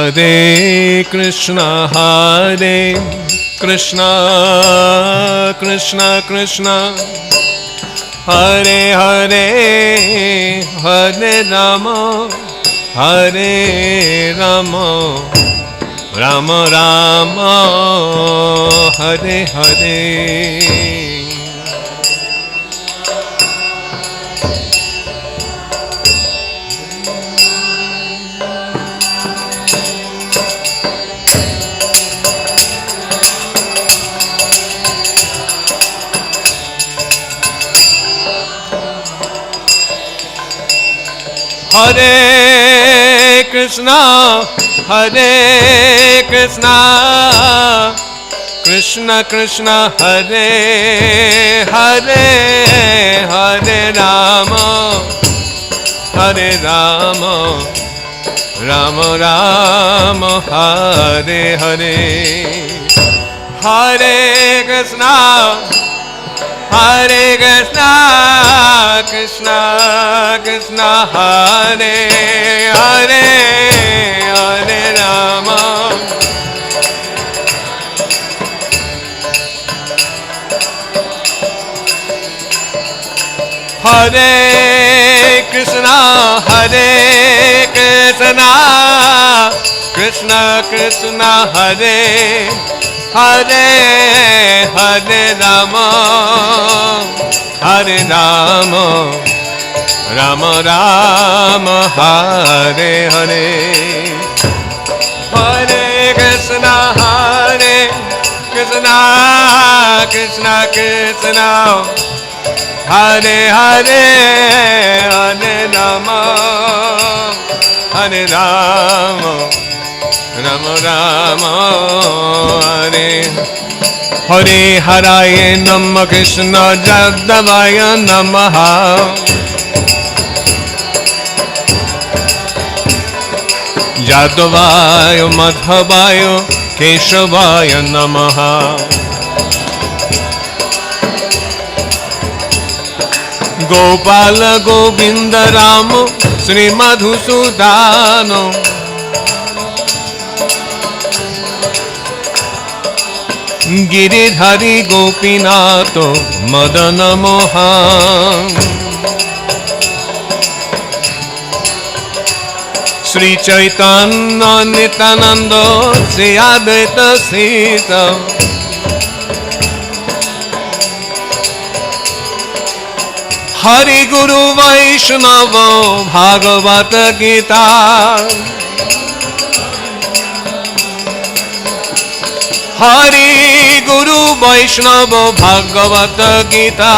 Hare Krishna, Hare Krishna, Krishna Krishna, Hare Hare, Hare Rama, Hare Rama, Rama Rama, Hare Hare. Hare Krishna, Hare Krishna, Krishna Krishna, Hare Hare, Hare Rama, Hare Rama, Rama Rama, Hare Hare. Hare Krishna, Hare Krishna, Krishna Krishna, Hare Hare, Hare Rama. Hare Krishna, Hare Krishna, Krishna Krishna, Hare Hare, Hare Rama, Hare Rama, Rama Rama, Hare Hare. Hare Krishna, Hare Krishna, Krishna Krishna, Hare Hare, Hare Rama, Hare Rama, Rama Rama, Hare Hare. Haraye Namah, Krishna Jadavaya Namaha. Jadavaya Madhavaya Keshavaya Namaha. Gopala Govinda Ramo Sri Madhusudano. Giridhari Gopinato Madana Mohan. Sri Chaitanya Nityananda Sri Advaita Sita. Hari Guru Vaishnava Bhagavata Gita. Hari Guru Vaishnava Bhagavata Gita.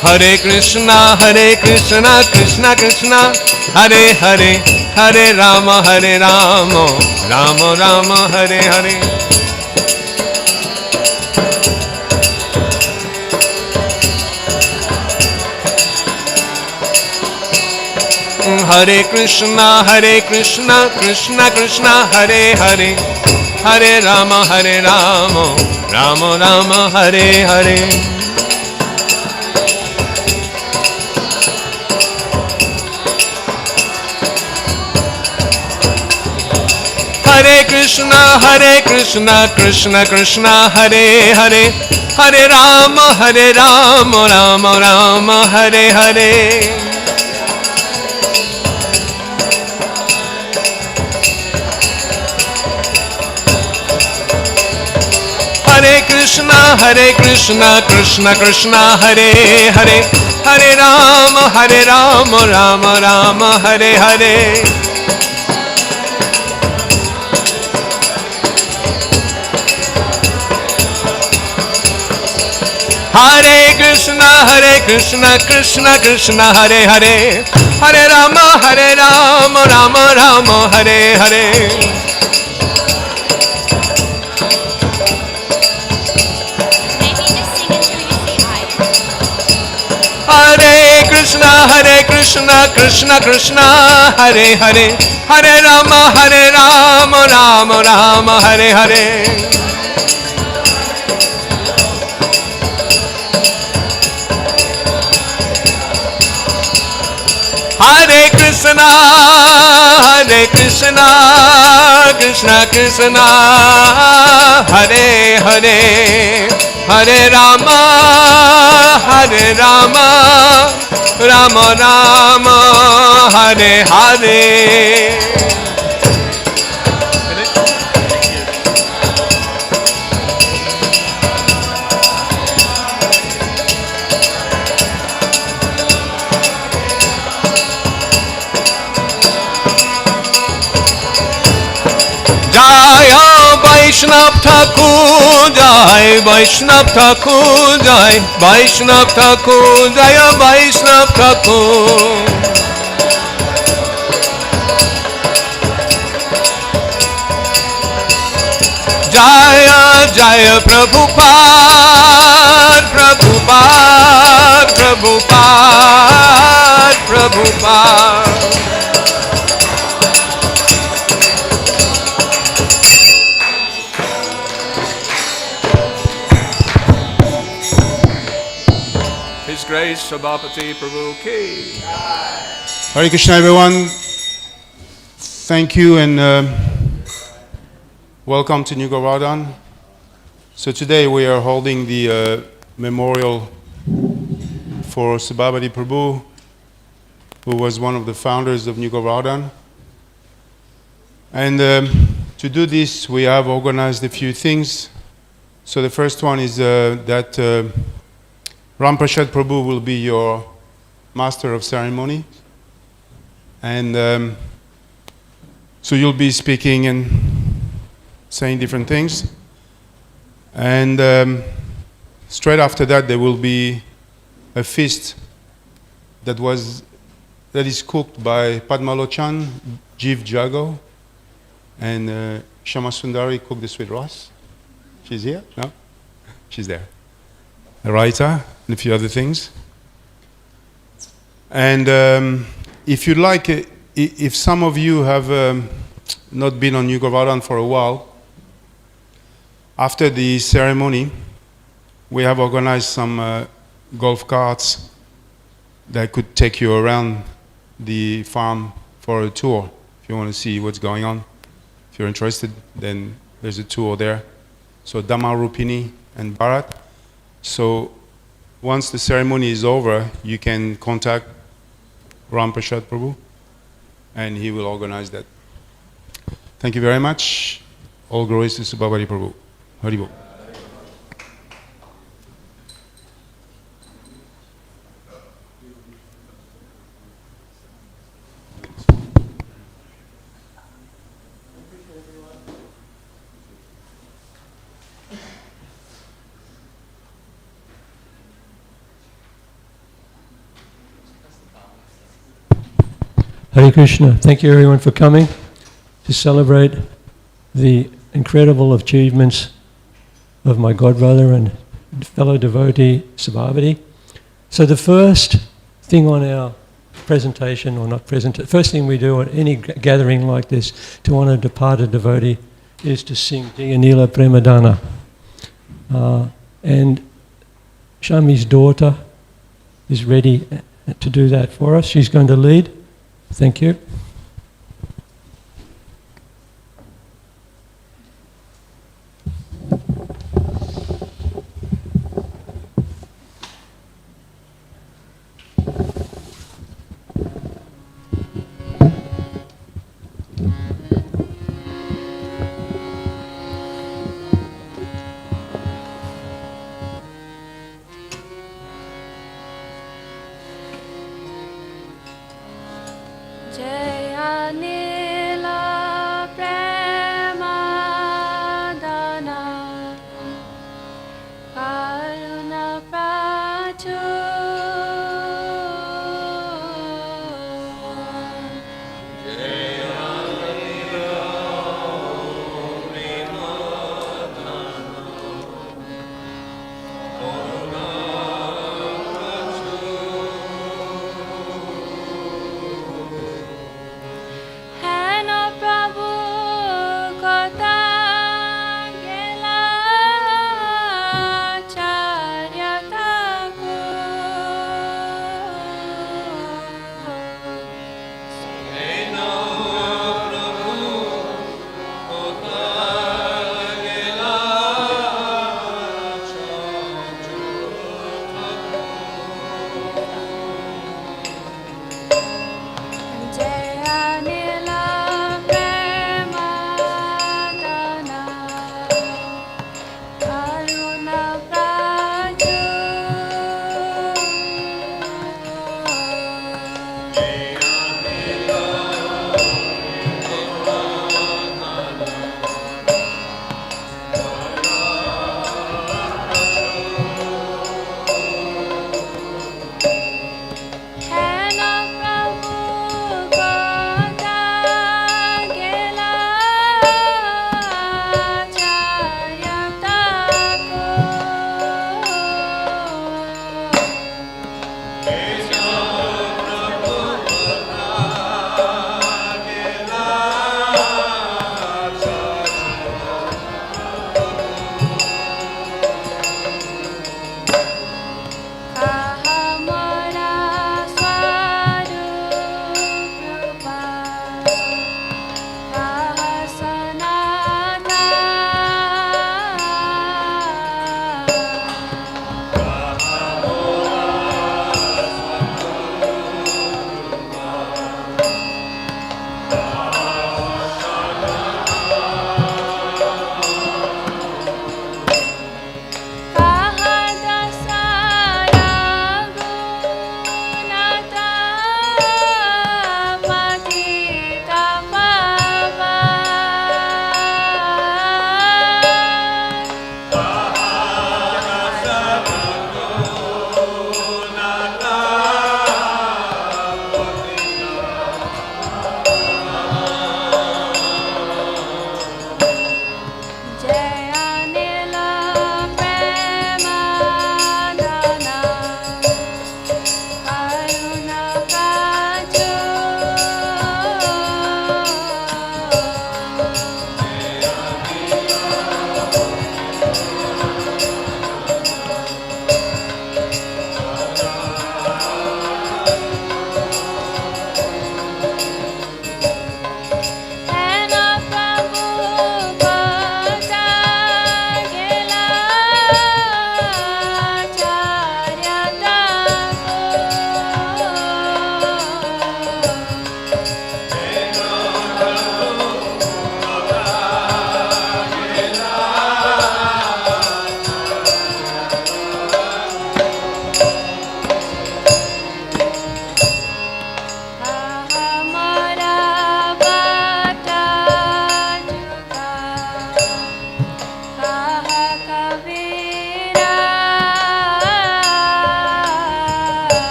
Hare Krishna, Krishna Krishna, Hare Hare, Hare Rama, Rama Rama, Hare Hare. Hare Krishna, Krishna Krishna, Hare Hare, Hare Rama, Rama Rama, Hare Hare. Hare Krishna, Krishna Krishna, Hare Hare, Hare Rama, Rama Rama, Hare Hare. Hare Krishna, Krishna Krishna, Hare Hare, Hare Rama, Rama Rama, Hare Hare. Hare Krishna, Krishna Krishna, Hare Hare, Hare Rama, Rama Rama, Hare Hare. Hare Krishna, Krishna Krishna, Hare Hare, Hare Rama, Rama Rama, Hare Hare. Hare Krishna, Krishna Krishna, Hare Hare, Hare Rama, Rama Rama, Hare Hare. Jaya Vaishnav Thakur, Jai Vaishnav Thakur, Jai Vaishnav Thakur, Jaya Vaishnav Thakur. Jaya Jaya Prabhupada, Prabhupada. His Grace Sabhapati Prabhu Ki. Hare Krishna, everyone. Thank you and welcome to New Govardhan. So today we are holding the memorial for Sabhapati Prabhu, who was one of the founders of New Govardhan. And to do this, we have organized a few things. So the first one is that Ram Prasad Prabhu will be your master of ceremony. And so you'll be speaking and saying different things. And straight after that, there will be a feast that is cooked by Padmalochan, Jiv Jago, and Shama Sundari cooked the sweet rice. She's here? No? She's there. A raita and a few other things. And if you'd like, if some of you have not been on New Govardhan for a while, after the ceremony, we have organized some golf carts that could take you around the farm for a tour. If you want to see what's going on, if you're interested, then there's a tour there. So Dhamma, Rupini, and Bharat. So once the ceremony is over, you can contact Ram Prasad Prabhu, and he will organize that. Thank you very much. All glories to Sabhapati Prabhu. Haribol. Hare Krishna. Thank you everyone for coming to celebrate the incredible achievements of my godbrother and fellow devotee Sabhapati. So the first thing on our presentation, or not presentation, first thing we do at any gathering like this to honour a departed devotee is to sing Jayanila Premadana. And Shami's daughter is ready to do that for us. She's going to lead. Thank you. Jai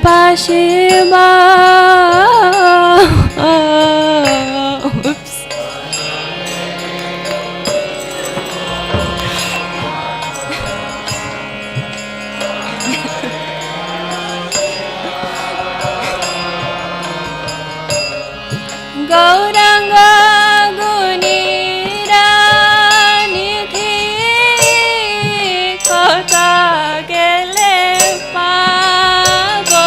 Pashima. Oops. Gauranga Gunira Nidhi Kota Gele Pavo.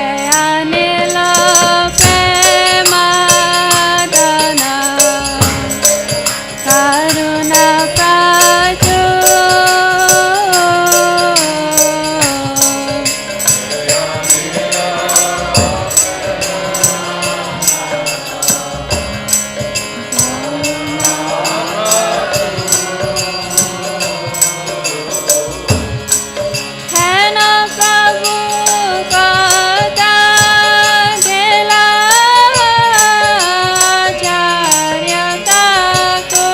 Jayanila Premadana Karuna Praju Hena Prabhu Kata Gela Charya Taku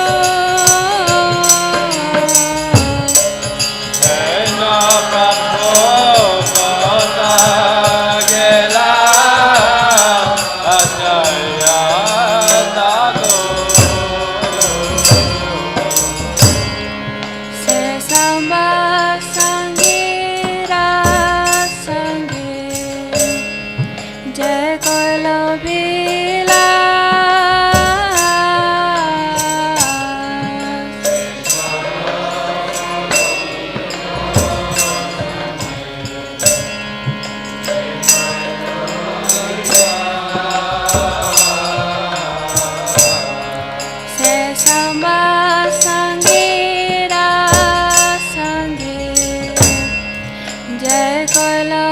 Se Samba Sangira Sangi Jai Koilo Se Samba Sangira Sangi Jai Koilo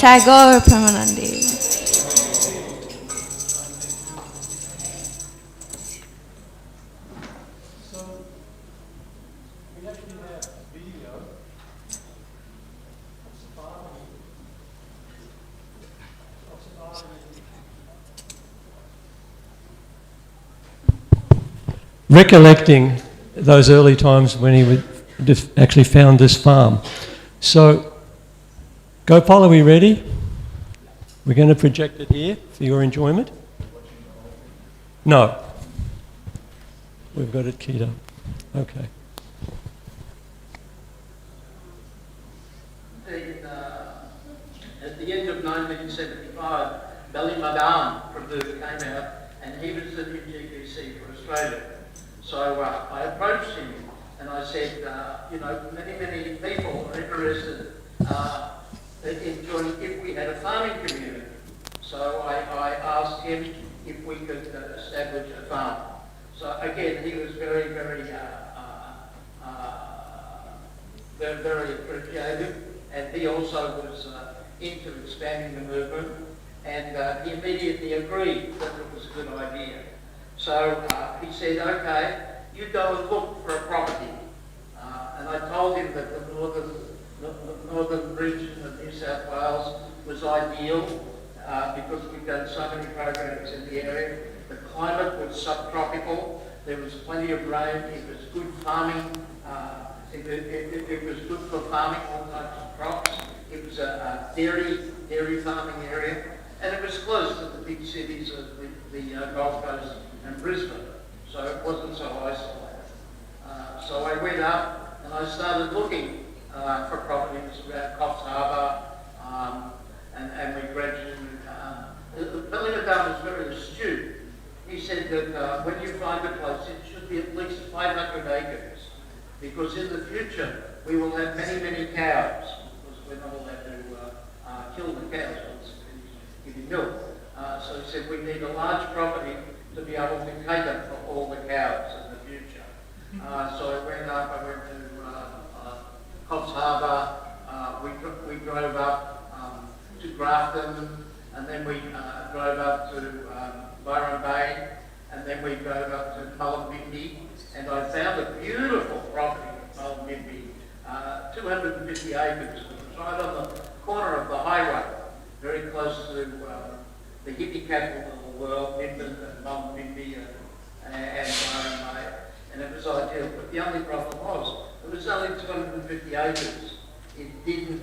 Tagore Pramanandi. Recollecting those early times when he actually found this farm. So, Gopal, are we ready? We're going to project it here for your enjoyment. No. We've got it keyed up. Okay. At the end of 1975, Bally Madam from Perth came out and he was the new GPC for Australia. So I approached him and I said, many people are interested in joining if we had a farming community. So I asked him if we could establish a farm. So again, he was very appreciative, and he also was into expanding the movement, and he immediately agreed that it was a good idea. So he said, okay, you go and look for a property. And I told him that the northern region of New South Wales was ideal because we've done so many programs in the area. The climate was subtropical, there was plenty of rain, it was good farming, it was good for farming all types of crops. It was a dairy farming area, and it was close to the big cities of the Gold Coast and Brisbane, so it wasn't so isolated. So I went up and I started looking for properties around Coffs Harbour, and we gradually Bellingham was very astute. He said that when you find a place, it should be at least 500 acres, because in the future we will have many cows, because we're not allowed to kill the cows once giving milk. So he said we need a large property to be able to cater for all the cows in the future. So I went to Coffs Harbour, we drove up to Grafton, and then we drove up to Byron Bay, and then we drove up to Mullumbimby, and I found a beautiful property at Mullumbimby, 250 acres. It was right on the corner of the highway, very close to the hippie capital of the world, Nimbin and Mullumbimby and Byron Bay, and it was ideal. But the only problem was, it was only 250 acres. It didn't,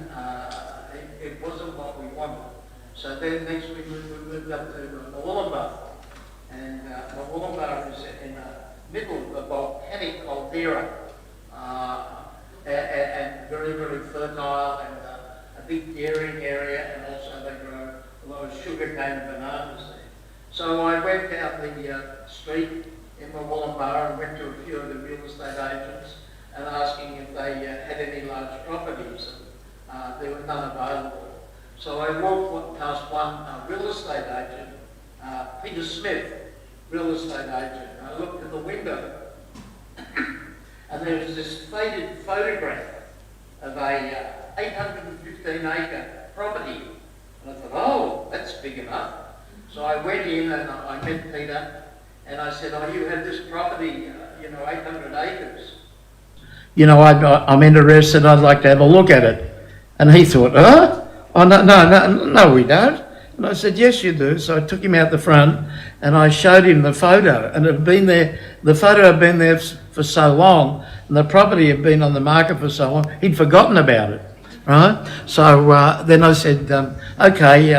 it wasn't what we wanted. So then next we moved up to Murwillumbah, and Murwillumbah is in the middle of the volcanic caldera, and very fertile, and a big dairying area, and also they grow a lot of sugar cane and bananas there. So I went down the street in Murwillumbah and went to a few of the real estate agents and asking if they had any large properties, and there were none available. So I walked past one real estate agent, Peter Smith, real estate agent. I looked in the window and there was this faded photograph of a 815 acre property. And I thought, oh, that's big enough. So I went in and I met Peter and I said, oh, you have this property, 800 acres. I'm interested, I'd like to have a look at it. And he thought, huh? Oh, no, we don't. And I said, yes, you do. So I took him out the front and I showed him the photo. And it had been there, the photo had been there for so long, and the property had been on the market for so long, he'd forgotten about it, right? So then I said, okay,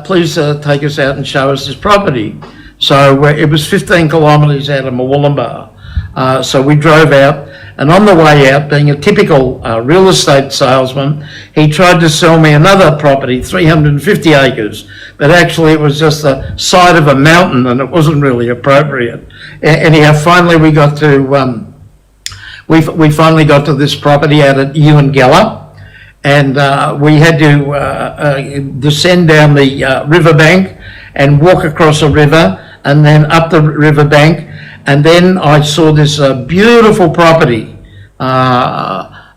please take us out and show us this property. So it was 15 kilometres out of Murwillumbah. So we drove out, and on the way out, being a typical real estate salesman, he tried to sell me another property, 350 acres, but actually it was just the side of a mountain and it wasn't really appropriate. Anyhow, finally we got to we finally got to this property out at Ewingella, and we had to descend down the riverbank and walk across a river and then up the riverbank. And then I saw this beautiful property,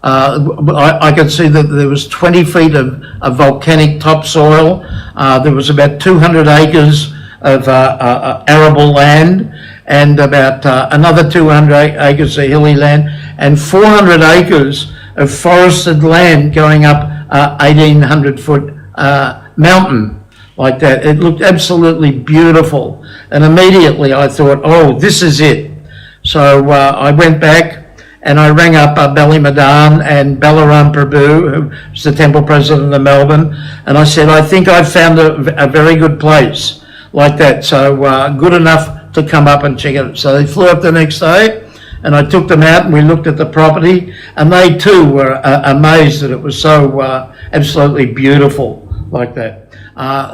I could see that there was 20 feet of volcanic topsoil. There was about 200 acres of arable land, and about another 200 acres of hilly land, and 400 acres of forested land going up 1,800-foot mountain like that. It looked absolutely beautiful, and immediately I thought, oh, this is it. So I went back and I rang up Bali Madan and Balaram Prabhu, who's the temple president of Melbourne, and I said, I think I've found a very good place like that, so good enough to come up and check it out. So they flew up the next day, and I took them out and we looked at the property, and they too were amazed that it was so absolutely beautiful like that.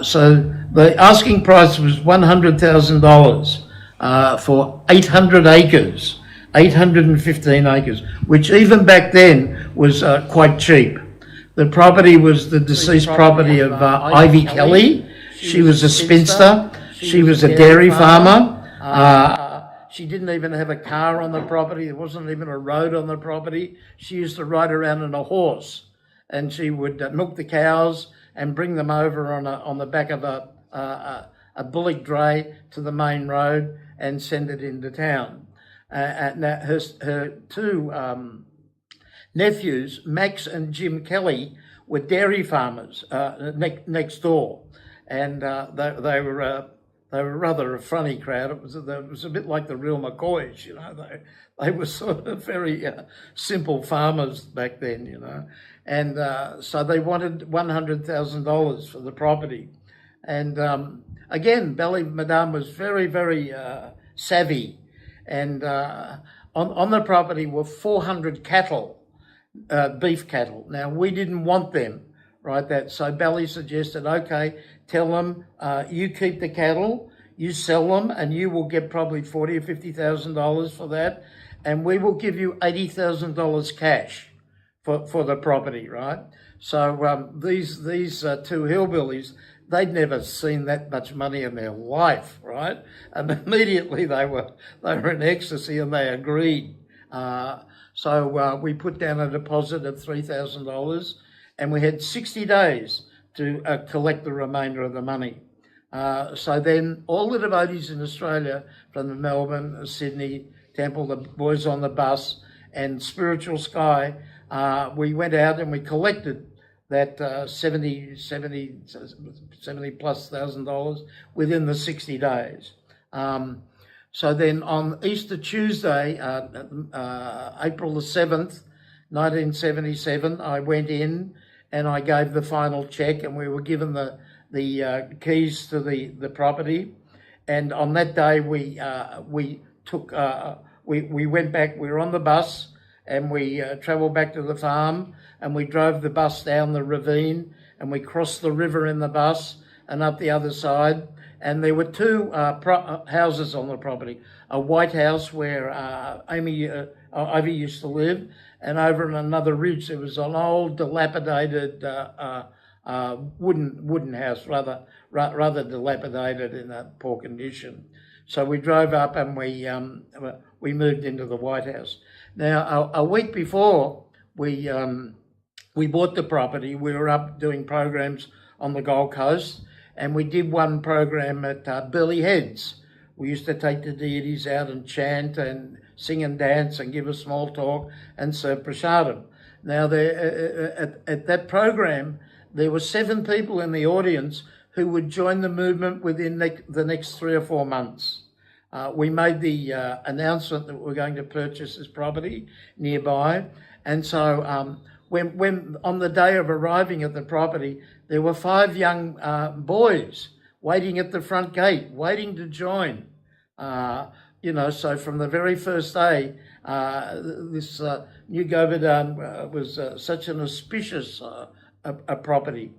So the asking price was $100,000 for 800 acres. 815 acres, which even back then was quite cheap. The property was the deceased property of Ivy Kelly. She was a spinster. She was a dairy farmer. She didn't even have a car on the property. There wasn't even a road on the property. She used to ride around on a horse, and she would milk the cows and bring them over on the back of a bullock dray to the main road and send it into town. Now her two nephews, Max and Jim Kelly, were dairy farmers next door, and they were rather a funny crowd. It was a bit like the real McCoys, you know. They were sort of very simple farmers back then, you know, and so they wanted $100,000 for the property, and again, Bali Madam was very, very savvy. And on the property were 400 cattle, beef cattle. Now, we didn't want them, right? So Bally suggested, okay, tell them you keep the cattle, you sell them, and you will get probably $40,000 or $50,000 for that, and we will give you $80,000 cash for the property, right? So these two hillbillies, they'd never seen that much money in their life, right? And immediately they were in ecstasy and they agreed. So we put down a deposit of $3,000, and we had 60 days to collect the remainder of the money. So then all the devotees in Australia, from the Melbourne, Sydney Temple, the boys on the bus, and Spiritual Sky, we went out and we collected that $70 plus thousand within the 60 days. So then on Easter Tuesday, April the 7th, 1977, I went in and I gave the final check, and we were given the keys to the property. And on that day, we went back. We were on the bus, and we travelled back to the farm, and we drove the bus down the ravine, and we crossed the river in the bus and up the other side. And there were two houses on the property: a white house where Ivy used to live, and over on another ridge there was an old dilapidated wooden house, rather dilapidated in a poor condition. So we drove up and we moved into the White House. Now a week before we bought the property, we were up doing programs on the Gold Coast, and we did one program at Burleigh Heads. We used to take the deities out and chant and sing and dance and give a small talk and serve prasadam. Now, at that program, there were 7 people in the audience who would join the movement within the next 3 or 4 months. We made the announcement that we're going to purchase this property nearby, and so when on the day of arriving at the property, there were 5 young boys waiting at the front gate, waiting to join. So from the very first day, this new Govardhan was such an auspicious property.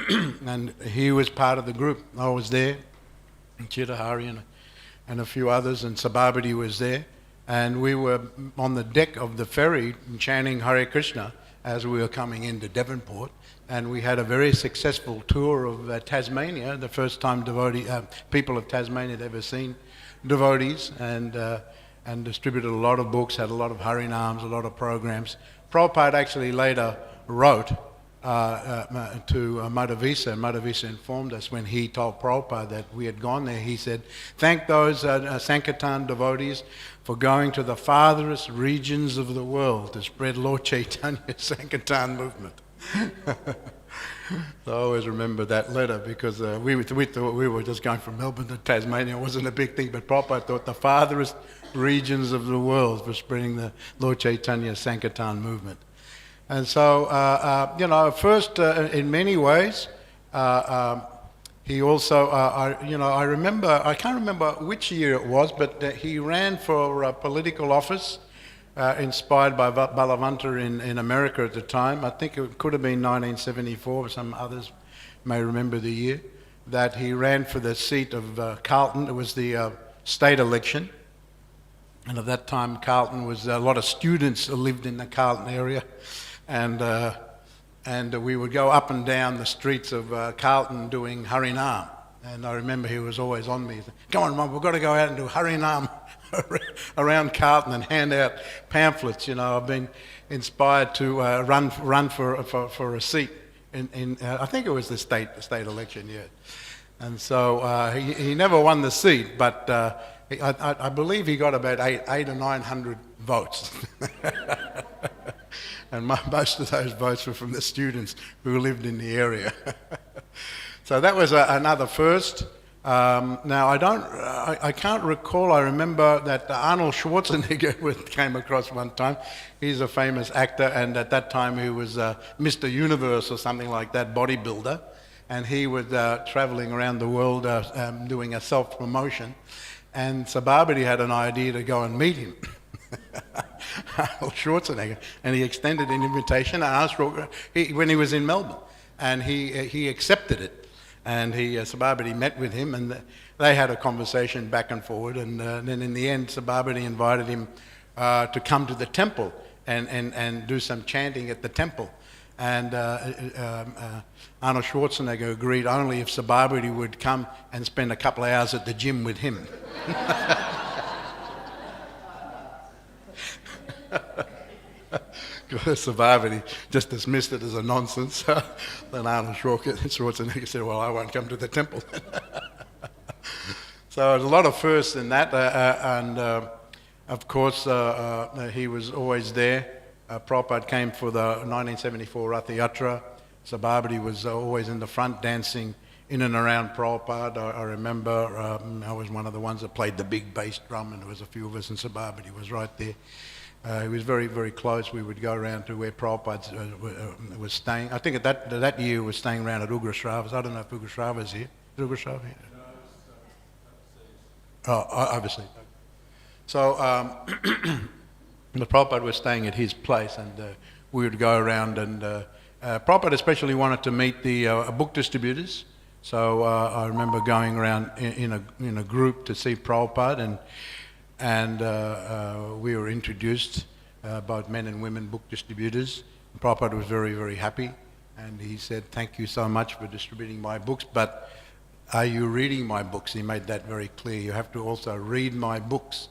and he was part of the group. I was there, and Chitahari and a few others, and Sabhapati was there. And we were on the deck of the ferry chanting Hare Krishna as we were coming into Devonport. And we had a very successful tour of Tasmania, the first time people of Tasmania had ever seen devotees, and distributed a lot of books, had a lot of Harinams, a lot of programs. Prabhupada actually later wrote to Madhavisa, and Madhavisa informed us when he told Prabhupada that we had gone there. He said, "Thank those Sankirtan devotees for going to the farthest regions of the world to spread Lord Chaitanya's Sankirtan movement." So I always remember that letter because we thought we were just going from Melbourne to Tasmania. It wasn't a big thing, but Prabhupada thought the farthest regions of the world for spreading the Lord Chaitanya's Sankirtan movement. And so, first, in many ways, he also, I remember, I can't remember which year it was, but he ran for political office, inspired by Balavanta in America at the time. I think it could have been 1974, some others may remember the year, that he ran for the seat of Carlton. It was the state election. And at that time, Carlton was, a lot of students lived in the Carlton area. And we would go up and down the streets of Carlton doing Harinam. And I remember he was always on me. He said, "Come on, Mum, we've got to go out and do Harinam around Carlton and hand out pamphlets." I've been inspired to run for a seat in I think it was the state election, yeah. And so he never won the seat, but I believe he got about 800 or 900 votes. And most of those votes were from the students who lived in the area. So that was another first. Now I can't recall. I remember that Arnold Schwarzenegger came across one time. He's a famous actor, and at that time he was Mr. Universe or something like that, bodybuilder, and he was traveling around the world doing a self-promotion. And Sabhapati had an idea to go and meet him. Arnold Schwarzenegger, and he extended an invitation and asked when he was in Melbourne, and he accepted it, and Sabhapati met with him, and they had a conversation back and forward, and then in the end Sabhapati invited him to come to the temple and do some chanting at the temple, and Arnold Schwarzenegger agreed only if Sabhapati would come and spend a couple of hours at the gym with him. Sabhapati just dismissed it as a nonsense. Then Arnold Schwarzenegger said, "Well, I won't come to the temple." So there's a lot of firsts in that, and of course he was always there. Prabhupada came for the 1974 Rath Yatra. Sabhapati was always in the front dancing in and around Prabhupada. I remember I was one of the ones that played the big bass drum, and there was a few of us, and Sabhapati was right there. He was very, very close. We would go around to where Prabhupada was staying. I think that year he was staying around at Ugrashrava's. I don't know if Ugrashrava's here. Is Ugrashrava here? Oh, overseas. So the Prabhupada was staying at his place, and we would go around, and Prabhupada especially wanted to meet the book distributors. So I remember going around in a group to see Prabhupada, and we were introduced, both men and women book distributors. Prabhupada was very, very happy, and he said, "Thank you so much for distributing my books, but are you reading my books?" He made that very clear. You have to also read my books.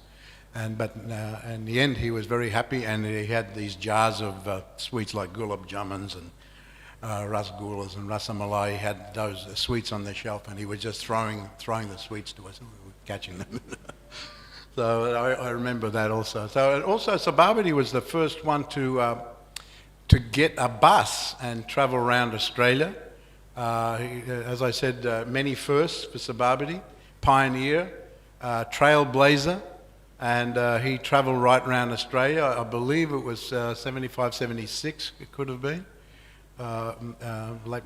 But in the end, he was very happy, and he had these jars of sweets like gulab jamuns and rasgullas and rasamalai. He had those sweets on the shelf, and he was just throwing the sweets to us, and we were catching them. So I remember that also. So also Sabhapati was the first one to get a bus and travel around Australia. As I said, many firsts for Sabhapati, pioneer, trailblazer, and he travelled right around Australia. I believe it was 75, 76, it could have been.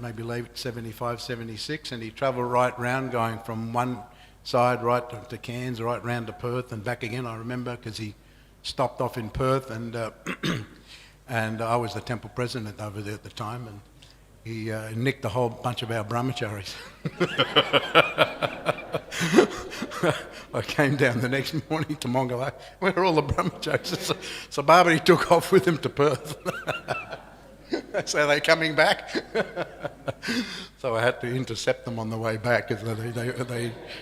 Maybe late 75, 76, and he travelled right round, going from one side right to Cairns, right round to Perth and back again. I remember because he stopped off in Perth, and and I was the temple president over there at the time, he nicked a whole bunch of our brahmacharis. I came down the next morning to Mongolay. Where are all the brahmacharis? So Sabhapati took off with him to Perth. So they're coming back. So I had to intercept them on the way back because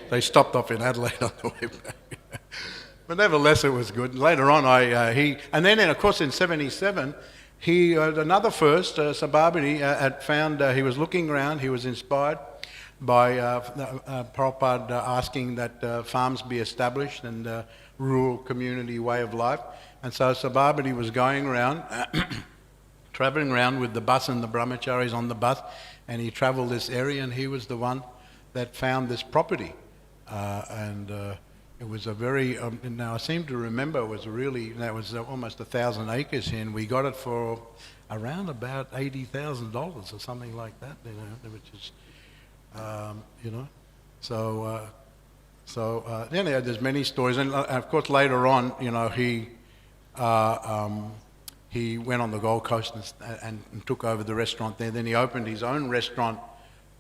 they stopped off in Adelaide on the way back. But nevertheless, it was good. Later on, and then of course in '77, he another first. Sabhapati had found he was looking around. He was inspired by Prabhupada asking that farms be established and rural community way of life. And so Sabhapati was going around. Travelling around with the bus and the brahmacharis on the bus, and he travelled this area, and he was the one that found this property. It was a very, now I seem to remember it was almost 1,000 acres here, and we got it for around about $80,000 or something like that, which is, there's many stories, and of course later on, he went on the Gold Coast and took over the restaurant there. Then he opened his own restaurant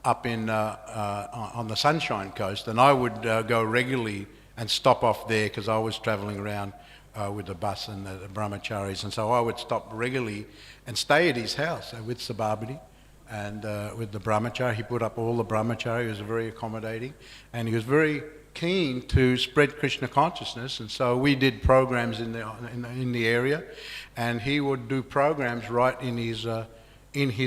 up on the Sunshine Coast, and I would go regularly and stop off there because I was travelling around with the bus and the brahmacharis, and so I would stop regularly and stay at his house with Sabhapati and with the brahmachari. He put up all the brahmachari. He was very accommodating, and he was very keen to spread Krishna consciousness, and so we did programs in the area, and he would do programs right in his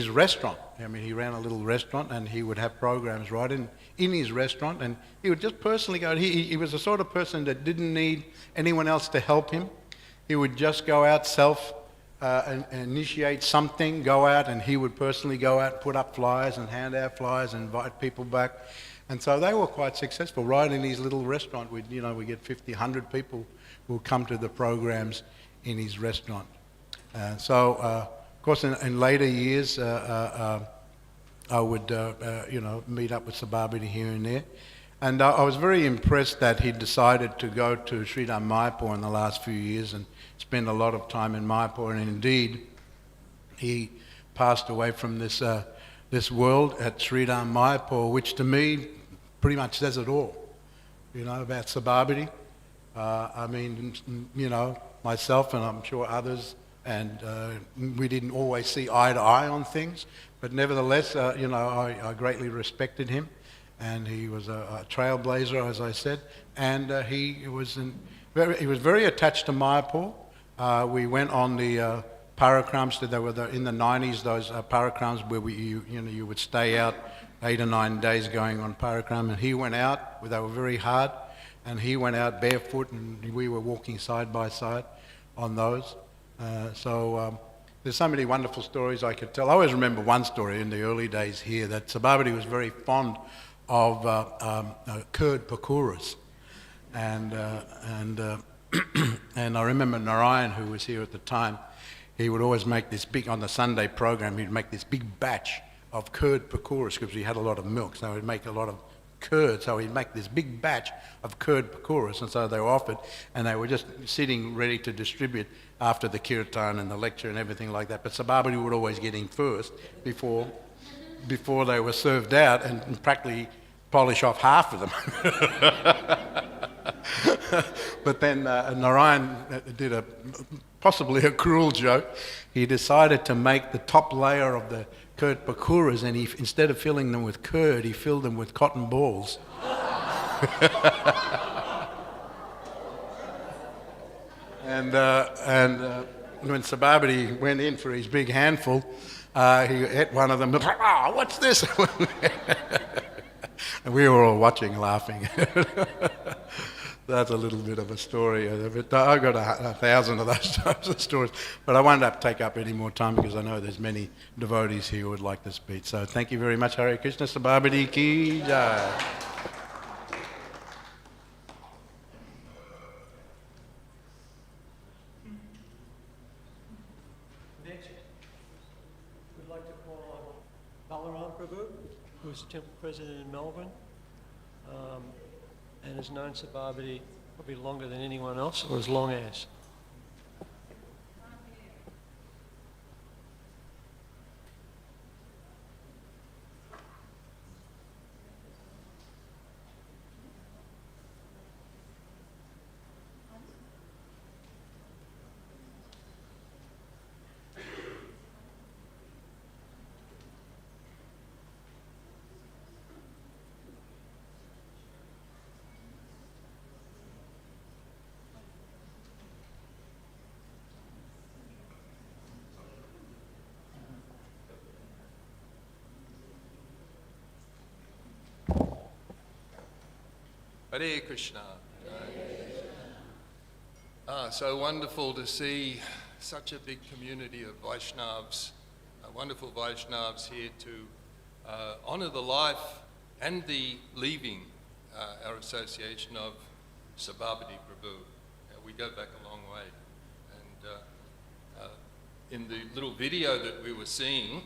restaurant. I mean, he ran a little restaurant, and he would have programs right in his restaurant, and he would just personally go. He was the sort of person that didn't need anyone else to help him. He would just go out and initiate something, go out, and he would personally go out, put up flyers and hand out flyers and invite people back. And so they were quite successful. Right in his little restaurant, we get 50, 100 people who come to the programs in his restaurant. Of course, in later years, I would, meet up with Sabhapati here and there. And I was very impressed that he decided to go to Sridham Mayapur in the last few years and spend a lot of time in Mayapur. And indeed, he passed away from this world at Sridham Mayapur, which to me pretty much says it all, about Sabhapati. Myself and I'm sure others, and we didn't always see eye to eye on things, but nevertheless, I greatly respected him, and he was a trailblazer, as I said, and he was very attached to Mayapur. We went on the parakrams. There were in the 90s those parakrams where you would stay out 8 or 9 days going on parakram, and he went out. They were very hard, and he went out barefoot, and we were walking side by side on those. There's so many wonderful stories I could tell. I always remember one story in the early days here that Sabhapati was very fond of curd pakoras, and I remember Narayan, who was here at the time. He would always make this big, on the Sunday program, he'd make this big batch of curd pakoras because he had a lot of milk, so he'd make a lot of curd, so he'd make this big batch of curd pakoras, and so they were offered, and they were just sitting ready to distribute after the kirtan and the lecture and everything like that. But Sabhapati would always get in first before they were served out and practically polish off half of them. But then Narayan did possibly a cruel joke. He decided to make the top layer of the curd pakoras, and instead of filling them with curd, he filled them with cotton balls. And when Sabhapati went in for his big handful, he ate one of them. Oh, what's this? And we were all watching, laughing. That's a little bit of a story. I've got 1,000 of those types of stories, but I won't take up any more time because I know there's many devotees here who would like to speak. So thank you very much. Hare Krishna. Sabhapati ki jai. Next, we'd like to call on Balaram Prabhu, who's the temple president in Melbourne, and has known Sabhapati probably longer than anyone else, or as long as. Hare Krishna. So wonderful to see such a big community of Vaishnavas, wonderful Vaishnavas here to honour the life and the leaving our association of Sabhapati Prabhu. We go back a long way. And in the little video that we were seeing,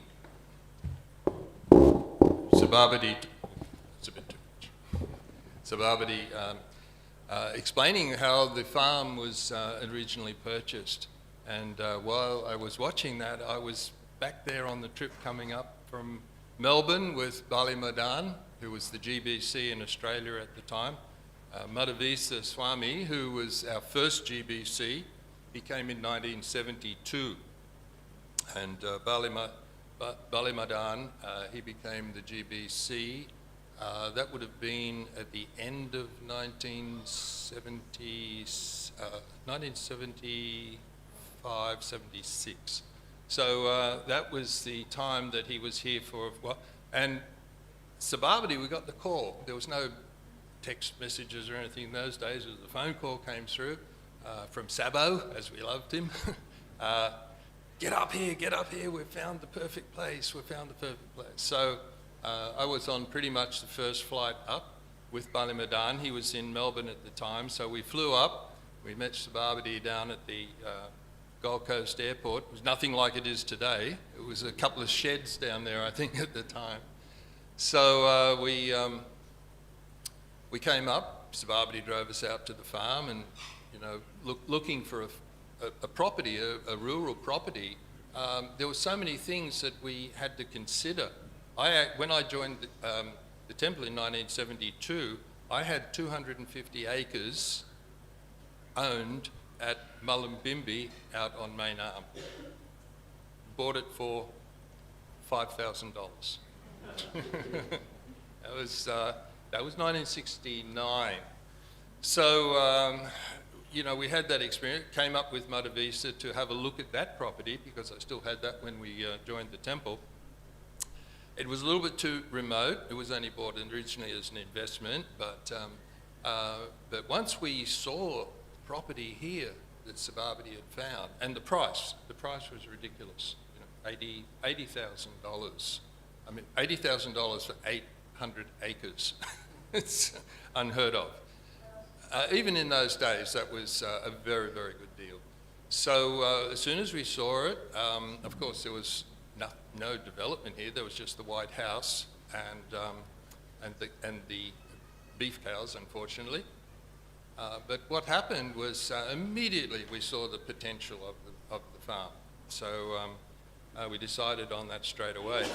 Sabhapati, it's a bit too much. Sabhapati explaining how the farm was originally purchased. And while I was watching that, I was back there on the trip coming up from Melbourne with Bali Madan, who was the GBC in Australia at the time. Madhavisa Swami, who was our first GBC, he came in 1972. And Bali Madan, he became the GBC. That would have been at the end of 1975, 76. So that was the time that he was here for, well, and Sabhapati, we got the call. There was no text messages or anything in those days. The phone call came through from Sabo, as we loved him. Get up here, we've found the perfect place, So I was on pretty much the first flight up with Bali Madan. He was in Melbourne at the time, so we flew up. We met Sabhapati down at the Gold Coast Airport. It was nothing like it is today. It was a couple of sheds down there, I think, at the time. So we came up. Sabhapati drove us out to the farm, and looking for a property, a rural property. There were so many things that we had to consider. When I joined the temple in 1972, I had 250 acres owned at Mullumbimby out on Main Arm. Bought it for $5,000. That was 1969. So we had that experience. Came up with Madhavisa to have a look at that property because I still had that when we joined the temple. It was a little bit too remote. It was only bought originally as an investment, but once we saw property here that Sabhapati had found, and the price was ridiculous. $80,000. I mean, $80,000 for 800 acres. It's unheard of. Even in those days, that was a very, very good deal. So as soon as we saw it, of course, there was no development here. There was just the White House and the beef cows, unfortunately. But what happened was immediately we saw the potential of the farm. So we decided on that straight away.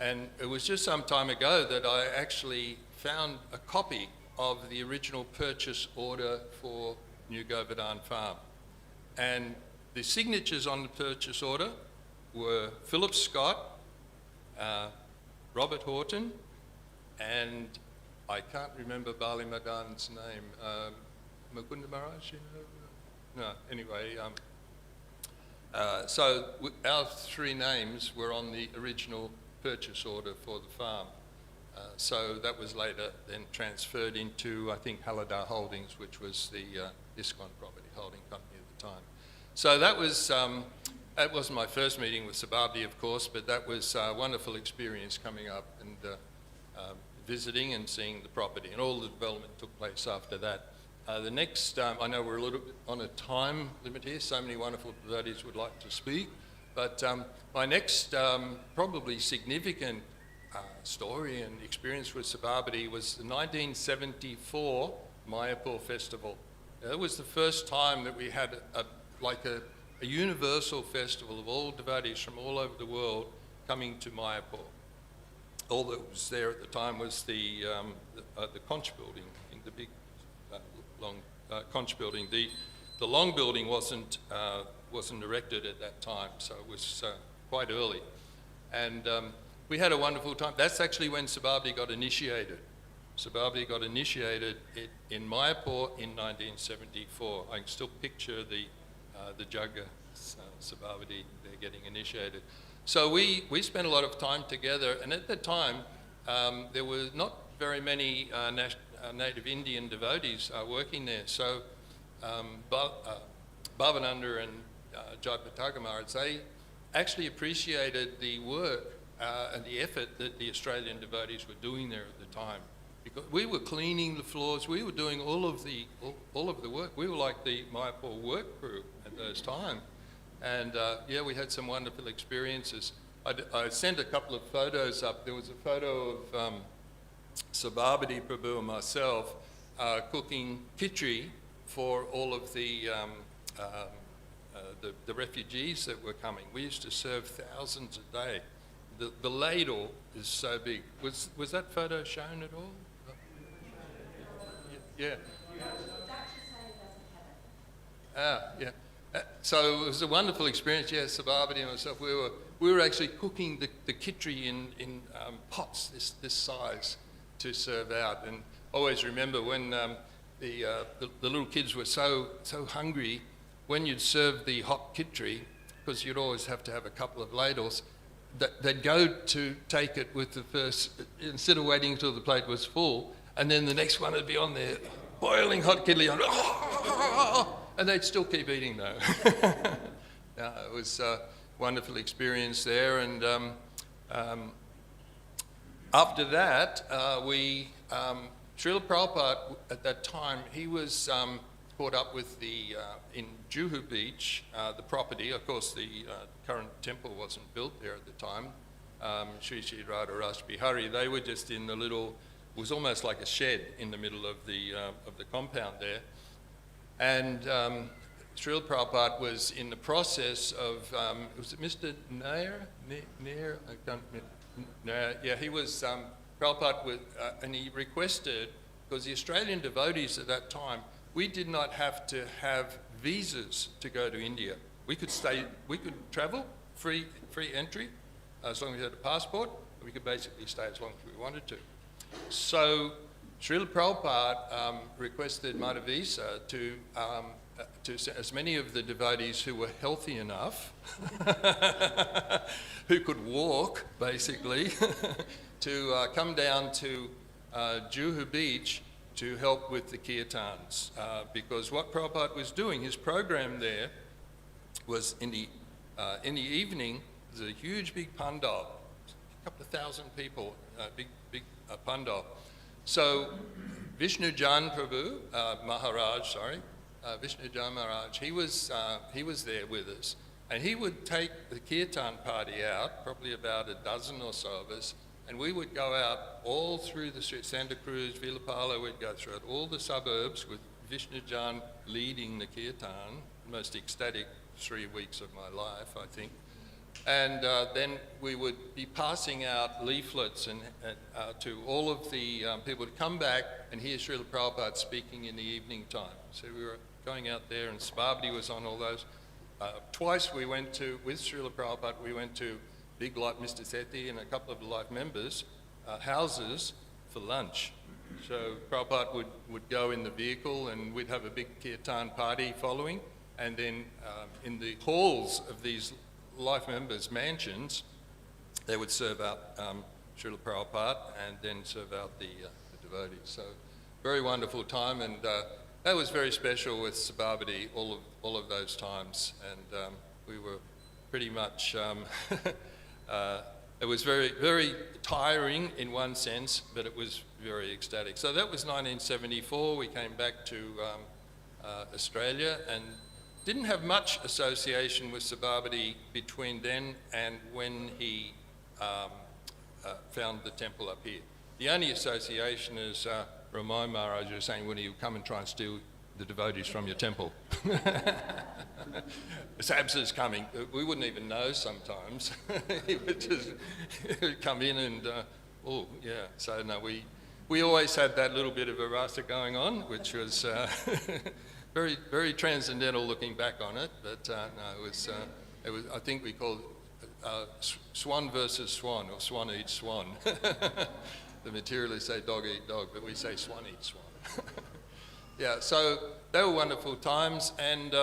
And it was just some time ago that I actually found a copy of the original purchase order for New Govardhan Farm. And the signatures on the purchase order were Philip Scott, Robert Horton, and I can't remember Bali Madan's name. Mukunda Maharaj? No, anyway. So our three names were on the original purchase order for the farm. So that was later then transferred into, I think, Halliday Holdings, which was the ISKCON property holding company at the time. So that wasn't my first meeting with Sabhapati, of course, but that was a wonderful experience coming up and visiting and seeing the property, and all the development took place after that. The next, I know we're a little bit on a time limit here, so many wonderful devotees would like to speak, but my next probably significant story and experience with Sabhapati was the 1974 Mayapur festival. It was the first time that we had a universal festival of all devotees from all over the world coming to Mayapur. All that was there at the time was the conch building, the big long conch building. The long building wasn't erected at that time, so it was quite early. And we had a wonderful time. That's actually when Sabhapati got initiated. Sabhapati got initiated in Mayapur in 1974. I can still picture the Jagga Sabhapati there getting initiated. So we spent a lot of time together, and at that time there were not very many native Indian devotees working there. So Bhavananda and Jayapataka Maharaj, they actually appreciated the work and the effort that the Australian devotees were doing there at the time. Because we were cleaning the floors, we were doing all of the work. We were like the Mayapur work crew at those times. And yeah, we had some wonderful experiences. I sent a couple of photos up. There was a photo of Sabhapati Prabhu and myself cooking khichdi for all of the refugees that were coming. We used to serve thousands a day. The ladle is so big. Was that photo shown at all? Yeah. Yeah. So it was a wonderful experience. Yeah, Sabhapati and myself, we were actually cooking the khichdi in pots this size to serve out. And always remember when the little kids were so hungry, when you'd serve the hot khichdi, because you'd always have to have a couple of ladles, they'd go to take it with the first, instead of waiting until the plate was full, and then the next one would be on there, boiling hot khichdi, and they'd still keep eating though. It was a wonderful experience there, and after that, Srila Prabhupada at that time, he was caught up with in Juhu Beach, the property. Of course, the current temple wasn't built there at the time. Sri Sri Radha Raj Bihari, they were just in the little, it was almost like a shed in the middle of the compound there. And Srila Prabhupada was in the process of, was it Mr. Nair? Nair? I can't remember. Nair. Yeah, he was, Prabhupada, and he requested, because the Australian devotees at that time, we did not have to have visas to go to India. We could travel, free entry, as long as we had a passport. We could basically stay as long as we wanted to. So Srila Prabhupada requested Madhavisa to as many of the devotees who were healthy enough, who could walk, basically, to come down to Juhu Beach to help with the kirtans. Because what Prabhupada was doing, his program there was in the evening, there's a huge big pandal, a couple of thousand people, big pandal. So Vishnu Jan Prabhu, Vishnu Jan Maharaj, he was there with us. And he would take the kirtan party out, probably about a dozen or so of us, and we would go out all through the street, Santa Cruz, Villapala, we'd go through all the suburbs with Vishnu Jan leading the kirtan, the most ecstatic 3 weeks of my life, I think. And then we would be passing out leaflets and to all of the people to come back and hear Srila Prabhupada speaking in the evening time. So we were going out there, and Sabhapati was on all those. Twice we went to, with Srila Prabhupada, we went to big like Mr. Sethi and a couple of the life members' houses for lunch. So Prabhupada would go in the vehicle and we'd have a big kirtan party following, and then in the halls of these life members' mansions, they would serve out Srila Prabhupada and then serve out the devotees. So very wonderful time, and that was very special with Sabhapati all of those times, and we were pretty much, it was very, very tiring in one sense, but it was very ecstatic. So that was 1974, we came back to Australia and didn't have much association with Sabhapati between then and when he found the temple up here. The only association is Ramai Maharaj was saying, when you come and try and steal the devotees from your temple. Sabsa's coming. We wouldn't even know sometimes. He would just come in and, oh, yeah. So no, we always had that little bit of a rasa going on, which was very, very transcendental looking back on it. But no, it was, I think we called it swan versus swan, or swan eats swan. The materialists say dog eat dog, but we say swan eat swan. Yeah, so they were wonderful times, and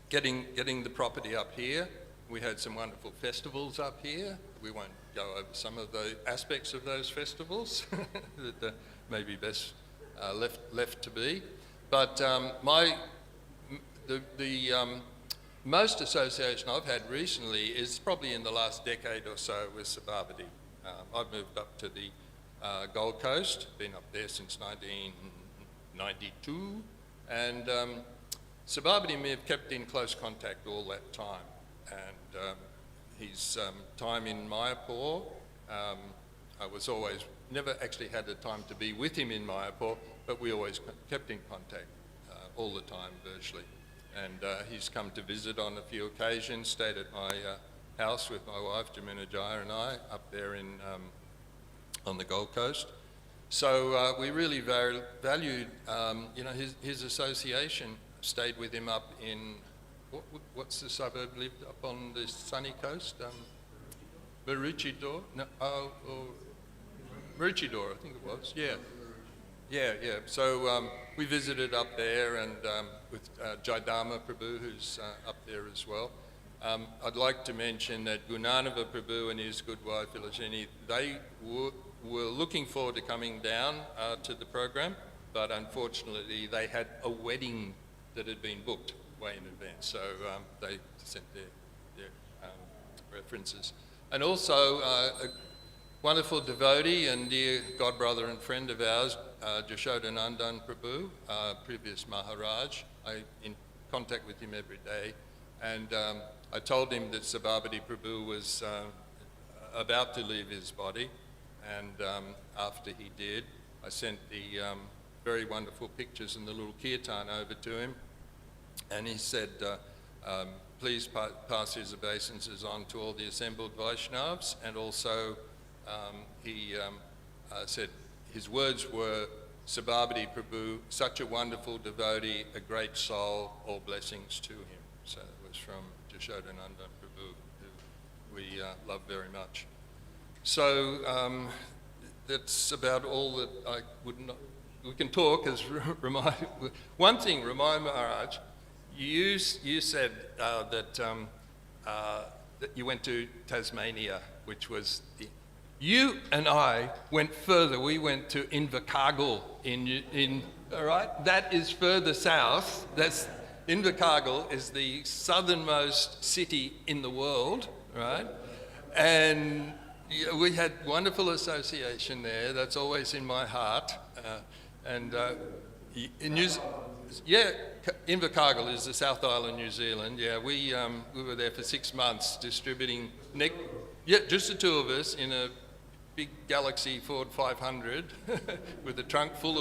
getting the property up here. We had some wonderful festivals up here. We won't go over some of the aspects of those festivals that may be best left to be. But the most association I've had recently is probably in the last decade or so with Sabhapati. I've moved up to the Gold Coast, been up there since 1992, and Sabhapati and me have kept in close contact all that time. And his time in Mayapur, I was always, never actually had the time to be with him in Mayapur, but we always kept in contact all the time virtually. And he's come to visit on a few occasions, stayed at my house with my wife, Jamina Jaya, and I, up there on the Gold Coast. So we really valued, his association. Stayed with him up in, what's the suburb lived up on the sunny coast? Maroochydore? No, Maroochydore, I think it was, yeah. Yeah. So we visited up there and with Jaidama Prabhu, who's up there as well. I'd like to mention that Gunanava Prabhu and his good wife, Ilashini, they were looking forward to coming down to the program, but unfortunately they had a wedding that had been booked way in advance, so they sent their references. And also a wonderful devotee and dear godbrother and friend of ours, Jashodanandan Prabhu, previous Maharaj. I'm in contact with him every day, and I told him that Sabhapati Prabhu was about to leave his body, and after he did, I sent the very wonderful pictures and the little kirtan over to him, and he said, please pass his obeisances on to all the assembled Vaishnavas, and also he said his words were, Sabhapati Prabhu, such a wonderful devotee, a great soul, all blessings to him. So it was from Jashodanandan Prabhu, who we love very much. So that's about all that I would not. We can talk as one thing. Remind Maharaj, you said that you went to Tasmania, which was you and I went further. We went to Invercargill in all right. That is further south. That's Invercargill is the southernmost city in the world, right? And we had wonderful association there. That's always in my heart. Invercargill is the South Island, New Zealand. Yeah, we were there for 6 months distributing just the two of us in a big Galaxy Ford 500 with a trunk full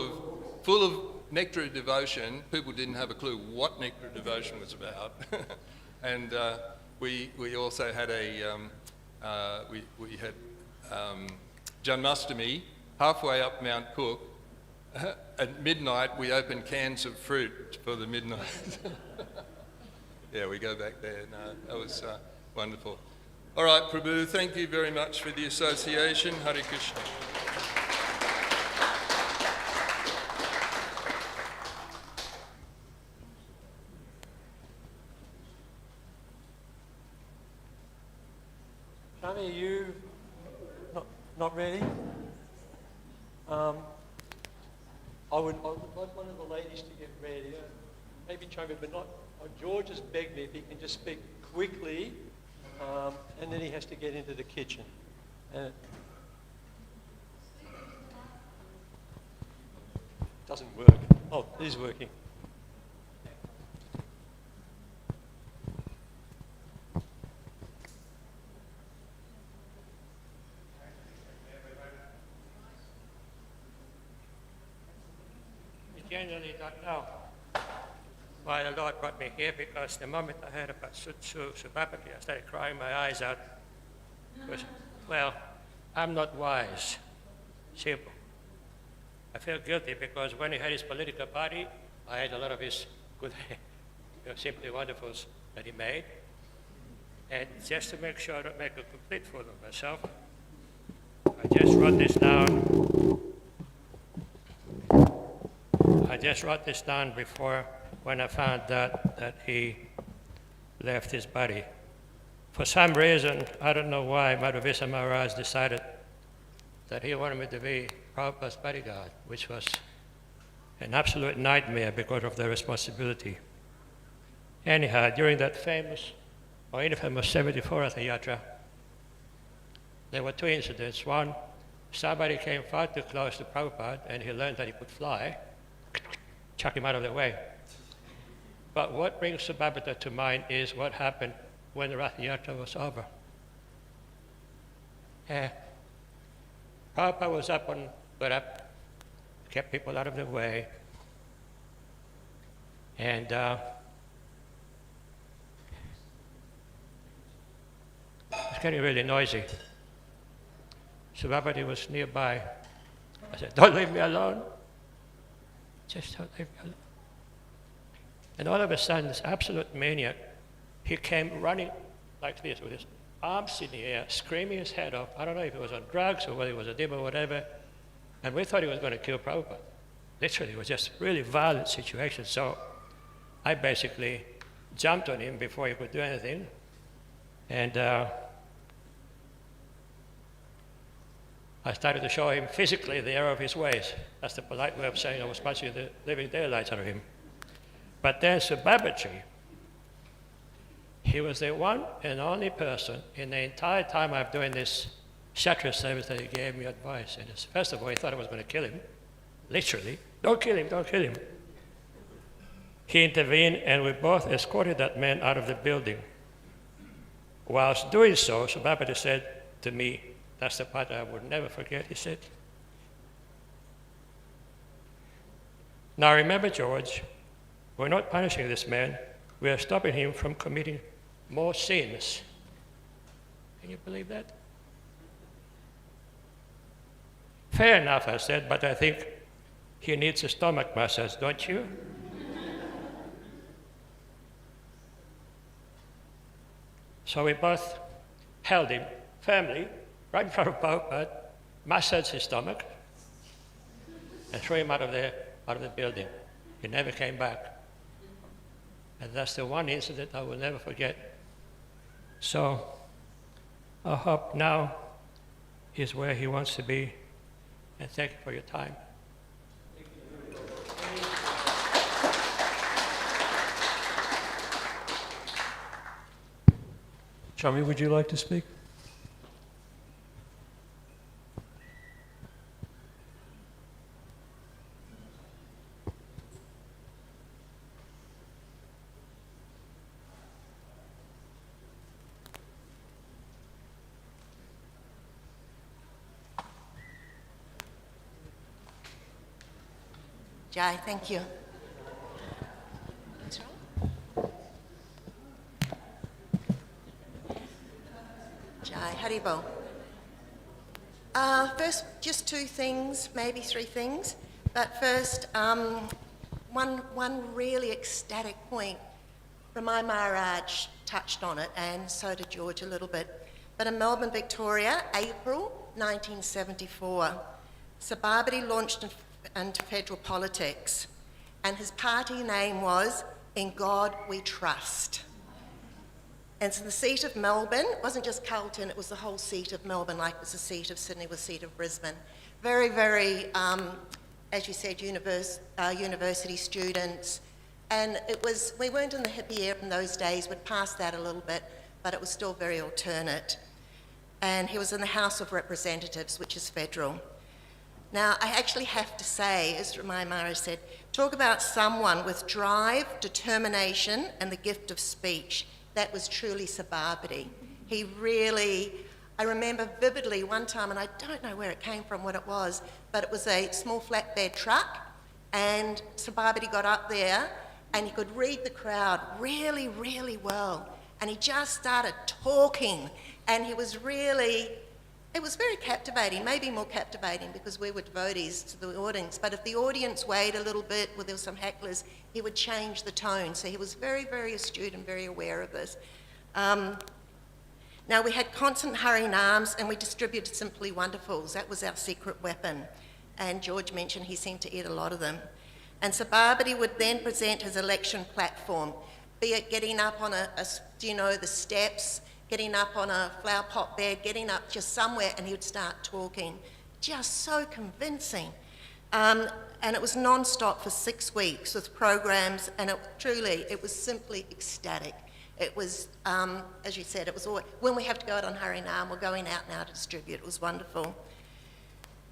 of nectar of devotion. People didn't have a clue what nectar of devotion was about. And we also had we had Janmashtami halfway up Mount Cook. At midnight, we opened cans of fruit for the midnight. Yeah, we go back there. No, that was wonderful. All right, Prabhu, thank you very much for the association. Hare Krishna. Shami, are you not ready? I would like one of the ladies to get ready. Maybe Chunga, but not. George has begged me if he can just speak quickly, and then he has to get into the kitchen. It doesn't work. Oh, it is working. Genuinely don't know why the Lord brought me here, because the moment I heard about Sabhapati, I started crying my eyes out. Because, well, I'm not wise, simple. I feel guilty because when he had his political party, I had a lot of his good, simply wonderfuls that he made. And just to make sure I don't make a complete fool of myself, I just wrote this down before, when I found out that he left his body. For some reason, I don't know why, Madhavisa Maharaj decided that he wanted me to be Prabhupada's bodyguard, which was an absolute nightmare because of the responsibility. Anyhow, during that famous, or infamous 74 Ratha Yatra, there were two incidents. One, somebody came far too close to Prabhupada and he learned that he could fly, chuck him out of the way. But what brings Sabhapati to mind is what happened when the Ratha Yatra was over. Prabhupada was got up, kept people out of the way, and it was getting really noisy. Sabhapati was nearby. I said, "Don't leave me alone. Just don't leave me alone." And all of a sudden, this absolute maniac, he came running like this with his arms in the air, screaming his head off. I don't know if he was on drugs or whether he was a dim or whatever. And we thought he was going to kill Prabhupada. Literally, it was just a really violent situation. So I basically jumped on him before he could do anything. And I started to show him physically the error of his ways. That's the polite way of saying I was punching the living daylights out of him. But then Sabhapati, he was the one and only person in the entire time I've doing this Kshatriya service that he gave me advice. And first of all, he thought I was going to kill him, literally. Don't kill him, don't kill him. He intervened and we both escorted that man out of the building. Whilst doing so, Sabhapati said to me, that's the part I would never forget, he said, "Now remember, George, we're not punishing this man, we are stopping him from committing more sins." Can you believe that? Fair enough, I said, but I think he needs a stomach massage, don't you? So we both held him firmly right in front of Prabhupada, massaged his stomach, and threw him out of the building. He never came back. And that's the one incident I will never forget. So I hope now is where he wants to be. And thank you for your time. Chami, would you like to speak? Jai, thank you. Jai, Haribo. First, just two things, maybe three things. But first, one really ecstatic point. Ramai Maharaj touched on it, and so did George a little bit. But in Melbourne, Victoria, April 1974, Sabhapati launched into federal politics, and his party name was In God We Trust. And so the seat of Melbourne, it wasn't just Carlton, it was the whole seat of Melbourne, like it was the seat of Sydney, was the seat of Brisbane. Very, very, as you said, university students. And it was, we weren't in the hippie era in those days, we'd passed that a little bit, but it was still very alternate. And he was in the House of Representatives, which is federal. Now, I actually have to say, as Ramai Maharaj said, talk about someone with drive, determination, and the gift of speech. That was truly Sabhapati. He really, I remember vividly one time, and I don't know where it came from, what it was, but it was a small flatbed truck, and Sabhapati got up there, and he could read the crowd really, really well. And he just started talking, and he was really, it was very captivating, maybe more captivating because we were devotees to the audience, but if the audience weighed a little bit, where there were some hecklers, he would change the tone. So he was very, very astute and very aware of this. Now we had constant Harinams and we distributed Simply Wonderfuls. That was our secret weapon. And George mentioned he seemed to eat a lot of them. And Sabhapati would then present his election platform, be it getting up on the steps, getting up on a flower pot bed, getting up just somewhere, and he would start talking. Just so convincing. And it was non-stop for 6 weeks with programs, and it was simply ecstatic. It was, as you said, it was always, when we have to go out on Harinam, we're going out now to distribute. It was wonderful.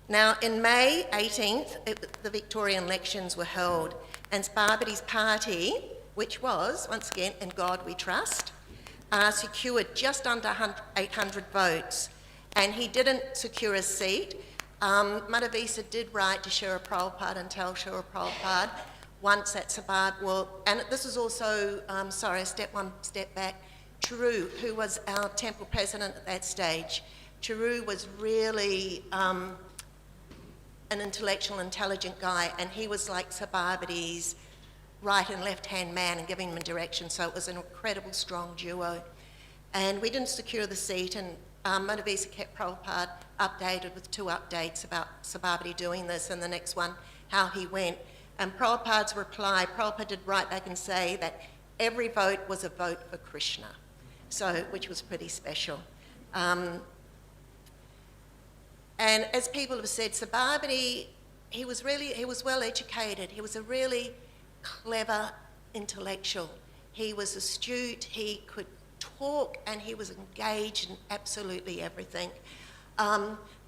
Now, in May 18th, the Victorian elections were held, and Sabhapati's party, which was, once again, In God We Trust, secured just under 800 votes, and he didn't secure a seat. Madhavisa did write to Shira Prabhupada and tell Shira Prabhupada once at Sabhapati, and this is also, one step back, Chiru, who was our temple president at that stage. Chiru was really an intellectual, intelligent guy, and he was like Sabhapati's right and left-hand man and giving him direction, so it was an incredible, strong duo. And we didn't secure the seat, and Madhavisa kept Prabhupada updated with 2 updates about Sabhapati doing this, and the next one, how he went. And Prabhupada's reply, Prabhupada did write back and say that every vote was a vote for Krishna, which was pretty special. And as people have said, Sabhapati, he was well educated. He was a really clever intellectual. He was astute, he could talk, and he was engaged in absolutely everything.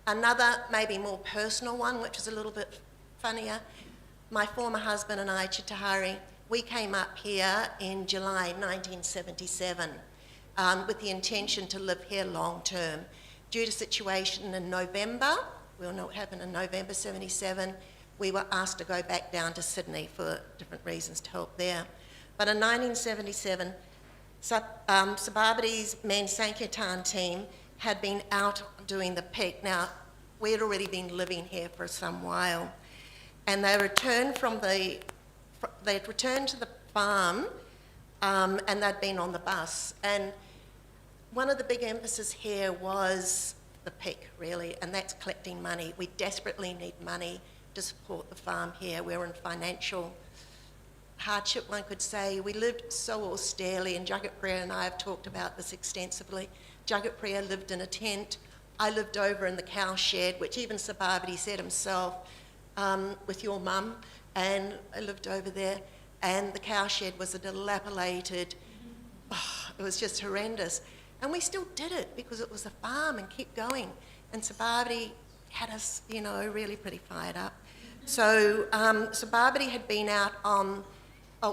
Another, maybe more personal one, which is a little bit funnier, my former husband and I, Chittahari, we came up here in July 1977 with the intention to live here long term. Due to situation in November, we all know what happened in November 77, we were asked to go back down to Sydney for different reasons to help there. But in 1977, Sabhapati's main Sankirtan team had been out doing the pick. Now, we had already been living here for some while, and they returned they'd returned to the farm, and they'd been on the bus. And one of the big emphasis here was the pick, really, and that's collecting money. We desperately need money to support the farm here. We're in financial hardship, one could say. We lived so austerely, and Jagat Priya and I have talked about this extensively. Jagat Priya lived in a tent. I lived over in the cow shed, which even Sabhapati said himself, with your mum, and I lived over there, and the cow shed was a dilapidated, it was just horrendous. And we still did it because it was a farm and kept going. And Sabhapati had us, really pretty fired up. So Sabhapati had been out on,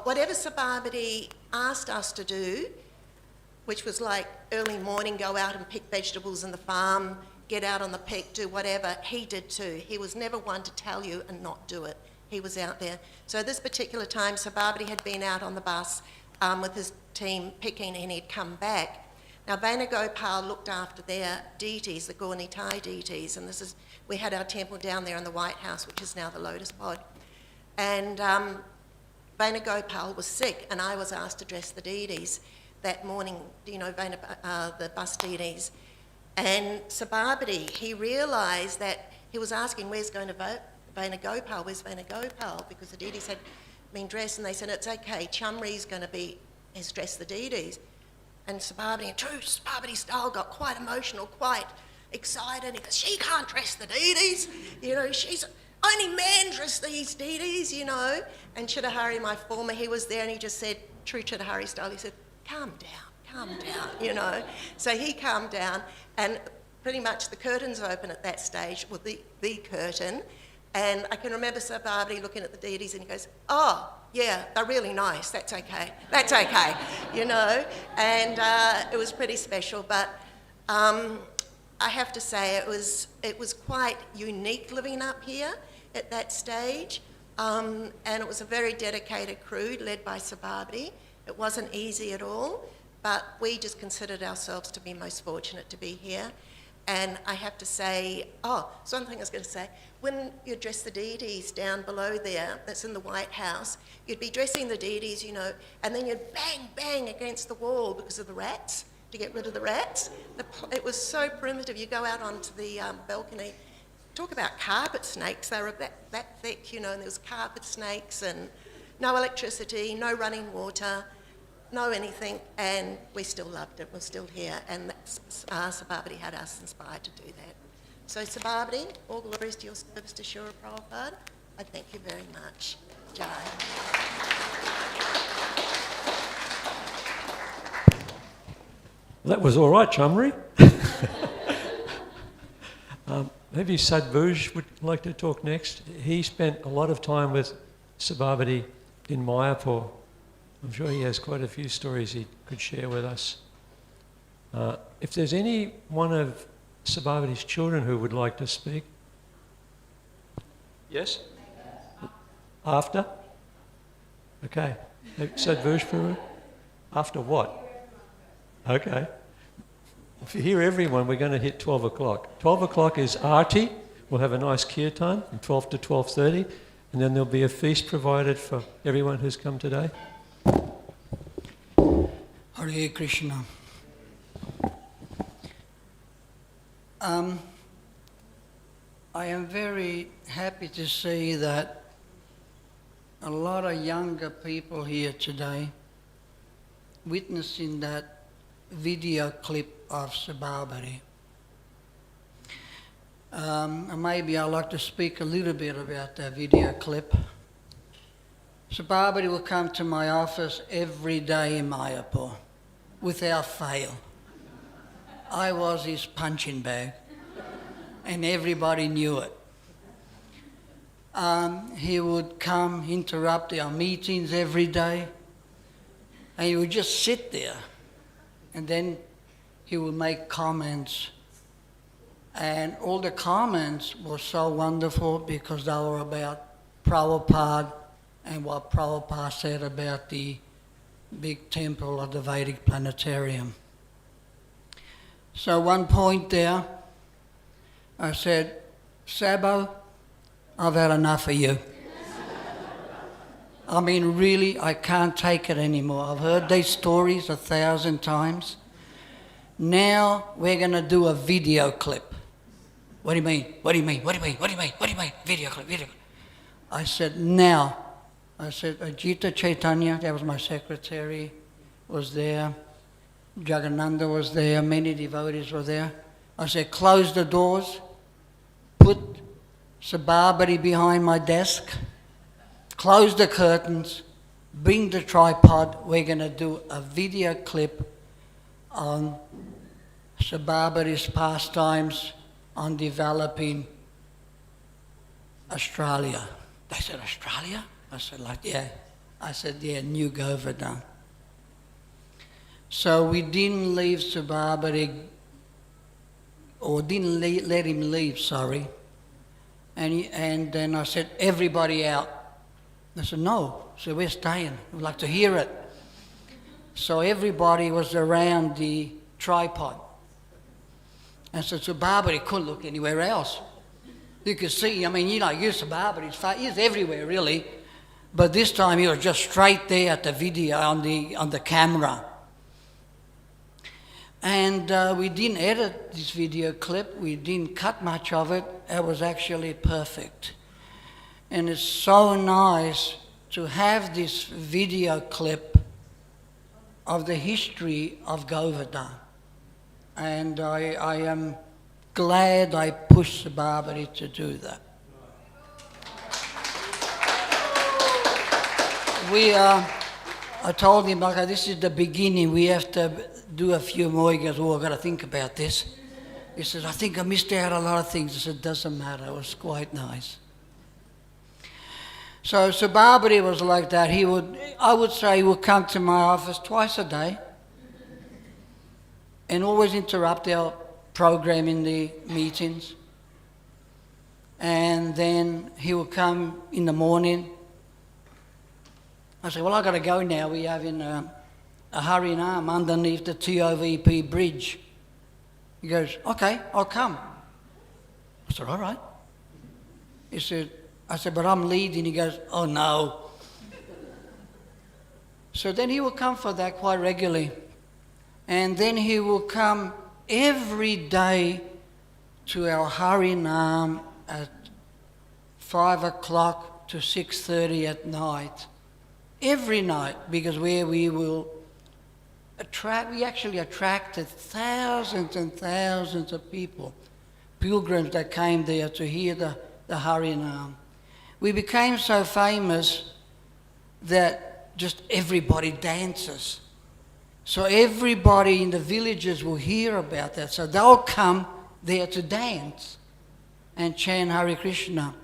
whatever Sabhapati asked us to do, which was like early morning, go out and pick vegetables in the farm, get out on the pick, do whatever, he did too. He was never one to tell you and not do it. He was out there. So this particular time, Sabhapati had been out on the bus with his team picking, and he'd come back. Now, Venugopal looked after their deities, the Gaunitai deities, and we had our temple down there in the White House, which is now the Lotus Pod. And Venugopal was sick, and I was asked to dress the deities that morning, the bus deities. And Sabhapati, he realised that he was asking, where's Venugopal, where's Venugopal? Because the deities had been dressed, and they said, it's okay, Chamri's has dressed the deities. And Sabhapati, in true Sabhapati style, got quite emotional, quite excited. He goes, she can't dress the deities, she's only man dress these deities, And Chittahari, my former, he was there, and he just said, true Chittahari style, he said, calm down, So he calmed down, and pretty much the curtains open at that stage, well, the curtain, and I can remember Sabhapati looking at the deities, and he goes, oh, yeah, they're really nice, that's okay, and it was pretty special, but I have to say it was quite unique living up here at that stage, and it was a very dedicated crew led by Sabhapati. It wasn't easy at all, but we just considered ourselves to be most fortunate to be here. And I have to say, so one thing I was going to say, when you dress the deities down below there, that's in the White House, you'd be dressing the deities, and then you'd bang, bang against the wall because of the rats, to get rid of the rats. It was so primitive. You go out onto the balcony, talk about carpet snakes, they were that thick, and there was carpet snakes and no electricity, no running water, no anything, and we still loved it. We're still here, and Sabhapati had us inspired to do that. So Sabhapati, all glories to your service to Shura Prabhupada. I thank you very much, Jai. That was all right, Chamri. Maybe Sadhbhuj would like to talk next. He spent a lot of time with Sabhapati in Mayapur. I'm sure he has quite a few stories he could share with us. If there's any one of Sabhapati's children who would like to speak. Yes? After? Okay. Sadhbhuj Prabhu? After what? Okay. If you hear everyone, we're going to hit 12 o'clock. 12 o'clock is Aarti. We'll have a nice kirtan from 12 to 12:30. And then there'll be a feast provided for everyone who's come today. Hare Krishna. I am very happy to see that a lot of younger people here today witnessing that video clip of Sabhapati. Maybe I'd like to speak a little bit about that video clip. Sabhapati will come to my office every day in Mayapur, without fail. I was his punching bag, and everybody knew it. He would come, interrupt our meetings every day, and he would just sit there, and then he would make comments. And all the comments were so wonderful because they were about Prabhupada and what Prabhupada said about the big temple of the Vedic planetarium. So one point there, I said, Sabo, I've had enough of you. I mean, really, I can't take it anymore. I've heard these stories 1,000 times. Now we're going to do a video clip. What do you mean? What do you mean? What do you mean? What do you mean? What do you mean? Video clip, video clip. I said, now. I said, Ajita Chaitanya, that was my secretary, was there. Jagannanda was there. Many devotees were there. I said, close the doors. Put Sabhapati behind my desk. Close the curtains. Bring the tripod. We're going to do a video clip on Sabhapati's pastimes on developing Australia. They said, Australia? I said, like, yeah. I said, yeah, New Govardhan. So we didn't leave Sabhapati, or didn't let him leave, sorry. And then I said, everybody out. They said, no. So we're staying. We'd like to hear it. So everybody was around the tripod. And so Sabhapati couldn't look anywhere else. You could see, I mean, you know, Sabhapati's face, he's everywhere really. But this time he was just straight there at the video, on the camera. And we didn't edit this video clip. We didn't cut much of it. It was actually perfect. And it's so nice to have this video clip of the history of Govardhan. And I am glad I pushed Sabhapati to do that. I told him, okay, this is the beginning. We have to do a few more. He goes, oh, I've got to think about this. He says, I think I missed out a lot of things. I said, doesn't matter. It was quite nice. So Sabhapati was like that. I would say he would come to my office twice a day and always interrupt our program in the meetings. And then he would come in the morning. I said, well, I've got to go now. We're having a Harinam underneath the TOVP bridge. He goes, okay, I'll come. I said, all right. I said, but I'm leading. He goes, oh no. So then he will come for that quite regularly. And then he will come every day to our Harinam at 5 o'clock to 6:30 at night. Every night, because where we will we actually attracted thousands and thousands of people, pilgrims that came there to hear the Harinam. we became so famous that just everybody dances. So everybody in the villages will hear about that. So they'll come there to dance and chant Hare Krishna.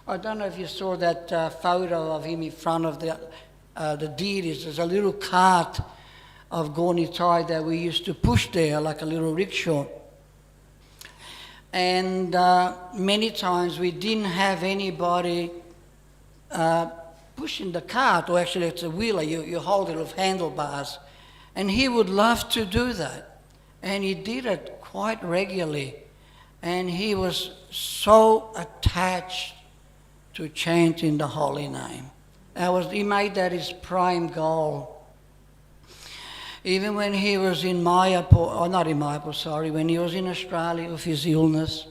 I don't know if you saw that photo of him in front of the deities. There's a little cart of Gauni Thai that we used to push there, like a little rickshaw. And many times we didn't have anybody pushing the cart, or actually it's a wheeler, you hold it with handlebars. And he would love to do that. And he did it quite regularly. And he was so attached to chanting the holy name. He made that his prime goal. Even when he was in when he was in Australia with his illness,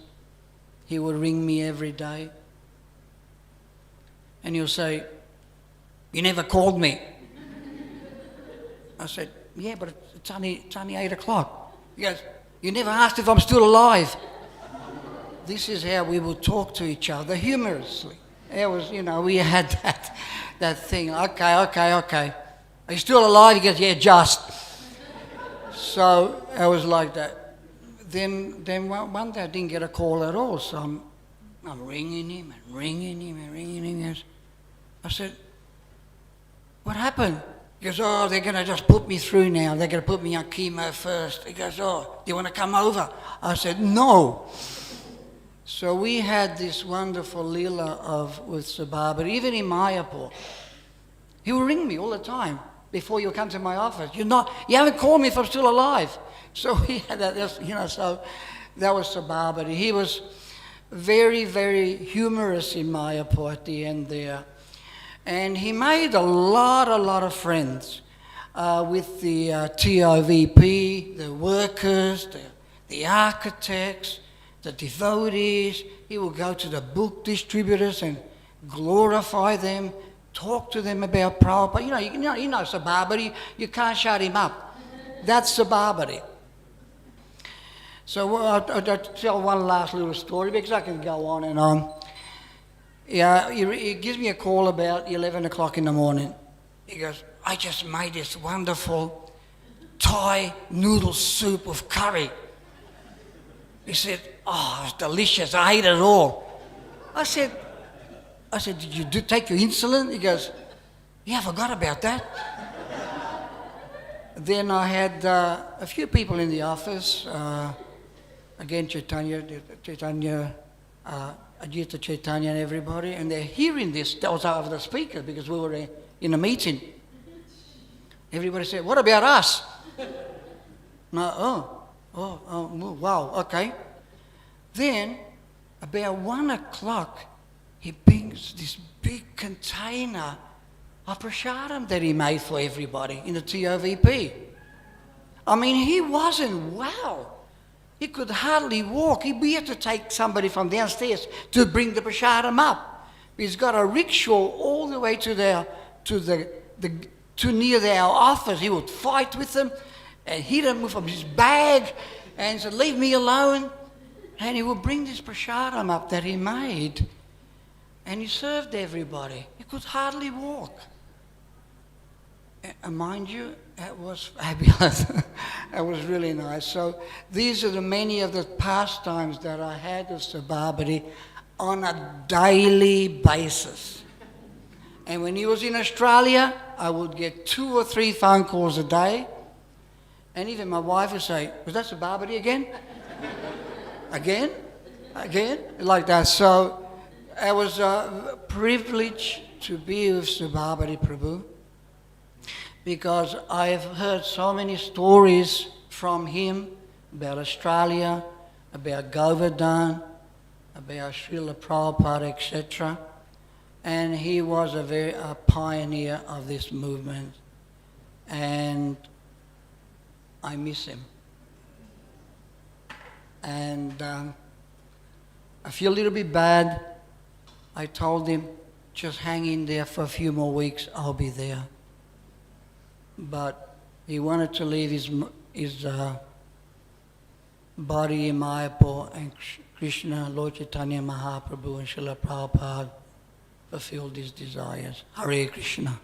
he would ring me every day. And he'll say, "You never called me." I said, "Yeah, but it's only 8 o'clock. He goes, "You never asked if I'm still alive." This is how we would talk to each other, humorously. It was, we had that thing. Okay. Are you still alive? He goes, "Yeah, just." So I was like that. Then one day I didn't get a call at all. So I'm ringing him. I said, "What happened?" He goes, "Oh, they're going to just put me through now. They're going to put me on chemo first." He goes, "Oh, do you want to come over?" I said, "No." So we had this wonderful lila with Sabhapati, even in Mayapur. He would ring me all the time before you come to my office. You haven't called me if I'm still alive. So we had that, so that was Sabhapati. He was very, very humorous in Mayapur at the end there. And he made a lot of friends with the TOVP, the workers, the architects, the devotees. He would go to the book distributors and glorify them, talk to them about Prabhupada. You know Sabhapati, you can't shut him up. That's Sabhapati. So I'll tell one last little story because I can go on and on. Yeah, he gives me a call about 11 o'clock in the morning. He goes, "I just made this wonderful Thai noodle soup with curry." He said, "Oh, it's delicious. I ate it all." I said, "Did you take your insulin?" He goes, "Yeah, I forgot about that." Then I had a few people in the office. Again, Chaitanya, Ajita Chaitanya and everybody, and they're hearing this. That was over the speaker because we were in a meeting. Everybody said, "What about us?" No, wow, okay. Then, about 1 o'clock, he brings this big container of prasadam that he made for everybody in the TOVP. I mean, he wasn't well. He could hardly walk. We had to take somebody from downstairs to bring the prasadam up. He's got a rickshaw all the way to near our office. He would fight with them and hit them from his bag and said, "Leave me alone." And he would bring this prasadam up that he made. And he served everybody. He could hardly walk. And mind you, it was fabulous. It was really nice. So these are many of the pastimes that I had with Sabhapati on a daily basis. And when he was in Australia, I would get 2 or 3 phone calls a day. And even my wife would say, "Was that Sabhapati again?" Again? Like that. So it was a privilege to be with Sabhapati Prabhu, because I've heard so many stories from him about Australia, about Govardhan, about Srila Prabhupada, etc. And he was a pioneer of this movement. And I miss him. And I feel a little bit bad. I told him, "Just hang in there for a few more weeks, I'll be there." But he wanted to leave his body in Mayapur, and Krishna, Lord Chaitanya Mahaprabhu and Srila Prabhupada fulfilled his desires. Hare Krishna.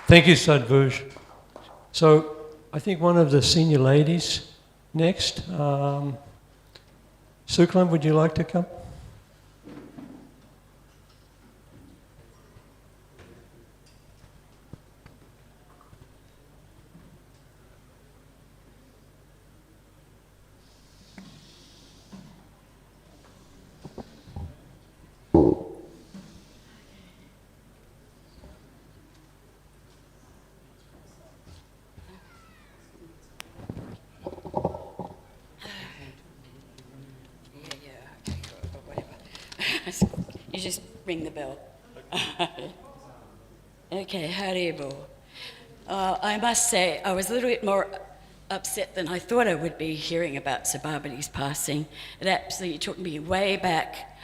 Thank you, Sadhvuj. So I think one of the senior ladies next. Suklam, would you like to come? You just ring the bell. Okay, Haribo. I must say, I was a little bit more upset than I thought I would be hearing about Sabhapati's passing. It absolutely took me way back.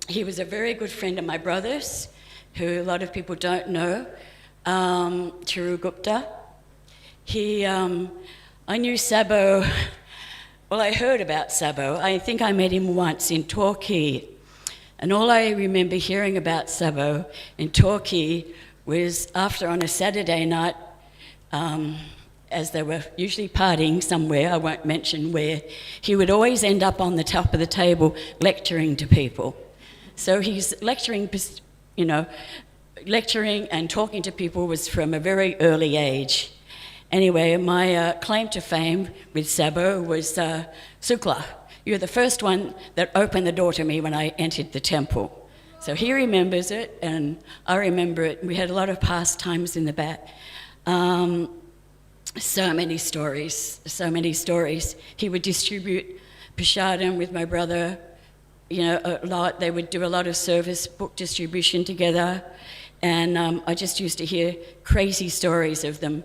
He was a very good friend of my brother's, who a lot of people don't know, Chiru Gupta. I knew Sabo, well, I heard about Sabo. I think I met him once in Torquay. And all I remember hearing about Sabo in Torquay was after on a Saturday night, as they were usually partying somewhere, I won't mention where, he would always end up on the top of the table lecturing to people. So his lecturing, lecturing and talking to people was from a very early age. Anyway, my claim to fame with Sabo was Sukla. You're the first one that opened the door to me when I entered the temple. So he remembers it, and I remember it. We had a lot of pastimes in the back. So many stories. He would distribute Prashadam with my brother, a lot. They would do a lot of service book distribution together. And I just used to hear crazy stories of them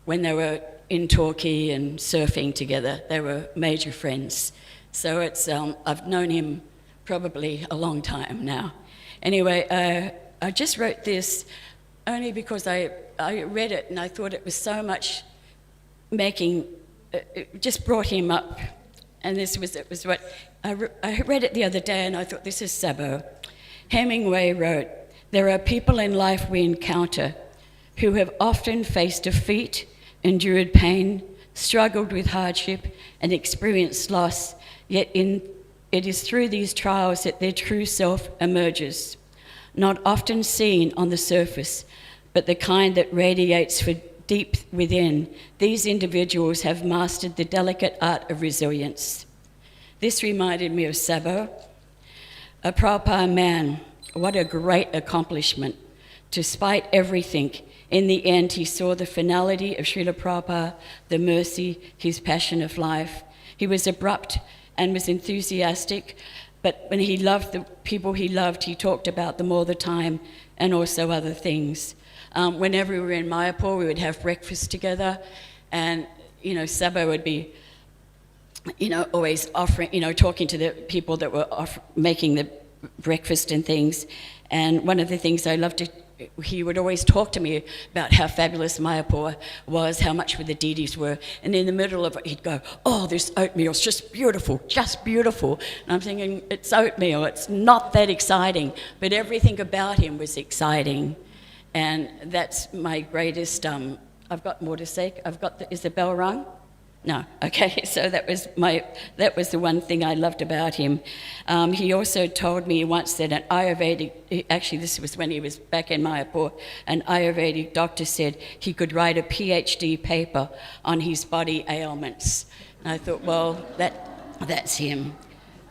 when they were in Torquay and surfing together. They were major friends. So it's I've known him probably a long time now. Anyway, I just wrote this only because I read it and I thought it was so much it just brought him up. And it was what, I read it the other day and I thought, this is Sabo. Hemingway wrote, "There are people in life we encounter who have often faced defeat, endured pain, struggled with hardship, and experienced loss, yet it is through these trials that their true self emerges, not often seen on the surface, but the kind that radiates from deep within. These individuals have mastered the delicate art of resilience." This reminded me of Sabo, a Prabhupada man. What a great accomplishment. Despite everything, in the end, he saw the finality of Srila Prabhupada, the mercy, his passion of life. He was abrupt and was enthusiastic, but when he loved the people he loved, he talked about them all the time and also other things. Whenever we were in Mayapur, we would have breakfast together, and, Sabo would be, always offering, talking to the people that were making the breakfast and things. And one of the things I loved he would always talk to me about how fabulous Mayapur was, how much the deities were. And in the middle of it, he'd go, "Oh, this oatmeal's just beautiful, just beautiful." And I'm thinking, it's oatmeal, it's not that exciting. But everything about him was exciting. And that's my greatest, I've got more to say. Is the bell rung? No, okay, so that was the one thing I loved about him. He also told me once that an Ayurvedic, actually this was when he was back in Mayapur, an Ayurvedic doctor said he could write a PhD paper on his body ailments. And I thought, well, that's him.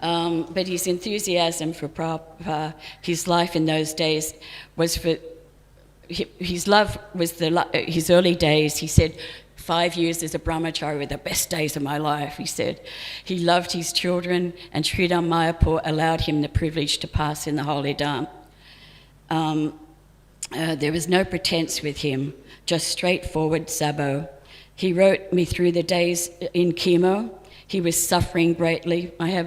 But his enthusiasm for Prabhupada, his life in those days was his love was his early days. He said, 5 years as a brahmachari were the best days of my life, he said. He loved his children, and Sridham Mayapur allowed him the privilege to pass in the Holy Dham. There was no pretense with him, just straightforward Sabo. He wrote me through the days in chemo. He was suffering greatly. I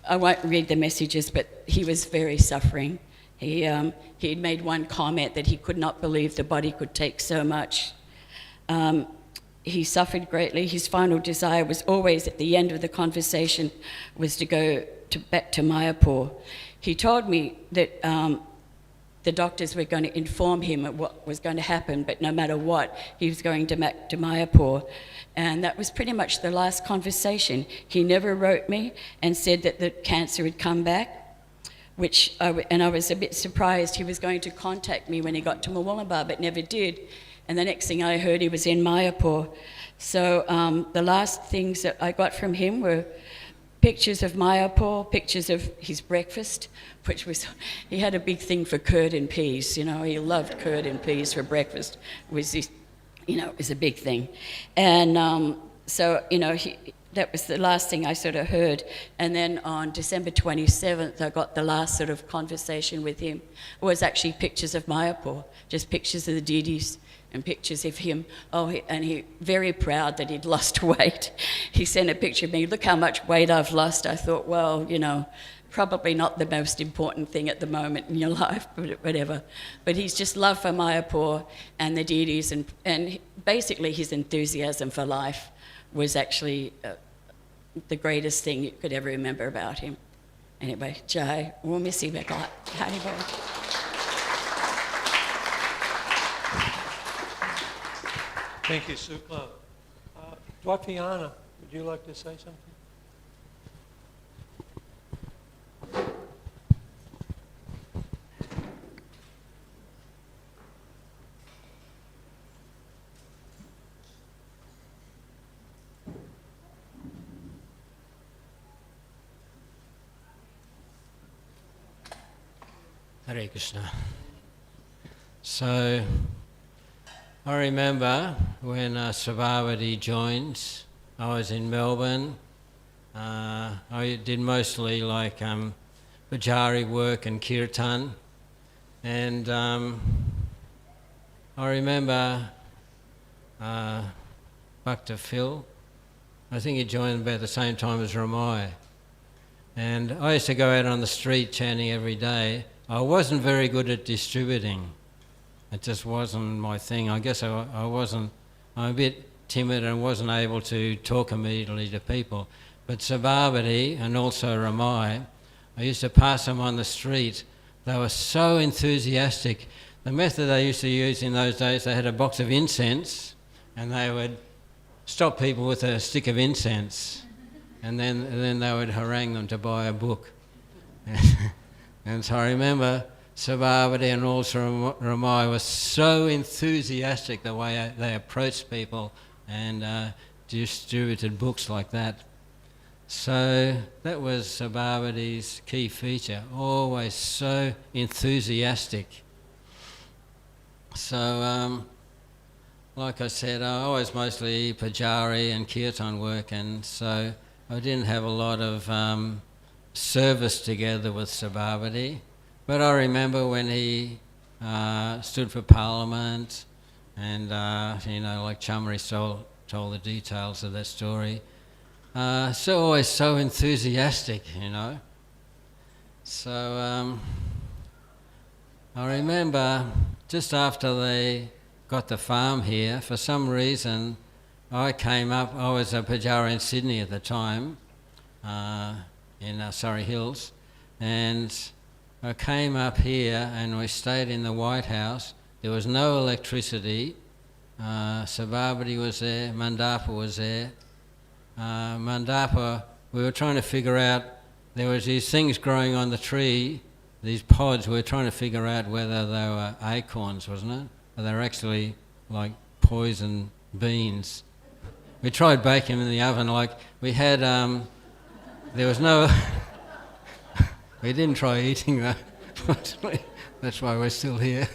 won't read the messages, but he was very suffering. He had made one comment that he could not believe the body could take so much. he suffered greatly. His final desire was always, at the end of the conversation, was to go back to Mayapur. He told me that the doctors were going to inform him of what was going to happen, but no matter what, he was going to back to Mayapur. And that was pretty much the last conversation. He never wrote me and said that the cancer had come back, and I was a bit surprised. He was going to contact me when he got to Murwillumbah, but never did. And the next thing I heard, he was in Mayapur. So the last things that I got from him were pictures of Mayapur, pictures of his breakfast, which was, he had a big thing for curd and peas. You know, he loved curd and peas for breakfast. It was a big thing. And so, that was the last thing I sort of heard. And then on December 27th, I got the last sort of conversation with him. It was actually pictures of Mayapur, just pictures of the deities and pictures of him. And he very proud that he'd lost weight. He sent a picture of me, look how much weight I've lost. I thought, well, probably not the most important thing at the moment in your life, but whatever. But he's just love for Mayapur and the deities, and basically his enthusiasm for life was actually the greatest thing you could ever remember about him. Anyway, Jai, we'll miss him a lot. Haribol. Thank you, Sukla. Dwapiana, would you like to say something? Hare Krishna. So, I remember when Sabhapati joined, I was in Melbourne. I did mostly like Bajari work and kirtan. And I remember Bhakta Phil, I think he joined about the same time as Ramai. And I used to go out on the street chanting every day. I wasn't very good at distributing. It just wasn't my thing. I guess I'm a bit timid and wasn't able to talk immediately to people. But Sabhapati and also Ramai, I used to pass them on the street. They were so enthusiastic. The method they used to use in those days, they had a box of incense and they would stop people with a stick of incense, and then they would harangue them to buy a book. And so I remember Sabhapati and also Ramai was so enthusiastic the way they approached people and distributed books like that. So that was Sabhapati's key feature, always so enthusiastic. So like I said, I was mostly Pujari and Kirtan work, and so I didn't have a lot of service together with Sabhapati. But I remember when he stood for Parliament and, like Chamari told the details of that story. So always so enthusiastic, So I remember just after they got the farm here, for some reason I came up, I was a Pujari in Sydney at the time, in Surrey Hills, and I came up here and we stayed in the White House. There was no electricity. Sabhapati was there, Mandapa was there. Mandapa, we were trying to figure out, there was these things growing on the tree, these pods, we were trying to figure out whether they were acorns, wasn't it? Or they were actually like poison beans. We tried baking them in the oven, like we had, there was no, we didn't try eating that, that's why we're still here.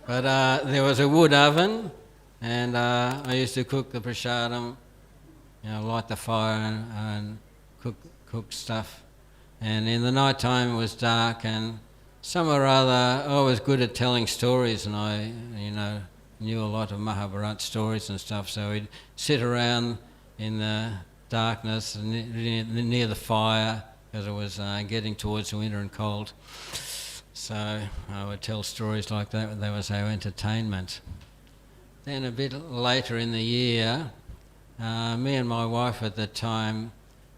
But there was a wood oven, and I used to cook the prasadam, light the fire and cook stuff. And in the night time it was dark, and some or other, I was good at telling stories, and I, knew a lot of Mahabharata stories and stuff, so we'd sit around in the darkness near the fire, because it was getting towards winter and cold. So I would tell stories like that. That was our entertainment. Then a bit later in the year, me and my wife at the time,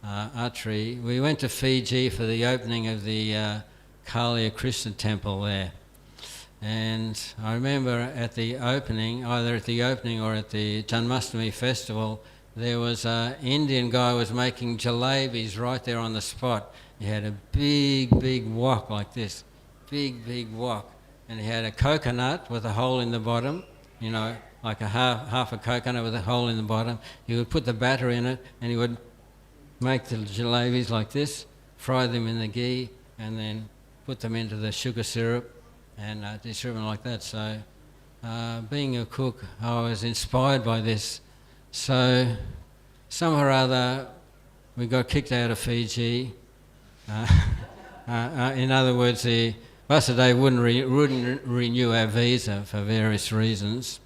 Atri, we went to Fiji for the opening of the Kalia Krishna temple there. And I remember at the opening, either at the opening or at the Janmashtami festival, there was an Indian guy who was making jalebis right there on the spot. He had a big wok like this, big wok. And he had a coconut with a hole in the bottom, you know, like a half a coconut with a hole in the bottom. He would put the batter in it and he would make the jalebis like this, fry them in the ghee, and then put them into the sugar syrup and distribute them like that. So being a cook, I was inspired by this. So somehow or other we got kicked out of Fiji. In other words, the Vasudeva wouldn't renew our visa for various reasons,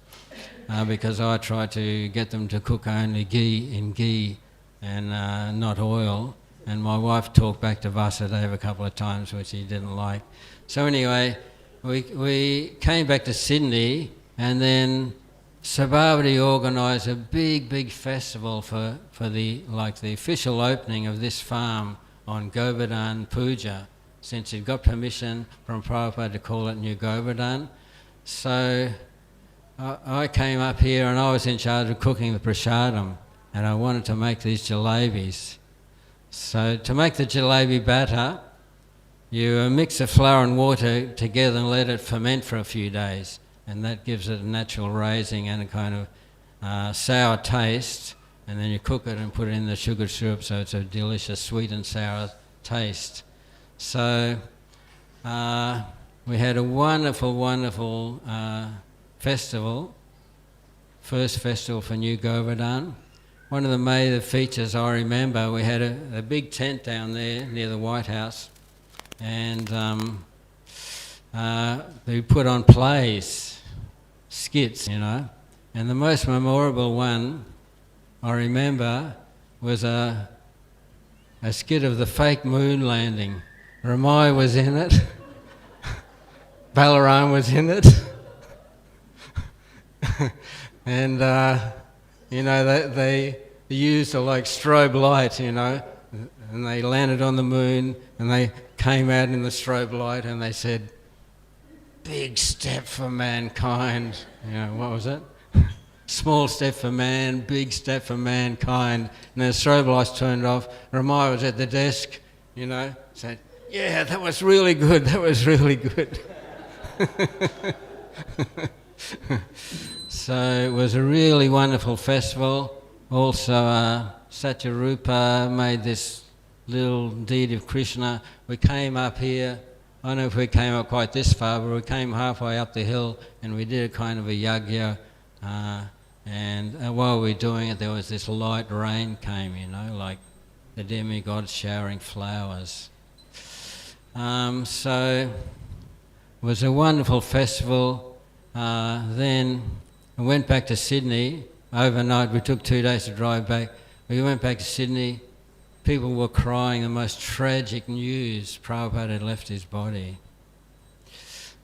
because I tried to get them to cook only ghee and not oil. And my wife talked back to Vasudeva a couple of times, which he didn't like. So anyway, we came back to Sydney, and then Sabhapati organised a big festival for the official opening of this farm on Govardhan Puja, since he'd got permission from Prabhupada to call it New Govardhan. So I came up here and I was in charge of cooking the prasadam, and I wanted to make these jalebis. So to make the jalebi batter, you mix the flour and water together and let it ferment for a few days, and that gives it a natural raising and a kind of sour taste, and then you cook it and put it in the sugar syrup, so it's a delicious sweet and sour taste. So we had a wonderful festival, first festival for New Govardhan. One of the major features I remember, we had a big tent down there near the White House, and they put on plays, skits, you know. And the most memorable one I remember was a skit of the fake moon landing. Ramai was in it, Balaram was in it, and you know, they used a strobe light, you know, and they landed on the moon and they came out in the strobe light and they said, "Big step for mankind." You know, what was it? Small step for man, big step for mankind. And the strobe lights turned off. Ramai was at the desk, you know, said, "Yeah, that was really good, that was really good." So it was a really wonderful festival. Also, Satyarupa made this little deed of Krishna. We came up here, I don't know if we came up quite this far, but we came halfway up the hill and we did a kind of a yagya. And while we were doing it, there was this light rain came, you know, like the demigods showering flowers. So it was a wonderful festival. Then we went back to Sydney overnight. We took 2 days to drive back. We went back to Sydney. People were crying, the most tragic news. Prabhupada had left his body.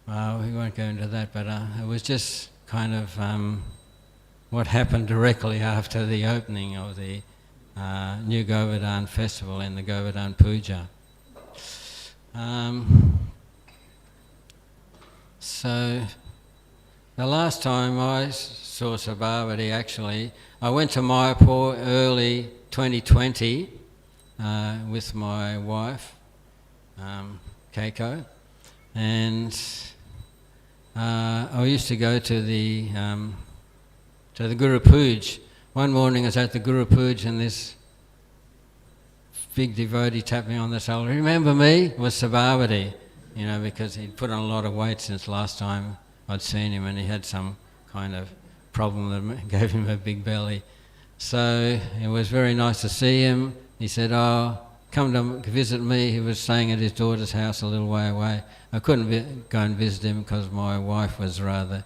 We won't go into that, but it was just kind of what happened directly after the opening of the New Govardhan festival and the Govardhan Puja. So the last time I saw Sabhapati, actually, I went to Mayapur early 2020 with my wife, Keiko, and I used to go to the Guru Puj. One morning I was at the Guru Puj and this big devotee tapped me on the shoulder. "Remember me?" It was Sabhapati, you know, because he'd put on a lot of weight since last time I'd seen him, and he had some kind of problem that gave him a big belly. So it was very nice to see him. He said, "Oh, come to visit me." He was staying at his daughter's house a little way away. I couldn't go and visit him because my wife was rather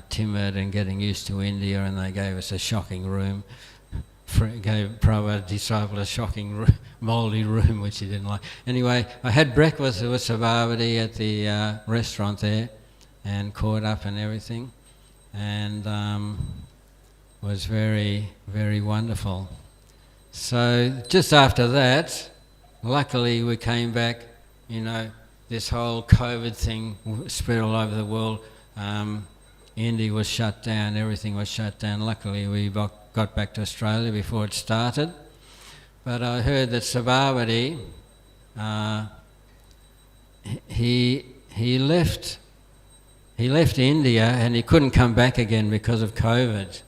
timid and getting used to India, and they gave us a shocking room gave Prabhupada disciple a shocking mouldy room which he didn't like. Anyway, I had breakfast with Sabhapati at the restaurant there and caught up and everything, and was very, very wonderful. So just after that, luckily we came back, you know, this whole COVID thing spread all over the world. India was shut down, everything was shut down. Luckily we got back to Australia before it started. But I heard that Sabhapati, he left India and he couldn't come back again because of COVID.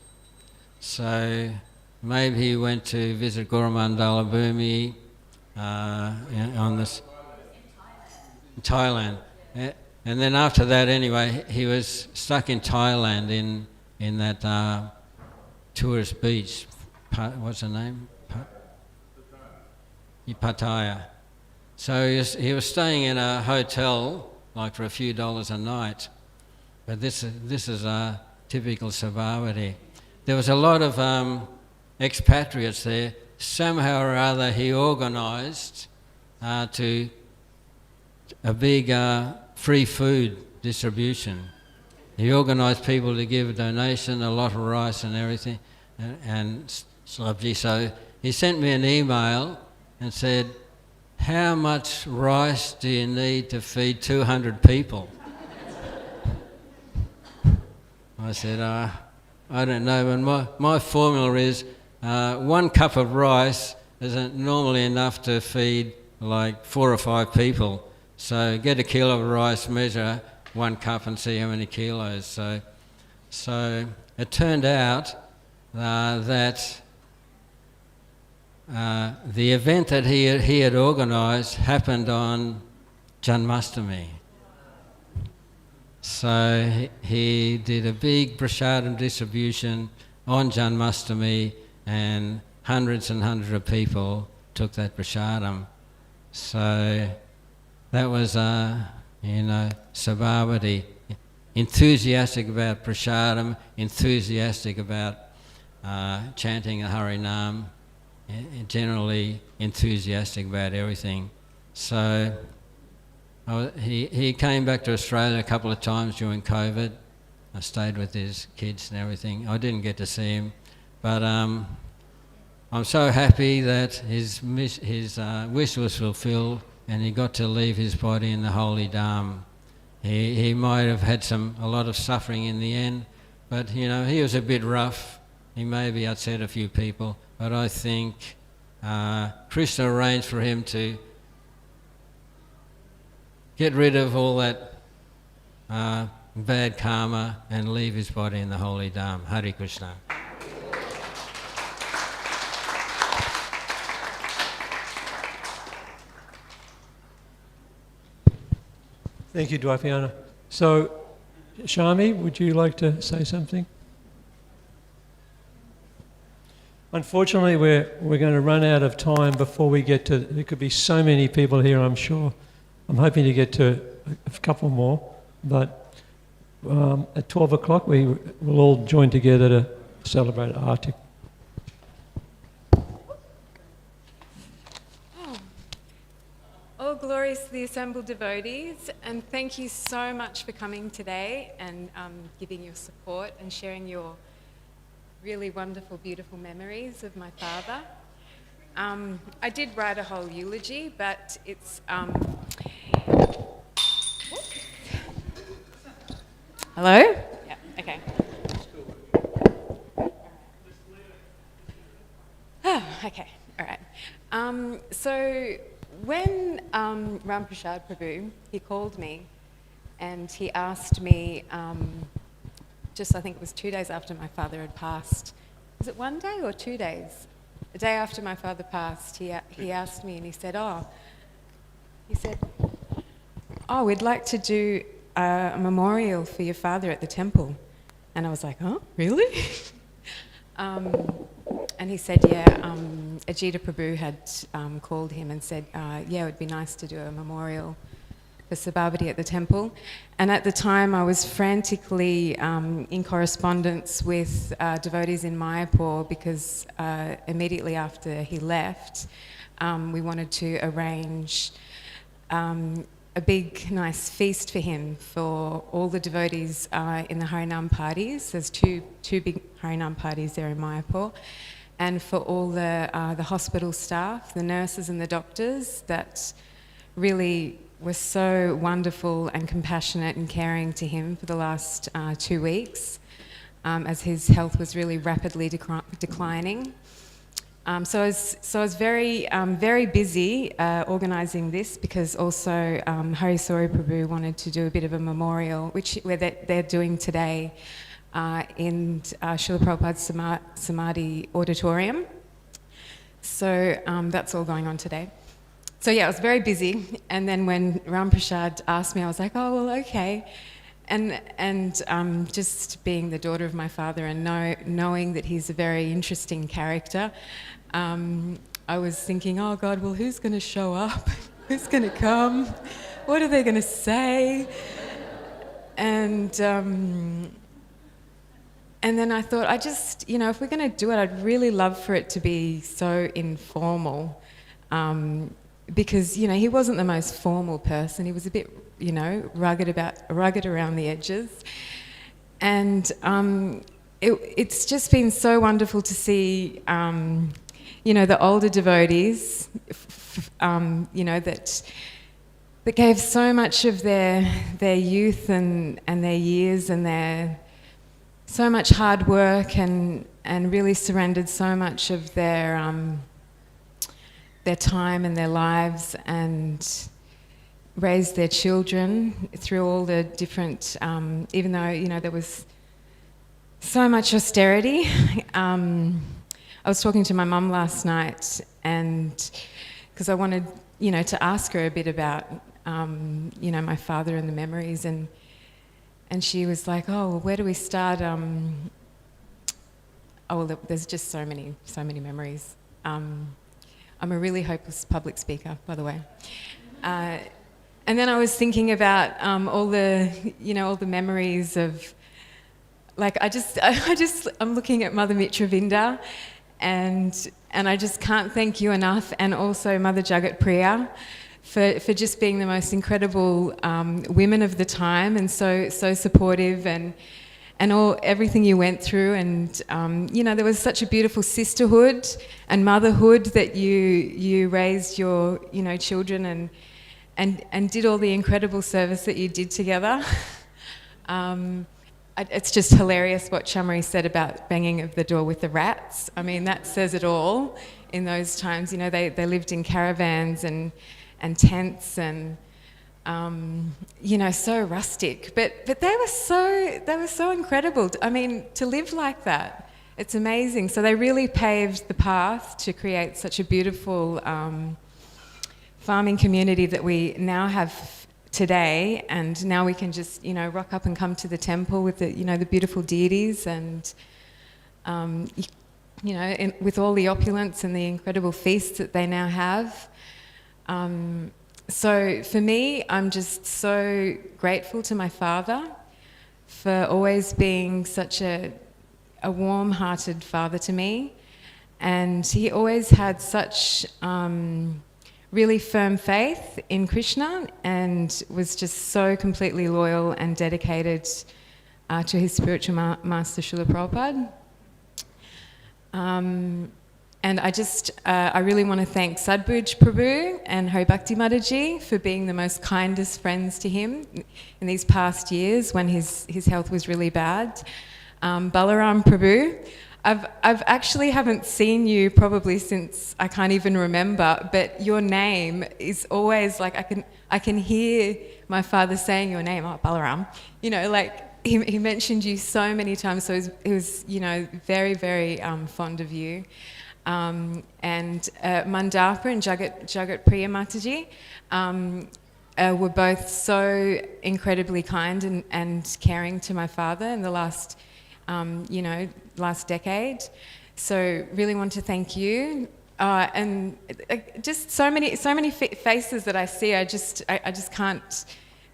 So maybe he went to visit Guru Mandala Bhumi on this in Thailand. And then after that, anyway, he was stuck in Thailand in that tourist beach. What's the name? Pattaya. So he was staying in a hotel, like for a few dollars a night. But this is a typical Sabhapati. There was a lot of expatriates there. Somehow or other, he organised to a big free food distribution. He organised people to give a donation, a lot of rice and everything, and sabji. So he sent me an email and said, "How much rice do you need to feed 200 people?" I said, I don't know, but my formula is 1 cup of rice isn't normally enough to feed like 4 or 5 people. So get a kilo of rice, measure 1 cup and see how many kilos. So it turned out that the event that he had organised happened on Janmashtami. So he did a big prasadam distribution on Janmashtami, and hundreds and hundreds of people took that prasadam. So that was, Sabhapati, enthusiastic about prasadam, enthusiastic about chanting the Harinam, generally enthusiastic about everything. So he came back to Australia a couple of times during COVID. I stayed with his kids and everything. I didn't get to see him, but I'm so happy that his wish was fulfilled and he got to leave his body in the holy Dham. He might have had a lot of suffering in the end, but you know, he was a bit rough. He maybe upset a few people, but I think Krishna arranged for him to get rid of all that bad karma and leave his body in the holy Dham. Hare Krishna. Thank you, Dwaipiana. So, Shami, would you like to say something? Unfortunately, we're going to run out of time before we get to... There could be so many people here, I'm sure. I'm hoping to get to a couple more, but at 12 o'clock we will all join together to celebrate Arctic. All glories to the assembled devotees, and thank you so much for coming today and giving your support and sharing your really wonderful, beautiful memories of my father. I did write a whole eulogy, but it's... Hello? Yeah, okay. Oh, okay, all right. So when Ram Prasad Prabhu, he called me and he asked me, just I think it was 2 days after my father had passed, was it 1 day or 2 days? The day after my father passed, he asked me and he said, we'd like to do a memorial for your father at the temple. And I was like, oh, really? And he said, Ajita Prabhu had called him and said, it would be nice to do a memorial for Sabhapati at the temple. And at the time, I was frantically in correspondence with devotees in Mayapur because immediately after he left, we wanted to arrange a big, nice feast for him for all the devotees in the Harinam parties. There's two big Harinam parties there in Mayapur. And for all the hospital staff, the nurses and the doctors that really were so wonderful and compassionate and caring to him for the last 2 weeks as his health was really rapidly declining. So I was very, very busy organising this because also Harisori Prabhu wanted to do a bit of a memorial, where they're doing today in Srila Prabhupada's Samadhi Auditorium. So that's all going on today. So yeah, I was very busy. And then when Ram Prasad asked me, I was like, oh, well, okay. And just being the daughter of my father and knowing that he's a very interesting character, I was thinking, oh God, well, who's going to show up? Who's going to come? What are they going to say? And then I thought, if we're going to do it, I'd really love for it to be so informal, because he wasn't the most formal person. He was a bit, rugged around the edges, and it's just been so wonderful to see, the older devotees, that gave so much of their youth and their years and their so much hard work and really surrendered so much of their time and their lives and raised their children through all the different, even though, there was so much austerity. I was talking to my mum last night and because I wanted, to ask her a bit about, my father and the memories and she was like, oh, well, where do we start? There's just so many memories. I'm a really hopeless public speaker, by the way. And then I was thinking about all the memories of, I'm looking at Mother Mitravinda, and I just can't thank you enough, and also Mother Jagat Priya, for just being the most incredible women of the time and so supportive and everything you went through, and there was such a beautiful sisterhood and motherhood that you raised your children and did all the incredible service that you did together. It's just hilarious what Chamari said about banging of the door with the rats. I mean, that says it all in those times. They lived in caravans and tents and so rustic, but they were so incredible. I mean, to live like that, it's amazing. So they really paved the path to create such a beautiful farming community that we now have today, and now we can just rock up and come to the temple with the the beautiful deities and with all the opulence and the incredible feasts that they now have. So for me, I'm just so grateful to my father for always being such a warm-hearted father to me, and he always had such really firm faith in Krishna and was just so completely loyal and dedicated to his spiritual master Srila Prabhupada. And I really want to thank Sadbuj Prabhu and Hari Bhakti Mataji for being the most kindest friends to him in these past years when his health was really bad. Balaram Prabhu, I've actually haven't seen you probably since I can't even remember, but your name is always like I can hear my father saying your name, oh, Balaram. He mentioned you so many times, so he was very, very fond of you. And Mandapa and Jagat Priya Mataji were both so incredibly kind and caring to my father in the last decade. So really want to thank you and just so many faces that I see. I just can't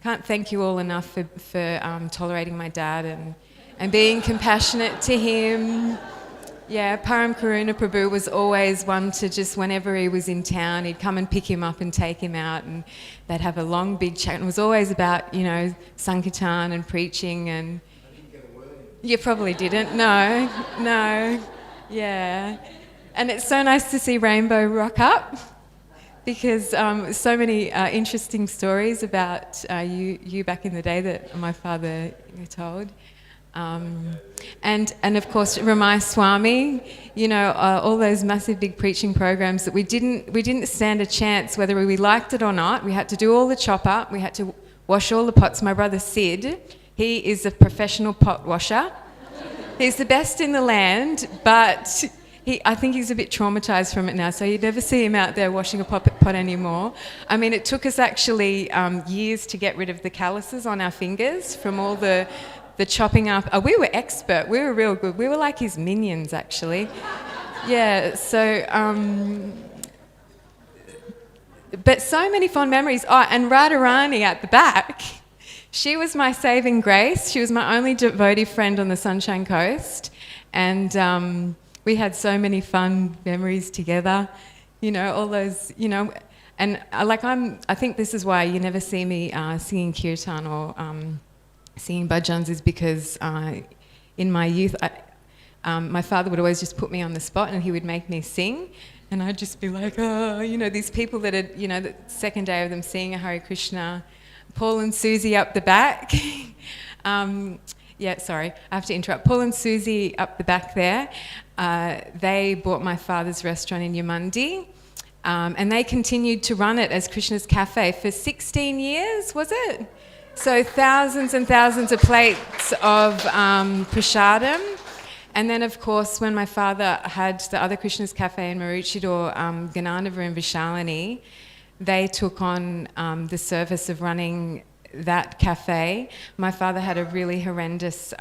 thank you all enough for tolerating my dad and being compassionate to him. Yeah, Param Karuna Prabhu was always one to just, whenever he was in town, he'd come and pick him up and take him out, and they'd have a long, big chat. And it was always about, Sankirtan and preaching. And you probably didn't. No. Yeah. And it's so nice to see Rainbow rock up, because so many interesting stories about you back in the day that my father told. And of course Ramai Swami, all those massive big preaching programs that we didn't stand a chance whether we liked it or not. We had to do all the chop up, we had to wash all the pots. My brother Sid, he is a professional pot washer. He's the best in the land, but I think he's a bit traumatised from it now, so you'd never see him out there washing a pot anymore. I mean, it took us actually years to get rid of the calluses on our fingers from all the chopping up. We were expert. We were real good. We were like his minions, actually. Yeah, so... but so many fond memories. Oh, and Radharani at the back, she was my saving grace. She was my only devotee friend on the Sunshine Coast. And we had so many fun memories together. All those, And I think this is why you never see me singing kirtan or... singing bhajans, is because in my youth, my father would always just put me on the spot and he would make me sing, and I'd just be like, these people that had, the second day of them seeing a Hare Krishna, Paul and Susie up the back. Sorry, I have to interrupt. Paul and Susie up the back there, they bought my father's restaurant in Yamundi, and they continued to run it as Krishna's Cafe for 16 years, was it? So thousands and thousands of plates of prasadam. And then, of course, when my father had the other Krishna's Cafe in Maroochydore, Gananava and Vishalini, they took on the service of running that cafe. My father had a really horrendous...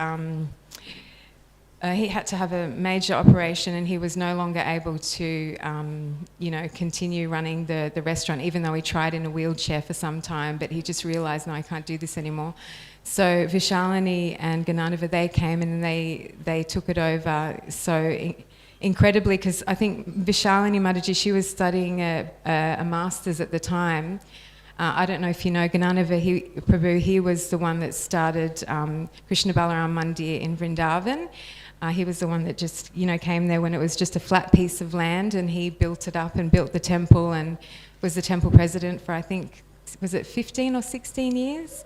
he had to have a major operation, and he was no longer able to, continue running the restaurant, even though he tried in a wheelchair for some time, but he just realised, no, I can't do this anymore. So Vishalini and Gananava, they came and they took it over so incredibly, because I think Vishalini Mataji, she was studying a master's at the time. I don't know if you know Gananava Prabhu, he was the one that started Krishna Balaram Mandir in Vrindavan. He was the one that just, came there when it was just a flat piece of land, and he built it up and built the temple and was the temple president for, I think, was it 15 or 16 years?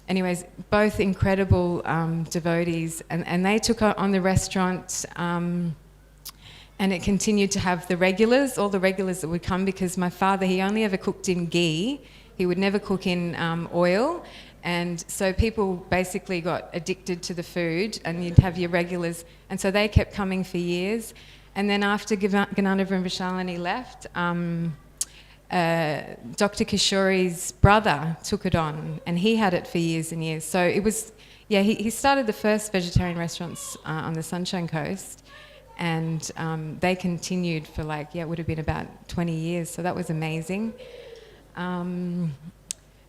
Anyways, both incredible devotees, and they took on the restaurant, and it continued to have the regulars, all the regulars that would come, because my father, he only ever cooked in ghee. He would never cook in oil. And so people basically got addicted to the food, and you'd have your regulars. And so they kept coming for years. And then after Gananava and Vishalini left, Dr. Kishori's brother took it on, and he had it for years and years. So it was, he started the first vegetarian restaurants on the Sunshine Coast, and they continued for it would have been about 20 years. So that was amazing.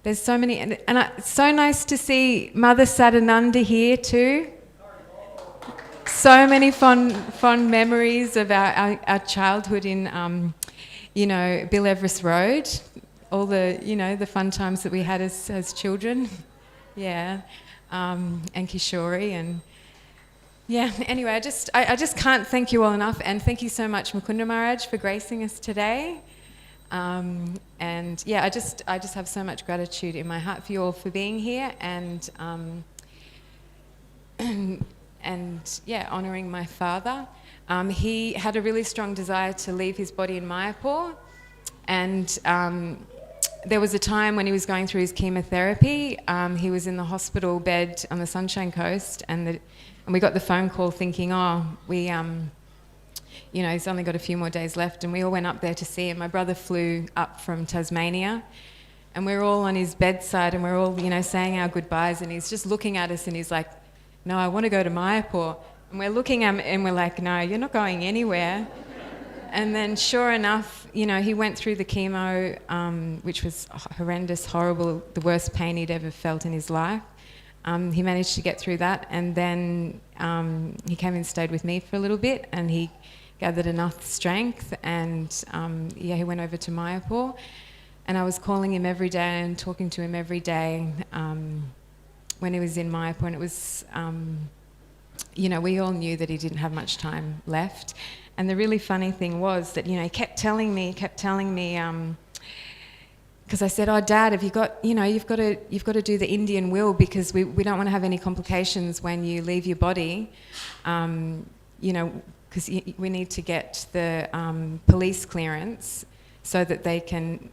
There's so many, and it's so nice to see Mother Sadananda here too. So many fond memories of our childhood in, Bill Everest Road. All the, the fun times that we had as children. Yeah, and Kishori and... Yeah, anyway, I just can't thank you all enough, and thank you so much, Mukunda Maharaj, for gracing us today. I just have so much gratitude in my heart for you all for being here, and honouring my father. He had a really strong desire to leave his body in Mayapur, and there was a time when he was going through his chemotherapy. He was in the hospital bed on the Sunshine Coast, and we got the phone call thinking, he's only got a few more days left, and we all went up there to see him. My brother flew up from Tasmania, and we're all on his bedside, and we're all, saying our goodbyes, and he's just looking at us, and he's like, no, I want to go to Mayapur. And we're looking at him, and we're like, no, you're not going anywhere. And then sure enough, you know, he went through the chemo, which was horrendous, horrible, the worst pain he'd ever felt in his life. He managed to get through that, and then he came and stayed with me for a little bit, and he gathered enough strength, and he went over to Mayapur, and I was calling him every day and talking to him every day when he was in Mayapur, and it was, you know, we all knew that he didn't have much time left. And the really funny thing was that, you know, he kept telling me, because I said, "Oh, Dad, have you got, you know, you've got to do the Indian will, because we don't want to have any complications when you leave your body, you know, because we need to get the police clearance so that they can,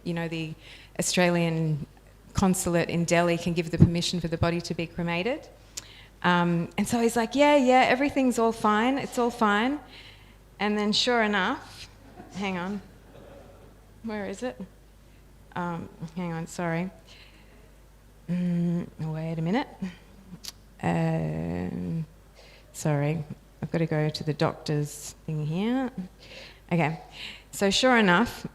you know, the Australian consulate in Delhi can give the permission for the body to be cremated." And so he's like, yeah, everything's all fine, it's all fine. And then sure enough, hang on, where is it? Hang on, sorry. Wait a minute. Sorry, I've got to go to the doctor's thing here. Okay, so sure enough,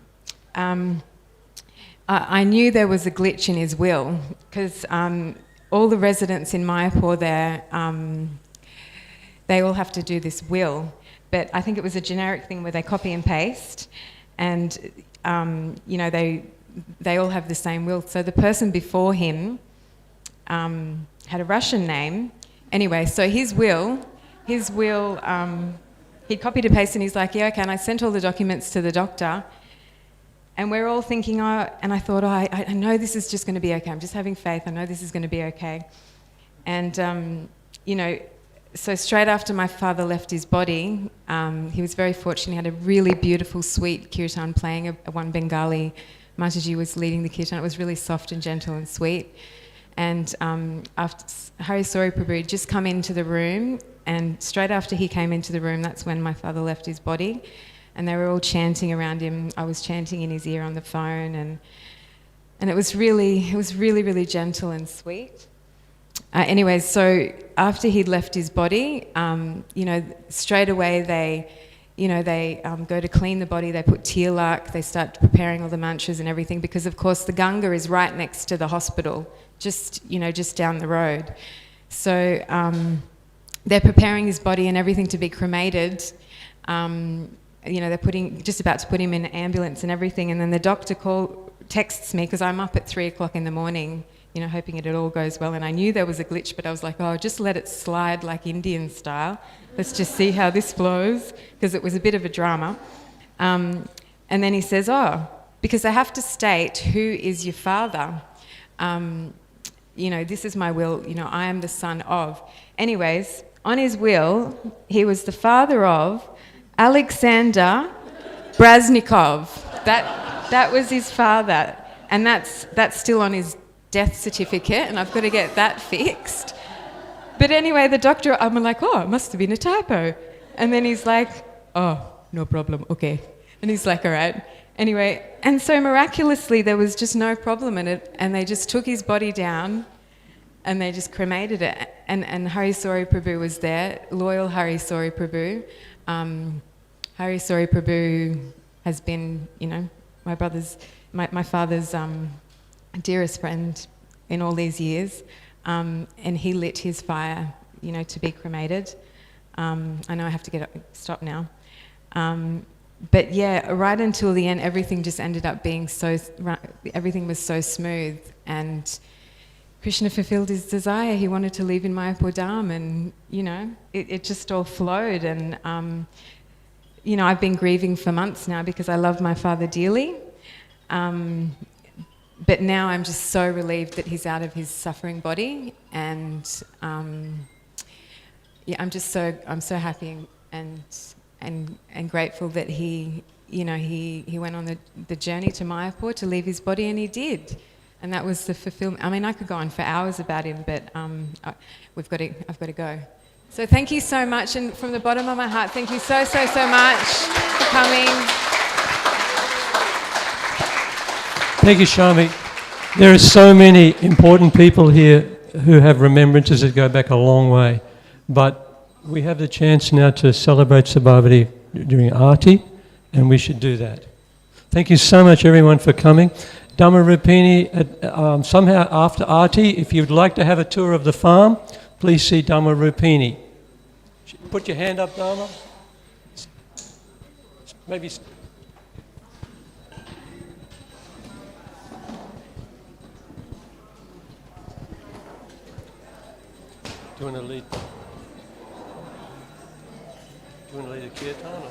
I knew there was a glitch in his will, because all the residents in Mayapur there, they all have to do this will, but I think it was a generic thing where they copy and paste, and you know, they all have the same will. So the person before him had a Russian name. Anyway, so his will, he copied and pasted, and he's like, yeah, okay, and I sent all the documents to the doctor. And we're all thinking, and I thought, I know this is just going to be okay. I'm just having faith. I know this is going to be okay. And, you know, so straight after my father left his body, he was very fortunate. He had a really beautiful, sweet kirtan playing. One Bengali Mataji was leading the kirtan. It was really soft and gentle and sweet. And after Hari Sori Prabhu had just come into the room, and straight after he came into the room, that's when my father left his body. And they were all chanting around him. I was chanting in his ear on the phone, and it was really gentle and sweet. Anyways, so after he'd left his body, you know, straight away they go to clean the body. They put tilak. They start preparing all the mantras and everything, because of course the Ganga is right next to the hospital, just down the road. So they're preparing his body and everything to be cremated. You know, they're just about to put him in an ambulance and everything, and then the doctor texts me, because I'm up at 3 o'clock in the morning, you know, hoping it all goes well, and I knew there was a glitch, but I was like, oh, just let it slide like Indian style. Let's just see how this flows, because it was a bit of a drama. And then he says, oh, because I have to state who is your father. You know, this is my will, you know, I am the son of. Anyways, on his will, he was the father of Alexander Braznikov. That was his father, and that's still on his death certificate, and I've got to get that fixed. But anyway, the doctor, I'm like, oh, it must have been a typo. And then he's like, oh, no problem, okay. And he's like, all right. Anyway, and so miraculously there was just no problem in it, and they just took his body down and they just cremated it. And Hari Sori Prabhu was there, loyal Hari Sori Prabhu. Hari Sori Prabhu has been, you know, my father's dearest friend in all these years, and he lit his fire, you know, to be cremated. I know I have to stop now. But yeah, right until the end, everything just ended up being everything was so smooth, and Krishna fulfilled his desire. He wanted to live in Mayapur Dham, and, you know, it just all flowed. And, you know, I've been grieving for months now because I love my father dearly. But now I'm just so relieved that he's out of his suffering body, and yeah, I'm so happy and grateful that he went on the journey to Mayapur to leave his body, and he did. And that was the fulfillment. I mean, I could go on for hours about him, but I've got to go. So thank you so much, and from the bottom of my heart, thank you so much for coming. Thank you, Shami. There are so many important people here who have remembrances that go back a long way, but we have the chance now to celebrate Sabhapati during Aarti, and we should do that. Thank you so much, everyone, for coming. Dhammarupini, somehow after Aarti, if you'd like to have a tour of the farm, please see Dhammarupini. Put your hand up, Dharma. Maybe. Do you want to lead? Do you want to lead a kirtan? Or?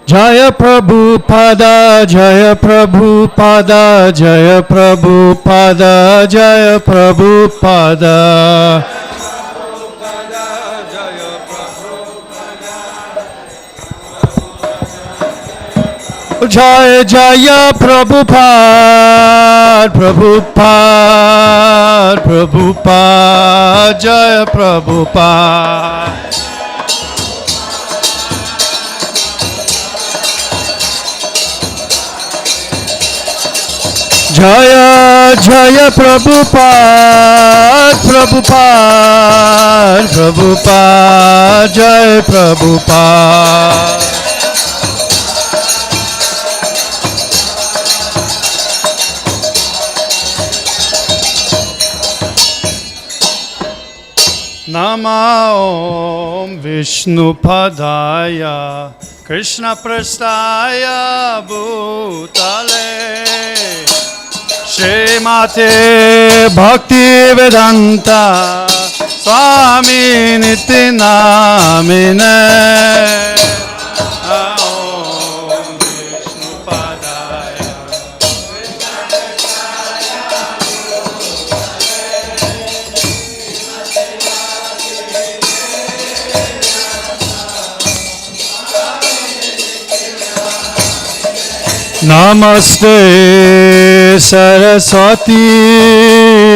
Jaya Prabhupada, Jaya Prabhupada, Jaya Prabhupada, Jaya Prabhupada. Jaya Jaya Prabhupada, Prabhupada, Prabhupada, Jaya Prabhupada. Jaya Jaya Prabhupada, Prabhupada, Prabhupada, Jaya Prabhupada. Nama Om Vishnu Padaya Krishna Prastaya Bhutale Shrimate Bhakti Vedanta Swami Niti Namine. Om Vishnu Padaya Namaste Saraswati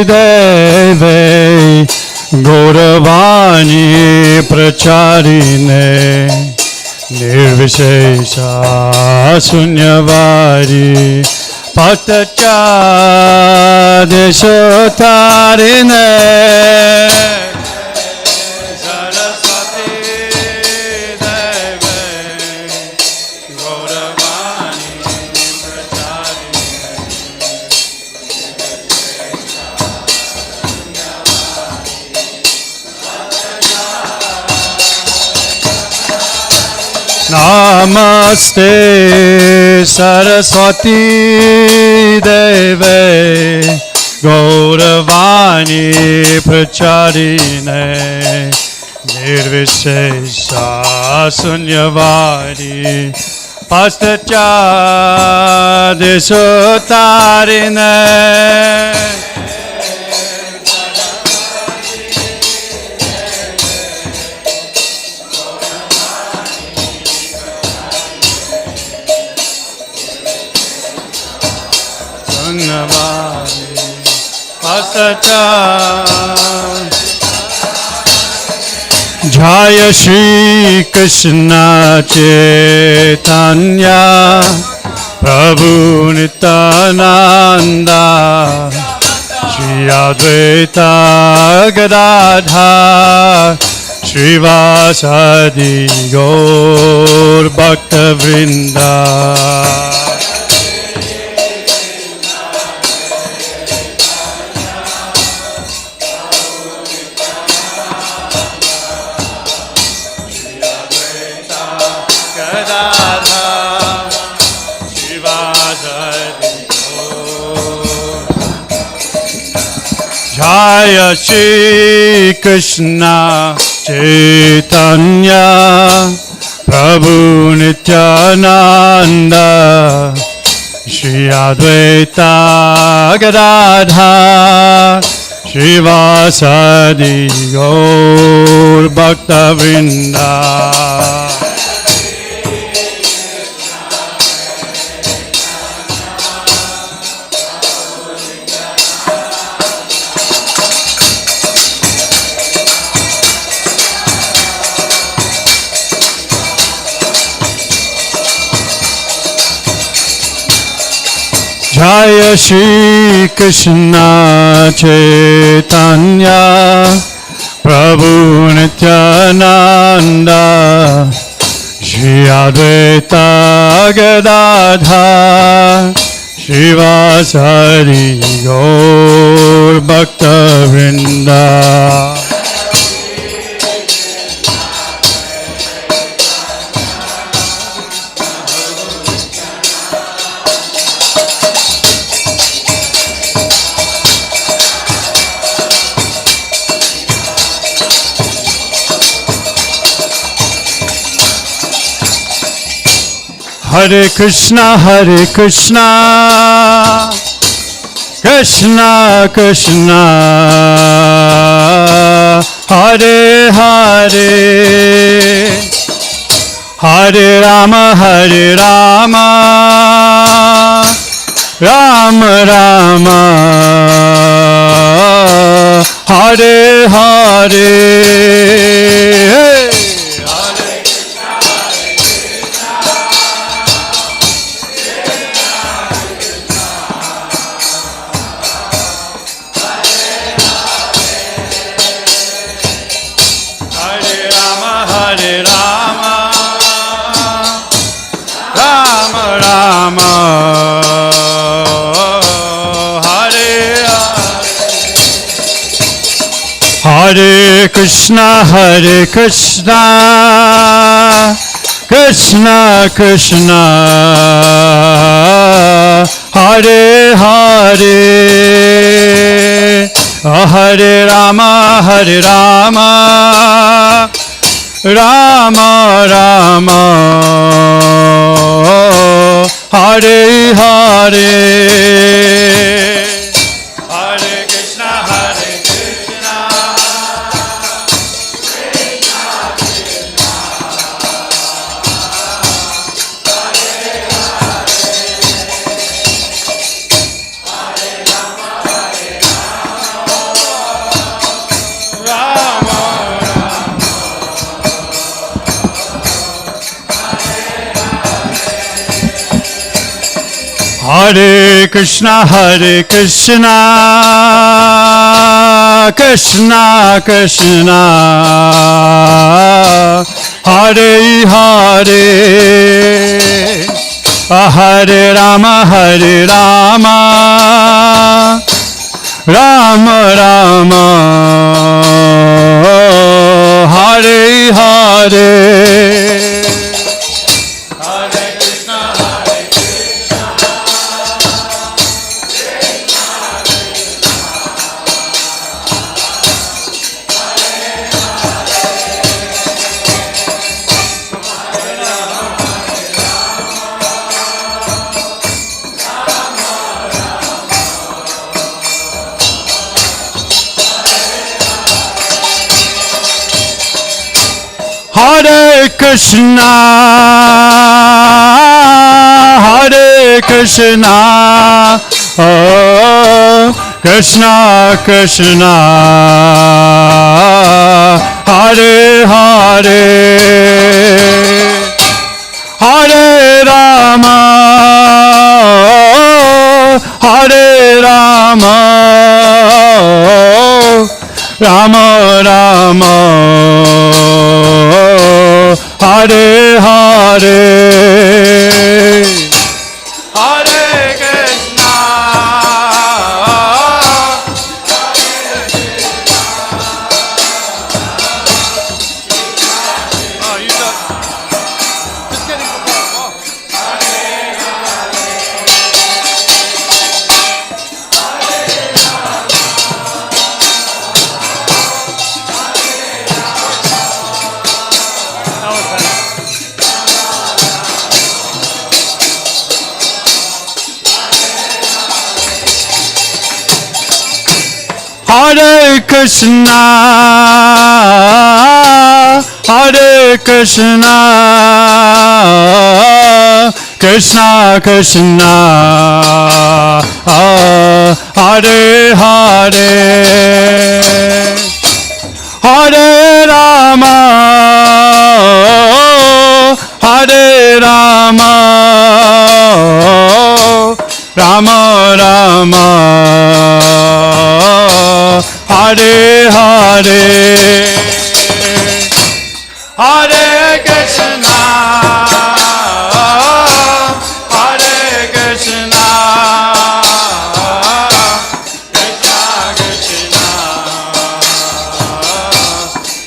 Deve Gauravani Pracharine Nirvishesha Sunyavari Patacha Deshotarine. Namaste Saraswati Deve Gauravani Pracharine Nirvishesha Sunyavari Pastacha Deshotarine. Jaya Shri Krishna Chaitanya Prabhu Nityananda Shri Advaita Gadadhar Shrivasadi Gaur Bhakta Vrinda. Jaya Shri Krishna Chaitanya Prabhu Nityananda Shri Advaita Gadadhar Shivasadi Gaur Bhakta Vrinda Jaya Shri Krishna Chaitanya Prabhu Nityananda Shri Advaita Gadadhar Shivasari Gaur Bhakta Vrinda Hare Krishna, Krishna Krishna, Hare Hare, Hare Rama, Rama Rama, Hare Hare. Hare Krishna, Krishna Krishna, Hare Hare, Hare Rama, Rama Rama, Hare Hare. Hare Krishna, Hare Krishna, Krishna Krishna, Hare Hare, Hare Rama, Rama Rama, Hare Hare. Hare Krishna, oh Krishna Krishna, Hare Hare, Hare Rama, Rama Rama, Hare Hare, Hare Krishna, oh, you got, just getting the ball. Hare Krishna, Hare Krishna, Krishna Krishna, Hare Hare, Hare Rama, Hare Rama, Rama Rama, Hare Hare, Hare Krishna, Hare Krishna, Krishna Krishna,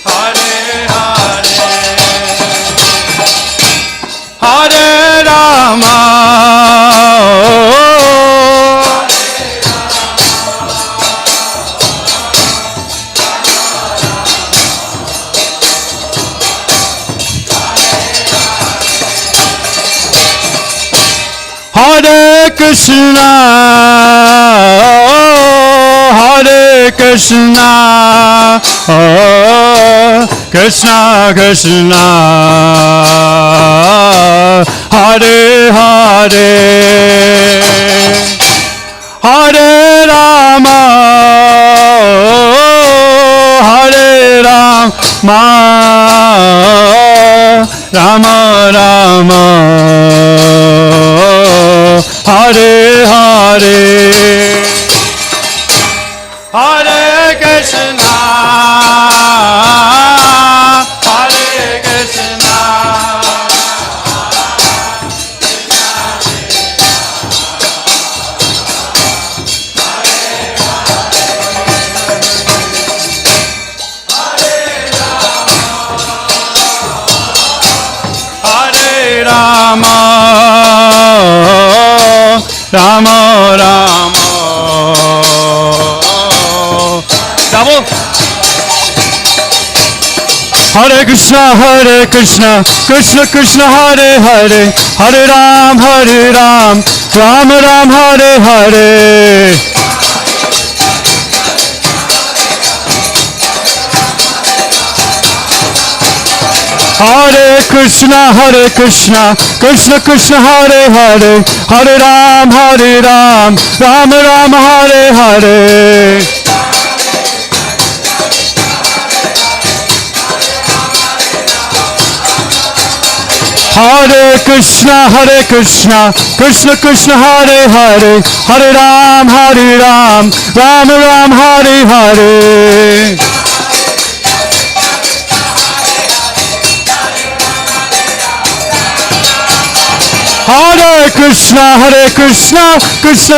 Hare Hare, Hare Rama, Hare Krishna, Hare Krishna, Krishna Krishna, Hare Hare, Hare Rama, Hare Rama, Rama Rama, Hare Hare, Hare Krishna, Hare Krishna, Hare Rama, Rama Rama, double. Hare Krishna, Krishna Krishna, Hare Hare, Hare Ram, Ram Ram, Hare Hare. Hare Krishna, Krishna Krishna, Hare Hare, Hare Ram, Ram Ram, Hare Hare. Hare Krishna, Krishna Krishna, Hare Hare, Hare Ram, Ram Ram, Hare Hare. Hare Krishna,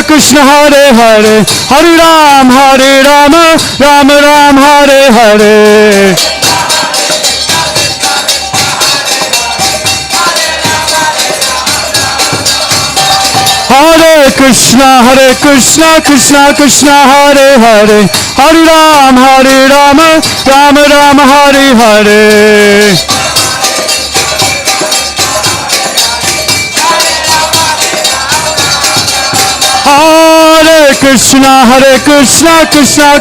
Krishna, Hare Hare, Hare Ram, Ram Ram, Hare Hare. Hare Krishna, Krishna, Hare Hare, Hare Ram, Ram Ram, Hare Hare. Hare Krishna,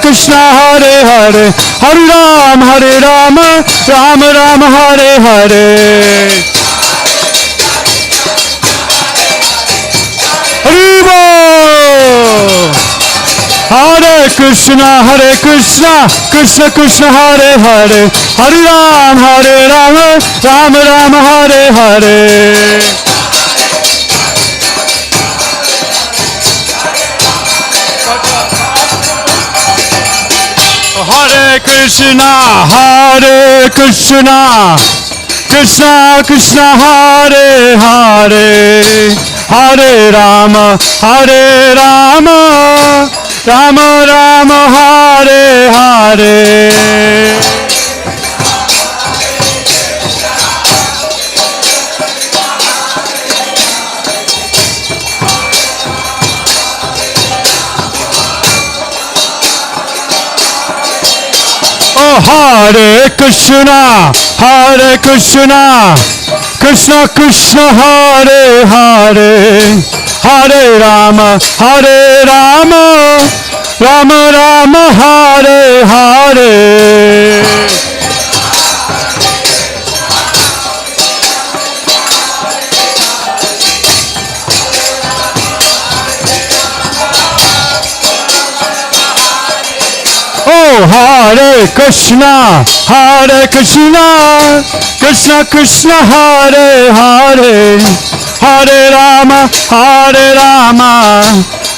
Krishna, Hare Hare, Hare Ram, Ram Ram, Hare Hare. Haribo! Hare Krishna, Krishna, Hare Hare, Hare Ram, Ram Ram, Hare Hare. Hare Krishna, Krishna, Hare Hare, Hare Rama, Rama Rama, Hare Hare. Oh, Hare Krishna, Krishna, Hare Hare, Hare Rama, Rama Rama, Hare Hare Hare. Oh, Hare Krishna, Krishna Krishna, Hare Hare, Hare Rama,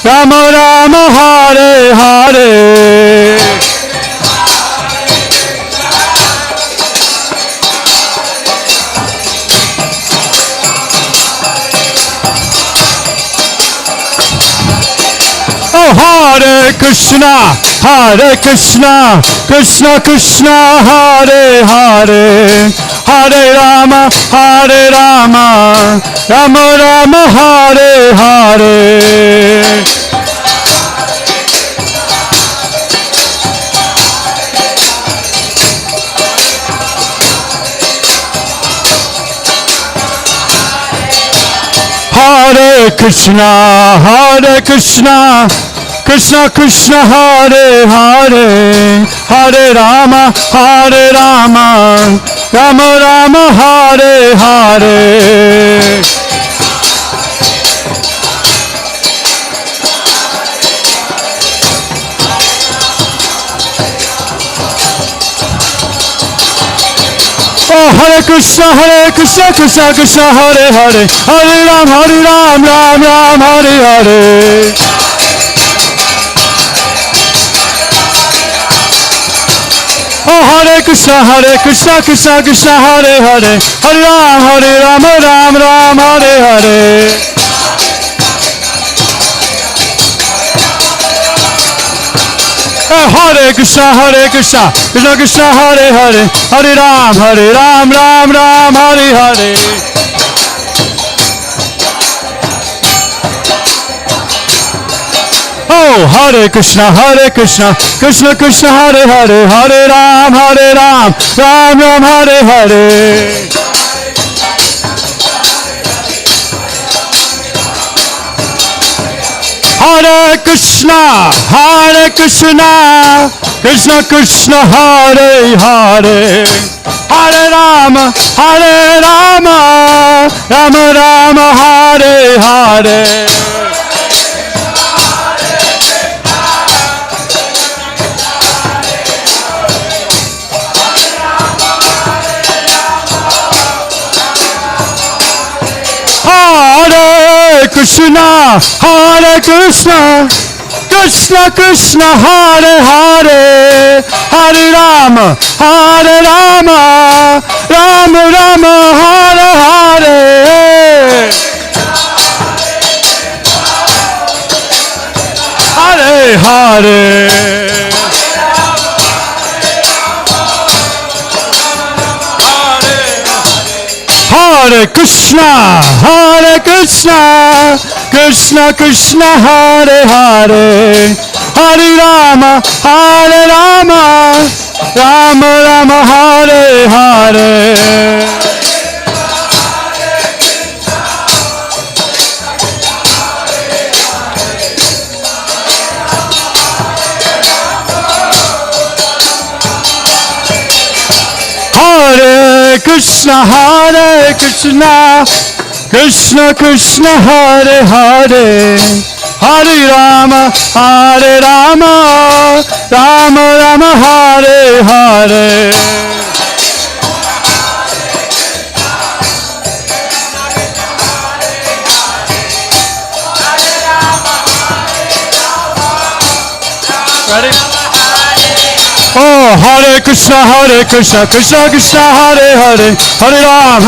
Rama Rama, Hare Hare. Oh, Hare Krishna, Krishna Krishna, Hare Hare, Hare Rama, Rama Rama, Hare Hare. Hare Krishna, Krishna Krishna, Hare Hare, Hare Rama, Rama Rama, Hare Hare. Oh, Hare Krishna, Krishna Krishna, Hare Hare, Hare Ram, Ram Ram, Hare Hare. Oh, Hare Krishna, Krishna Hare Hare, Hare Ram, Ram Ram, Hare Hare. Hare Krishna, Krishna Krishna, Hare Hare, Hare Ram, Ram Ram, Hare Hare. Oh, Hare Krishna, Krishna Krishna, Hare Hare, Hare Ram, Ram Ram, Hare Hare. Hare Krishna, Krishna Krishna, Hare Hare, Hare Rama, Rama Rama, Hare Hare. Hare Krishna, Krishna Krishna, Hare Hare, Hare Rama, Rama Rama, Hare Hare. Hare Hare. Hare Krishna, Krishna Krishna, Hare Hare, Hare Rama, Rama Rama, Hare Hare. Hare Krishna, Krishna Krishna, Hare Hare, Hare Rama, Rama Rama, Hare Hare. Ready? Oh, Hare Krishna, Krishna Krishna, Hare Hare, Hare Ram,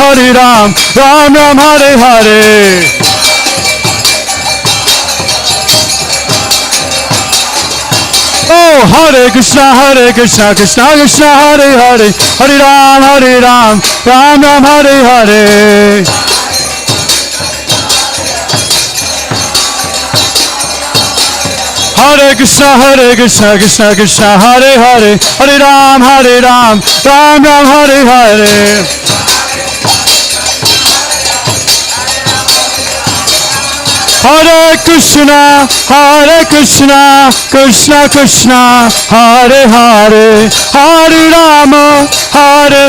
Ram Ram, Hare Hare. Oh, Hare Krishna, Krishna Krishna, Hare Hare, Hare Ram, Ram Ram, Hare Hare. Hare Krishna, Krishna Krishna, Hare Hare, Hare Ram, Ram Ram, Hare Hare. Hare Krishna, Krishna Krishna, Hare Hare, Hare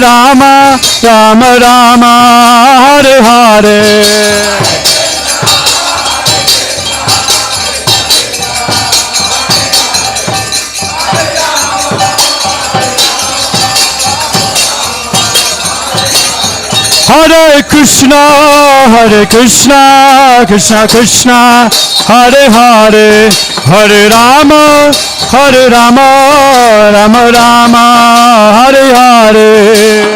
Rama, Rama Rama, Hare Hare. Hare Krishna, Krishna Krishna, Hare Hare, Hare Rama, Rama Rama, Hare Hare.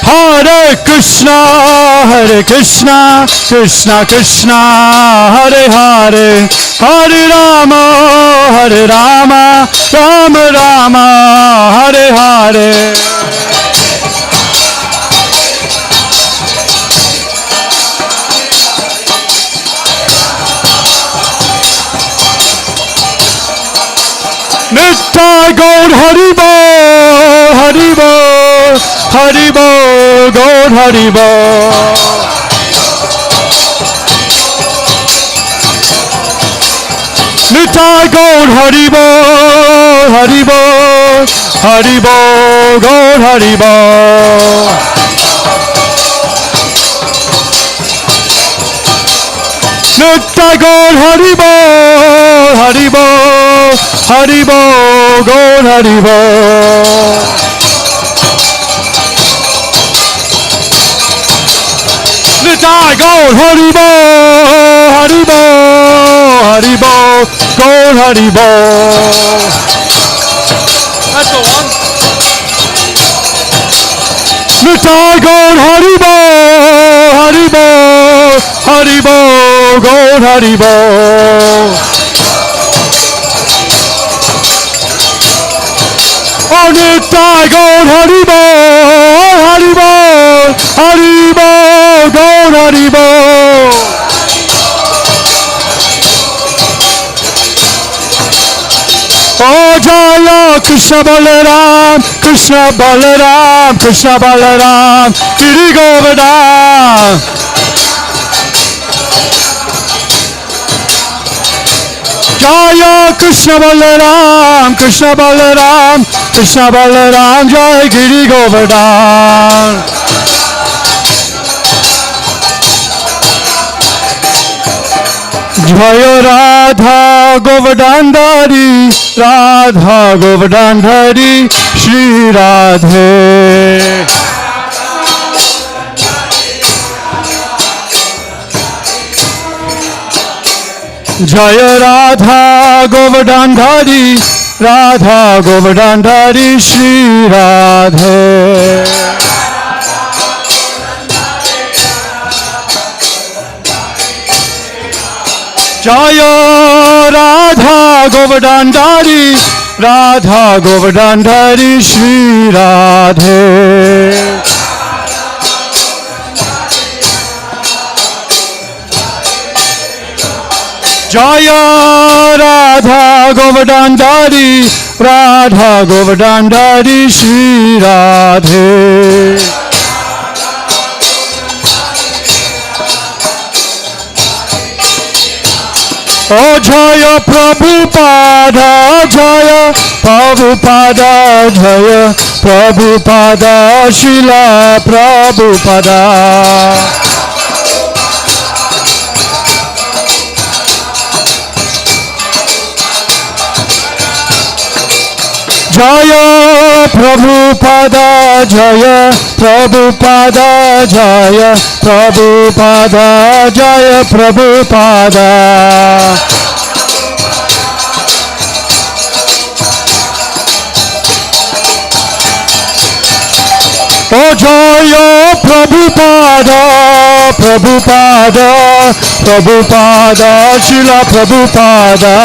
Hare Krishna, Krishna Krishna, Hare Hare, Hare Rama, Rama Rama, Hare Hare. Nitya Gaur Hari Bol, Hari Bol, Hari Bol, Gaur Hari Bol. Nitya Gaur Hari Bol, Hari Bol, Hari Bol, Gaur Hari Bol. Nitya Gaur Hari Bol, Hari Bol, Hari Bol, Gaur Hari Bol. Nitya Gaur Hari Bol, Hari Bol, Hari Bol, Gaur Hari Bol. That's the one. Nitya Gaur Hari Bol, Hari Bol, Hari Bol, Gaur Hari Bol. Oh, Nitya Gaur Hari Bol, Hari Bol, Hari Bol, Gaur Hari Bol. Oh, Jaya Krishna Balaram, Krishna Balaram, Krishna Balaram, Giri Govardhan. Jaya Krishna Balaram, Krishna Balaram, Krishna Balaram, Jai Giri Govardhan. Jaya Radha Govardhandari, Radha Govardhandari, Shri Radhe. Jaya Radha Govardhandari, Radha Govardhandari, Shri Radhe. Jaya Radha Govardhandari, Radha Govardhandari, Shri Radhe. Jaya Radha Govardhandari, Radha Govardhandari, Shri Radhe. Oh, Jaya Prabhupada, Jaya Prabhupada, Jaya Prabhupada, Srila Prabhupada. Jaya Prabhupada, Jaya Prabhupada, Jaya Prabhupada, Jaya Prabhupada. Oh, Jaya Prabhupada, Prabhupada, Prabhupada, Srila Prabhupada.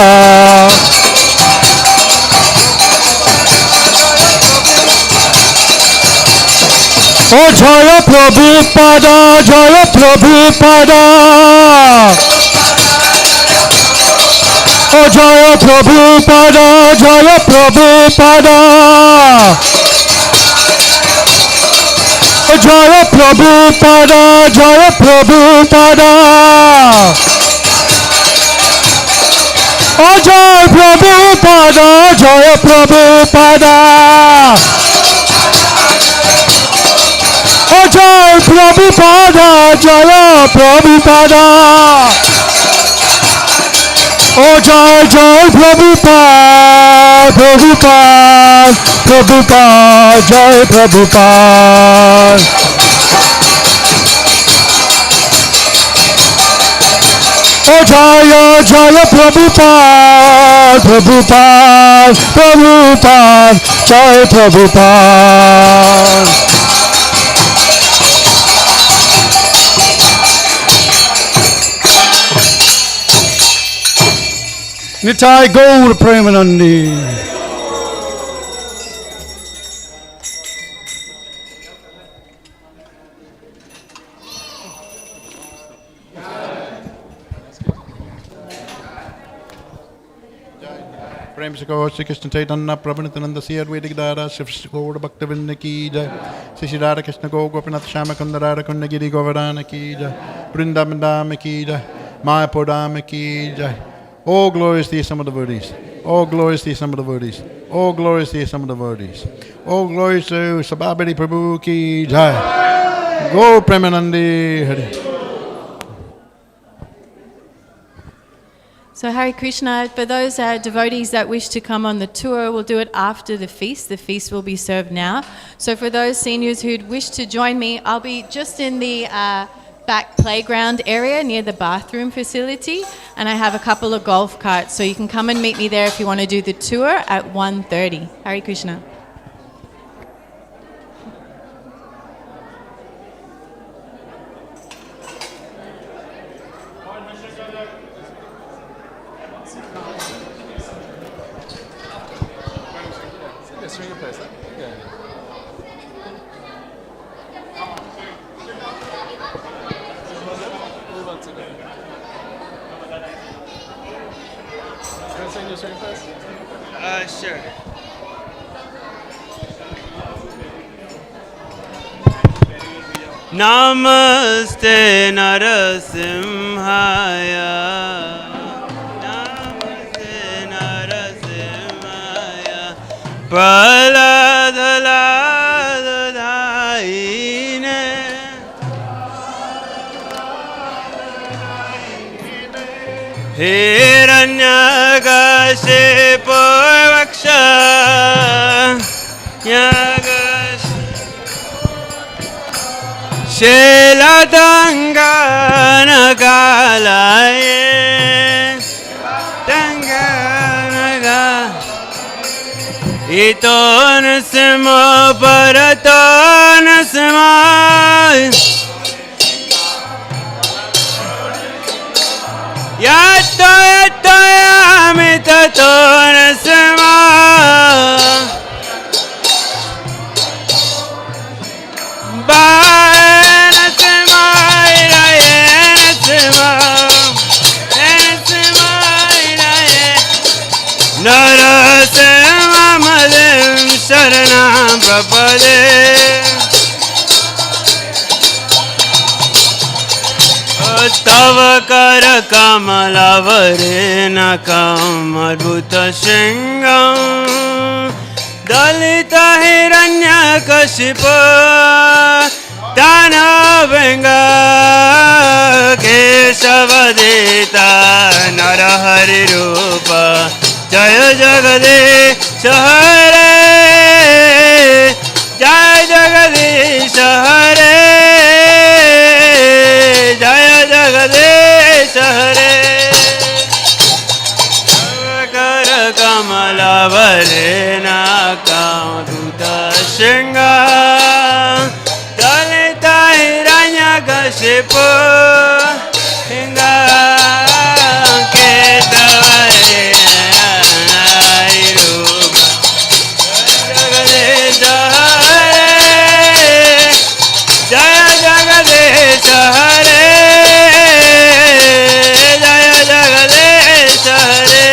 Oh, Jaya Prabhupada, Jaya Prabhupada. Oh Jaya Prabhupada, Jaya Prabhupada. Oh Jaya Prabhupada, Jaya Prabhupada. Oh Jaya Prabhupada, Jaya Prabhupada. Oh Jaya Prabhupada, Jaya Prabhupada. Oh Jai Jai Prabhupada, Prabhupada, Prabhupada, Jai Prabhupada. Oh Jaya Jaya Prabhupada, Prabhupada, Prabhupada, Jai Prabhupada. Nitai Gaur Premanandi. प्रेम से कहो श्री कृष्ण चैतन्य प्रभु नित्यानंद श्री अद्वैत गदाधर शिव गौर भक्तवृंद की जय श्री श्री राधा कृष्ण गो गोपीनाथ श्याम कुंद राधा कुंड गिरि गोवर्धन की जय वृंदावन धाम की जय मायापुर धाम की जय. Oh, glorious the some of the devotees. Oh, glorious the some of the devotees. Oh, glorious the some of the devotees. Oh, glorious to Sabhapati Prabhu ki jai. Go Premanandi Hari. So Hare Krishna, for those devotees that wish to come on the tour, we'll do it after the feast. The feast will be served now. So for those seniors who'd wish to join me, I'll be just in the back playground area near the bathroom facility, and I have a couple of golf carts, so you can come and meet me there if you want to do the tour at 1:30. Hare Krishna. Sure. Namaste Narasimhaya. Namaste Narasimhaya. Praladalaine. Hiranyakashipu vaksha. Sheladangana kalaye Danganaga Iton sima paraton sima Yato yato yamitaton sima Narasimamalim Sharanam Prabhade Tava Kara Kamalavarena Kamadbhuta Shingam Dalita Hiranyakashipa Danavenga Keshavadita Narahari Rupa Jaya Jagadish Hare Jaya Jagadish Hare Jaya Jagadish Hare Kara Kamala Varena Kamadhuta Shinga Dalita Hiranyakashipu Hinga Ketavare Jaya Jagadish Hare Jaya Jagadish Hare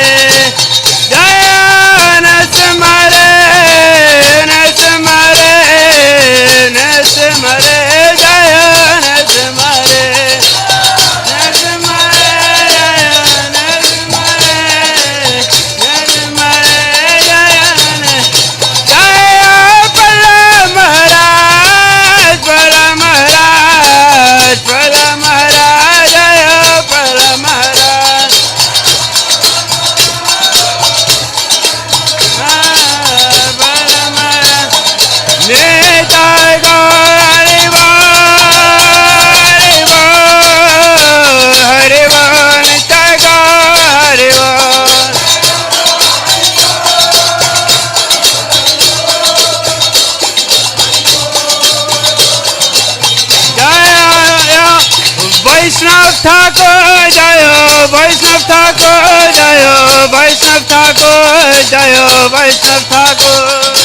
Vaishnav Thakur Jayo, Vaishnav Thakur Jayo, Vaishnav Thakur Jayo, Vaishnav Thakur.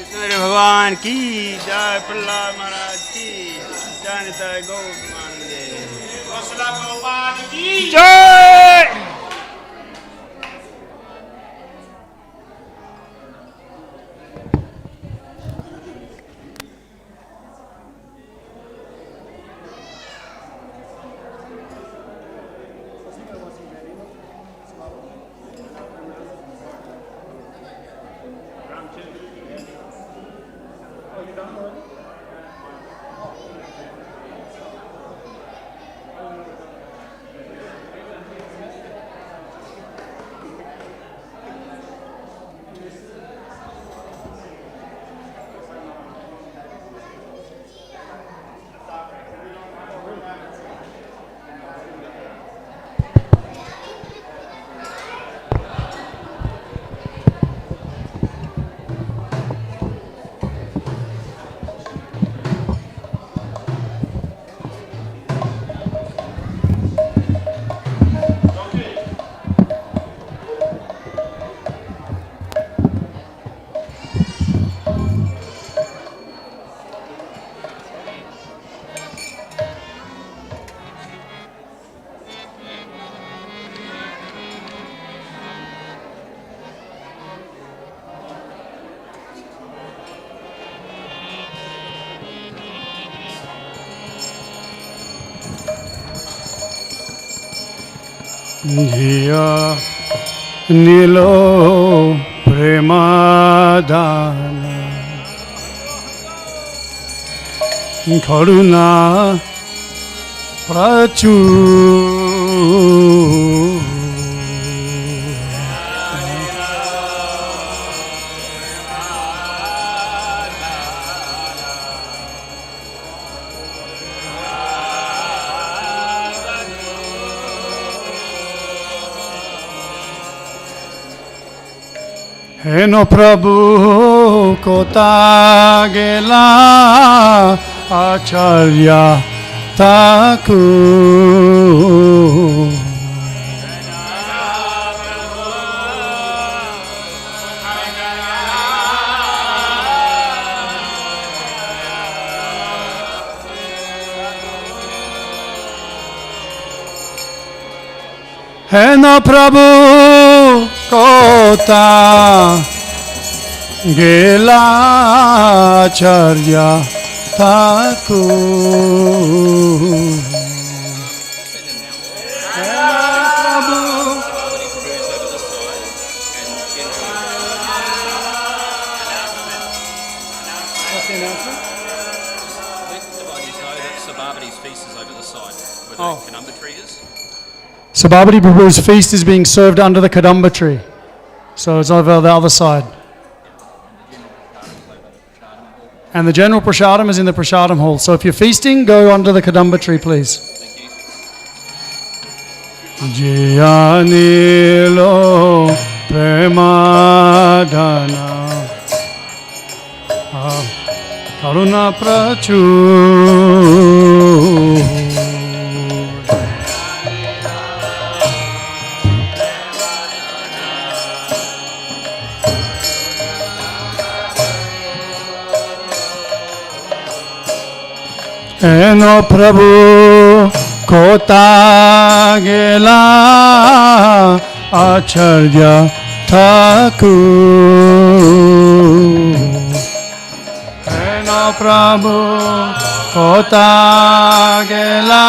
Jai Bhagwan ki jai, Prahlad Maharaj ki jai, Nitai Gaur Premanande. Jai. धिया नीलो प्रेमादान करुणा प्रचुर हेनो प्रभु कोता गेला आचार्य ताकू हेनो प्रभु कोता गेला आचार्य ताकू Sabhapati's feast is over the side, where the Kadamba tree is. Sabhapati Prabhu's feast is being served under the Kadamba tree. So it's over the other side. And the general prasadam is in the prasadam hall. So if you're feasting, go under the Kadamba tree, please. Jiyanilo premadana karuna prachur Eno Prabhu Kota Gela Acharya Thakur Eno Prabhu Kota Gela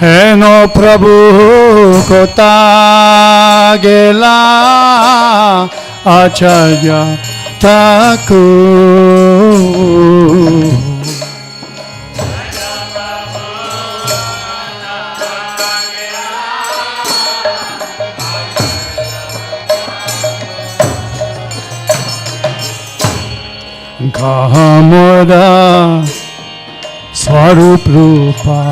Eno Prabhu Kota Gela Acharya Thakur Kahamora Swarup Rupa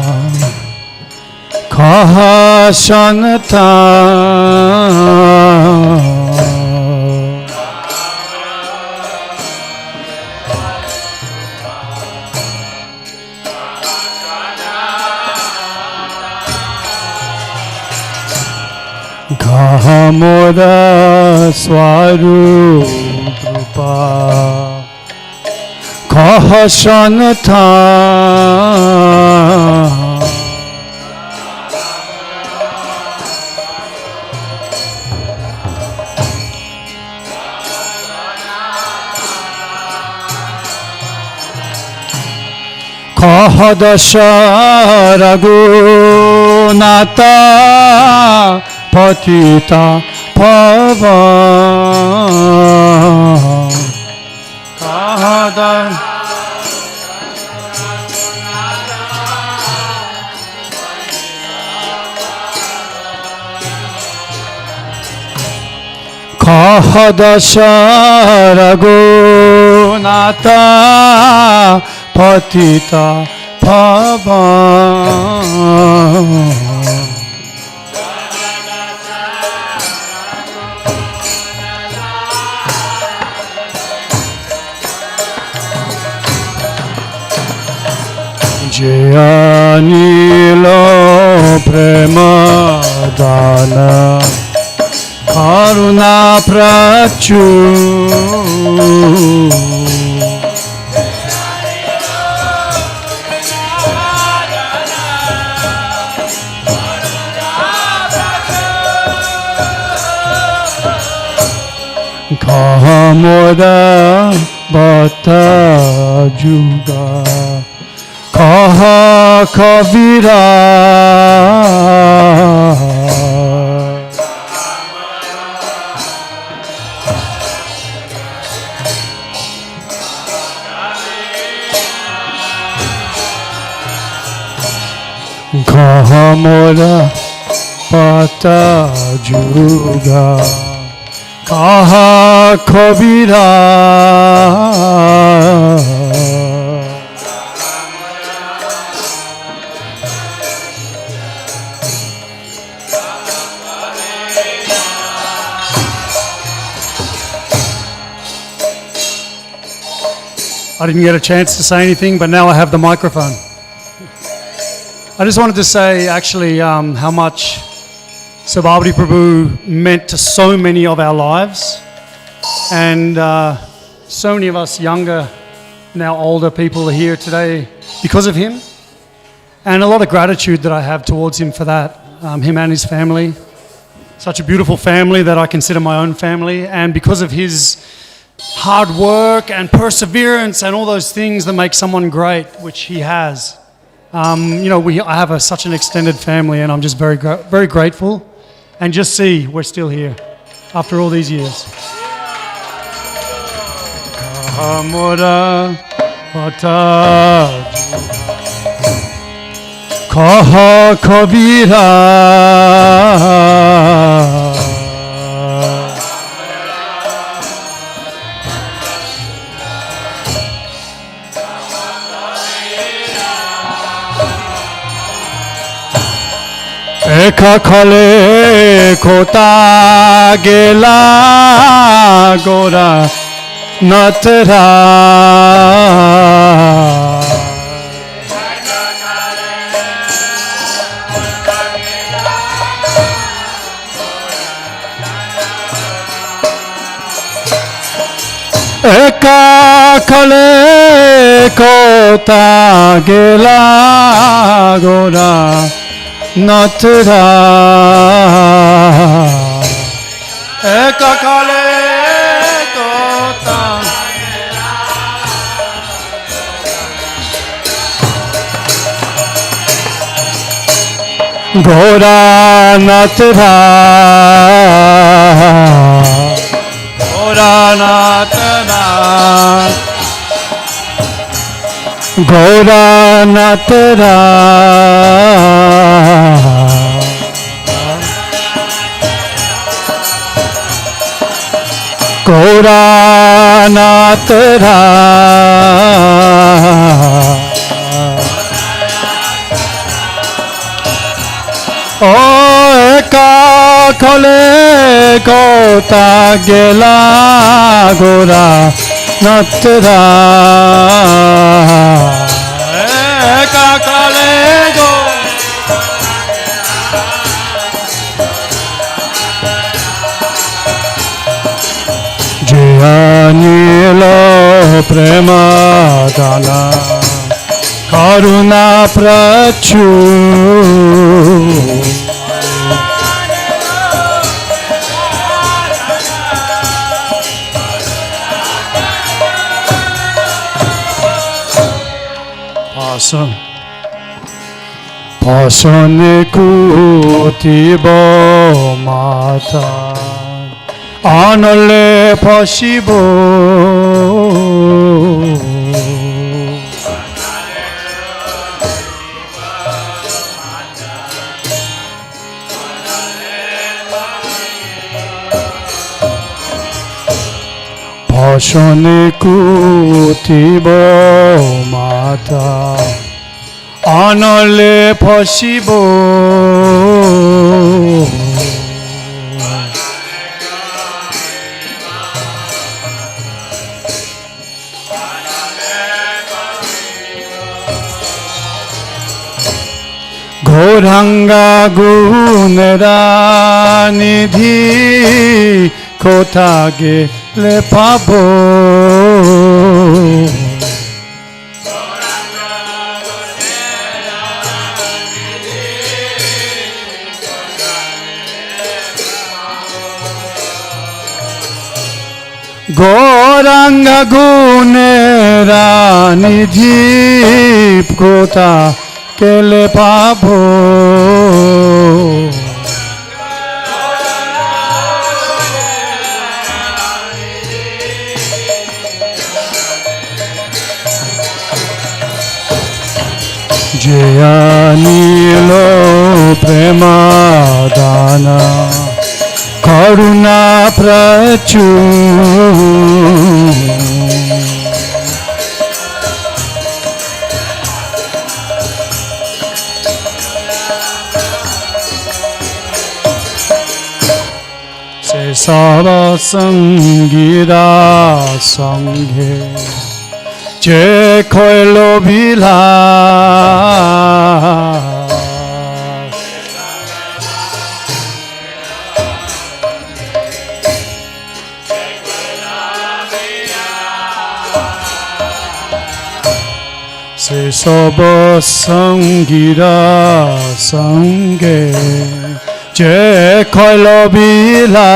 Kaha Shanata Kaha Moda Swarup Rupa Kaha Shanata Kaha Dasha Raghunata Patita Pavan Kaha Dasha Kaha Dasha Raghunata Patita Pavan Jaya Nilo Prema Dana Karuna Prachu Kahamoda Bata Juga Kaha Kavira Kahamoda Bata Juga Kaha Kavira I didn't get a chance to say anything, but now I have the microphone. I just wanted to say actually how much Sabhapati Prabhu meant to so many of our lives, and so many of us younger, now older people are here today because of him, and a lot of gratitude that I have towards him for that, him and his family. Such a beautiful family that I consider my own family, and because of his hard work and perseverance and all those things that make someone great, which he has. I have such an extended family, and I'm just very grateful. And just see, we're still here after all these years. Kahamora Bata Kaha Kavira Eka khale kota gela gora natara Eka khale kota gela gora Natara Eka Kale Kota Gora Natara Gora Natara Gora Natara Gora Natara Kakale kota gela gora natera. Kakale go. Jiyanilo premadana karuna prachu. Pasane kutibo mata anale pasibo pasane kutibo mata anale pasibo Goranga gunera nidhi kotage le pabo Goranga gunera nidhi kota kele pabo Jayanilo premadana karuna prachu Se sava sangira sanghe je koilo bila Se sava sangira sanghe je koilo bila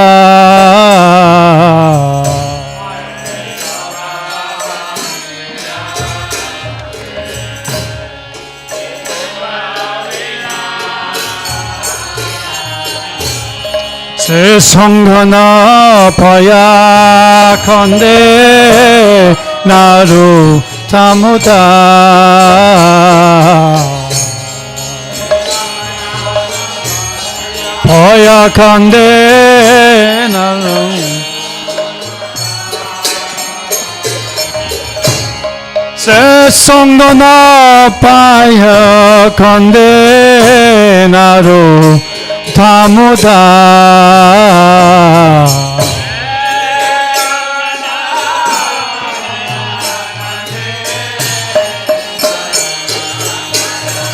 Se sanghana paya khande naru tamuda paya khande naru Se sanghana paya khande naru tamuda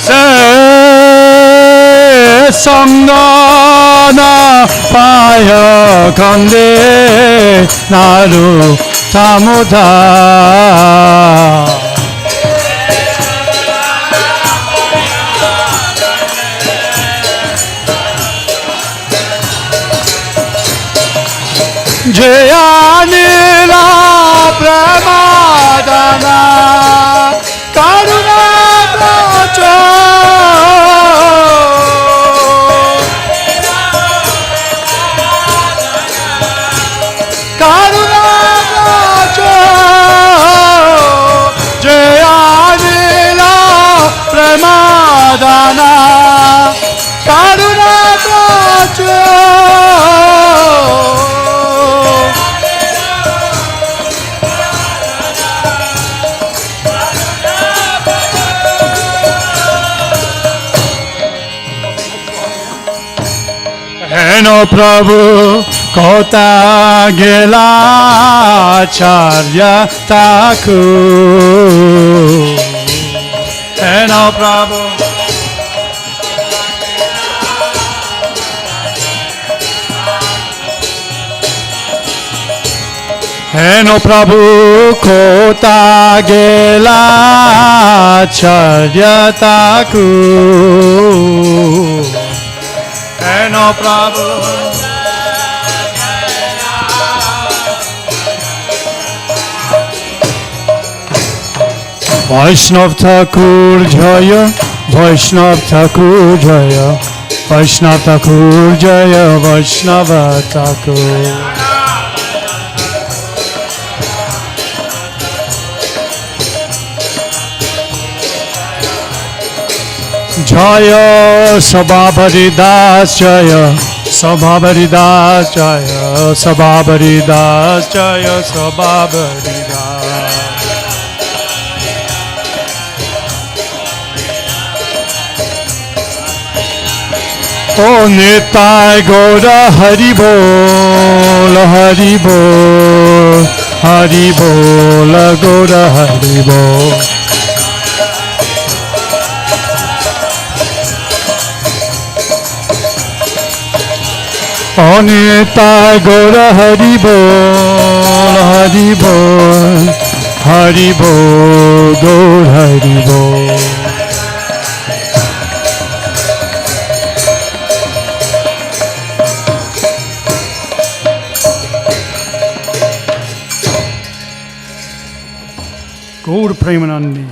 Se sangana paya khande naru tamuda Jayanila pramadana karuna pracho karuna pracho Jayanila pramadana karuna pracho Heno Prabhu Kota Gela Charya Thakur. Heno Prabhu. Heno Prabhu Kota Gela Charya Thakur. Heno Prabhu. Vaishnav Thakur Jaya, Vaishnav Thakur Jaya, Vaishnav Thakur Jaya, Vaishnava Thakur. Jaya Sabhapati Das Jaya, Sabhapati Das Jaya, Sabhapati Das Jaya, Sabhapati Das. Oh Nitai Gaura Hari Bol, Hari Bol, Hari Bol, Gaura Hari Bol. Oh Nitai Gaura Hari Bol, Hari Bol, Hari Bol, Gaura Hari Bol. Gaur Premanandi.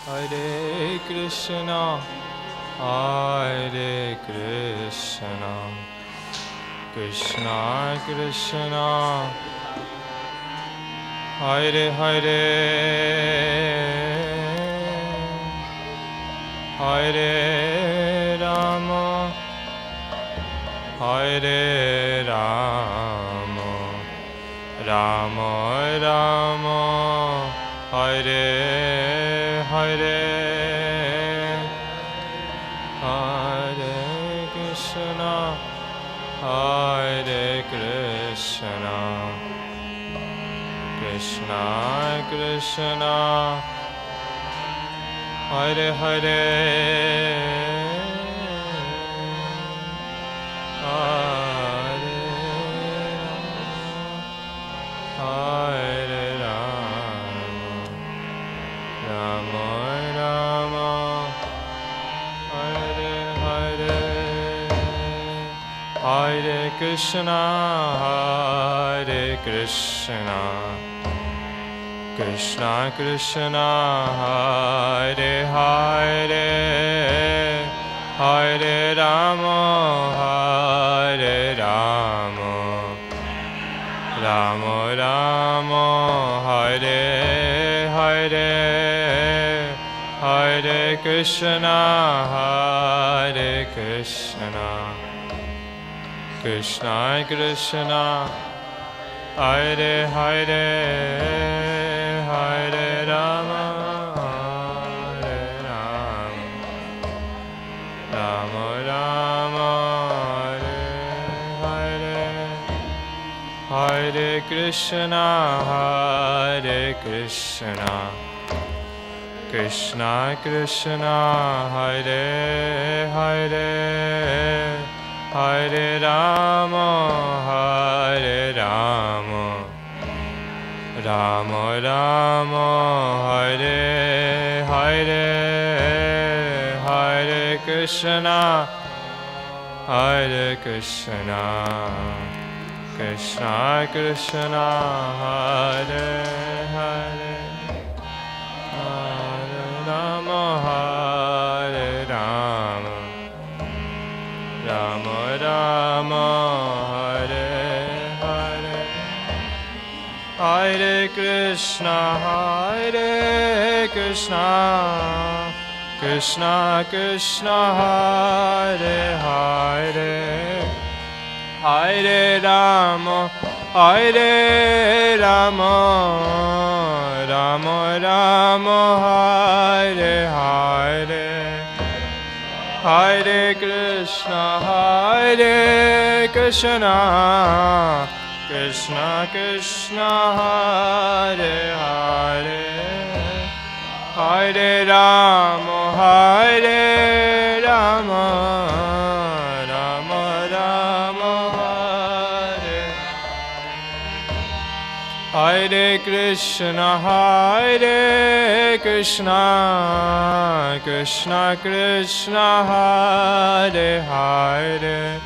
Hare Krishna, Hare Krishna, Krishna Krishna, Hare Hare, Hare Rama, Hare Rama, Rama Rama, Hare Hare, Hare Krishna, Hare Krishna, Krishna Krishna, Hare Hare, Hare Hare Rama, Rama Rama, Hare Hare, Hare Krishna, Hare Krishna, Krishna Krishna, Hare Hare, Hare Rama, Hare Rama, Rama Rama, Hare Hare, Hare Krishna, Hare Krishna, Krishna Krishna, Hare Hare, Hare Rama, Hare Rama, Rama Rama, Hare Hare, Hare Krishna, Hare Krishna, Krishna Krishna, Hare Hare, Hare Rama, Hare Rama, Rama Rama, Hare Hare, Hare Krishna, Hare Krishna, Krishna Krishna, Hare Hare, Hare Rama, Hare Rama, Rama Rama, Hare Hare, Hare Krishna, Hare Krishna, Krishna Krishna, Hare Hare, Hare Rama, Hare Rama, Rama Rama, Hare Hare, Hare Krishna, Hare Krishna, Krishna Krishna, Hare Hare, Hare Rama, Hare Rama, Rama Rama, Hare, Hare Krishna, Hare Krishna, Krishna Krishna, Hare Hare,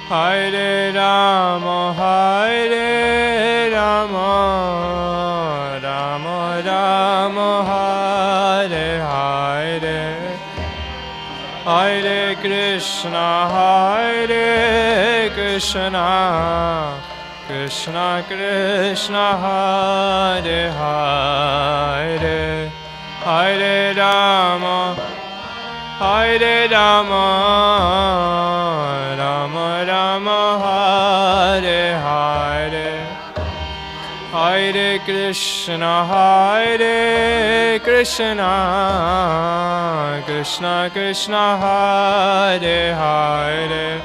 Hare Rama, Hare Rama, Rama Rama, Hare Hare, Hare Krishna, Hare Krishna, Krishna Krishna, Hare Hare, Hare Rama, Hare Rama, Rama Rama, Hare Hare, Hare Krishna, Hare Krishna, Krishna Krishna, Hare Hare,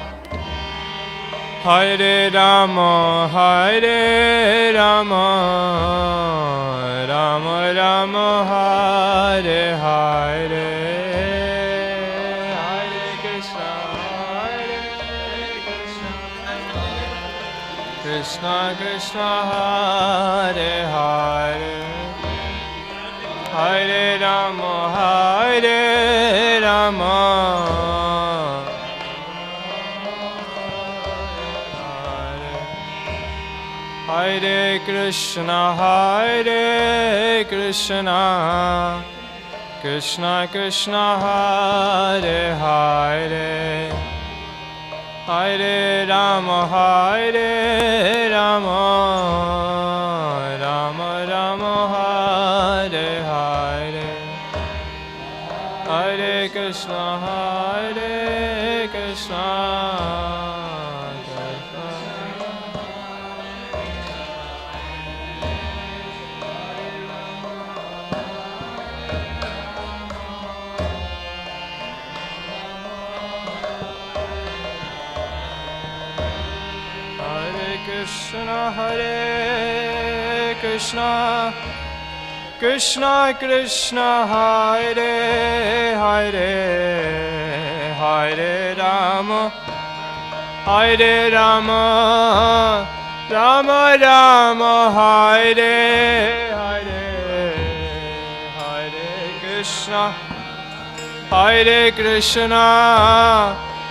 Hare Rama, Hare Rama, Rama Rama, Hare Hare, Hare Krishna, Hare Krishna, Krishna Krishna, Hare Hare, Hare Rama, Hare Rama, Hare Krishna, Hare Krishna, Krishna Krishna, Hare Hare, Hare Rama, Hare Rama, Rama Rama, Hare Hare, Hare Krishna, Hare Krishna, Krishna, Hare Krishna, Krishna Krishna, Hare Hare, Hare Rama, Hare Rama, Rama Rama, Hare Hare, Hare Krishna, Hare Krishna,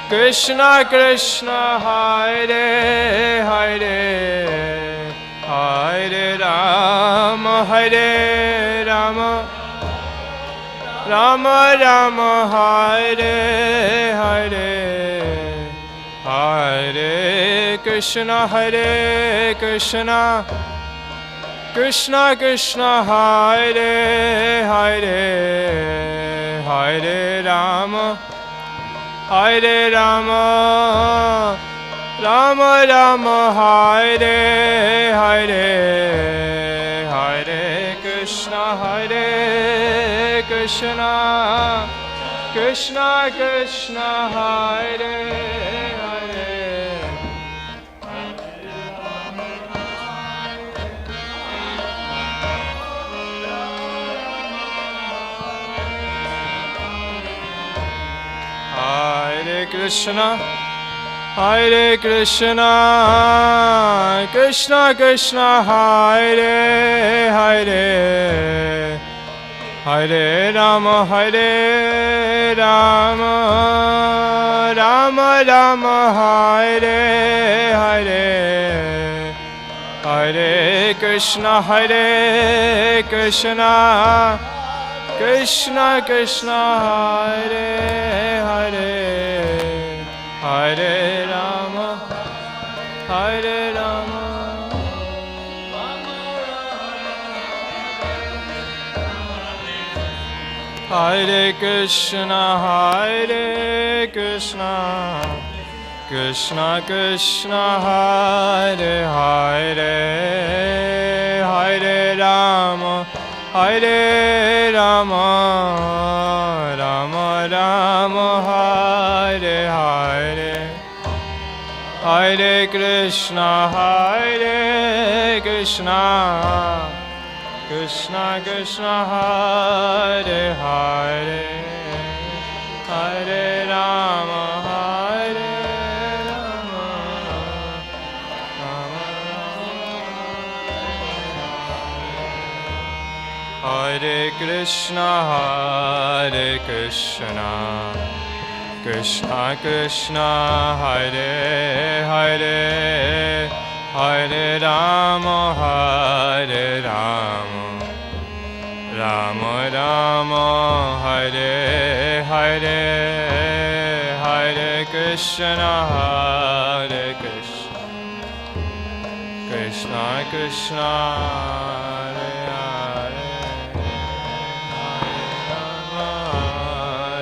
Krishna Krishna, Hare Hare, Hare Rama, Hare Rama, Rama Rama, Hare Hare, Hare Krishna, Hare Krishna, Krishna Krishna Hare Hare Hare Rama Hare Rama Rama Rama Hare Hare Hare Krishna Krishna Krishna Hare Hare Hare Krishna Krishna Krishna Hare Hare Hare Rama Rama Rama Rama Hare Hare Hare Krishna Krishna Krishna Hare Hare Hare Rama Hare Krishna Krishna Krishna Hare Hare Hare Rama Rama Rama Hare Hare Hare Krishna Krishna Krishna Hare Hare Hare Rama Hare Krishna Krishna Krishna Hare Hare Hare Rama Rama Rama Hare Hare Hare Krishna Krishna Krishna Hare Hare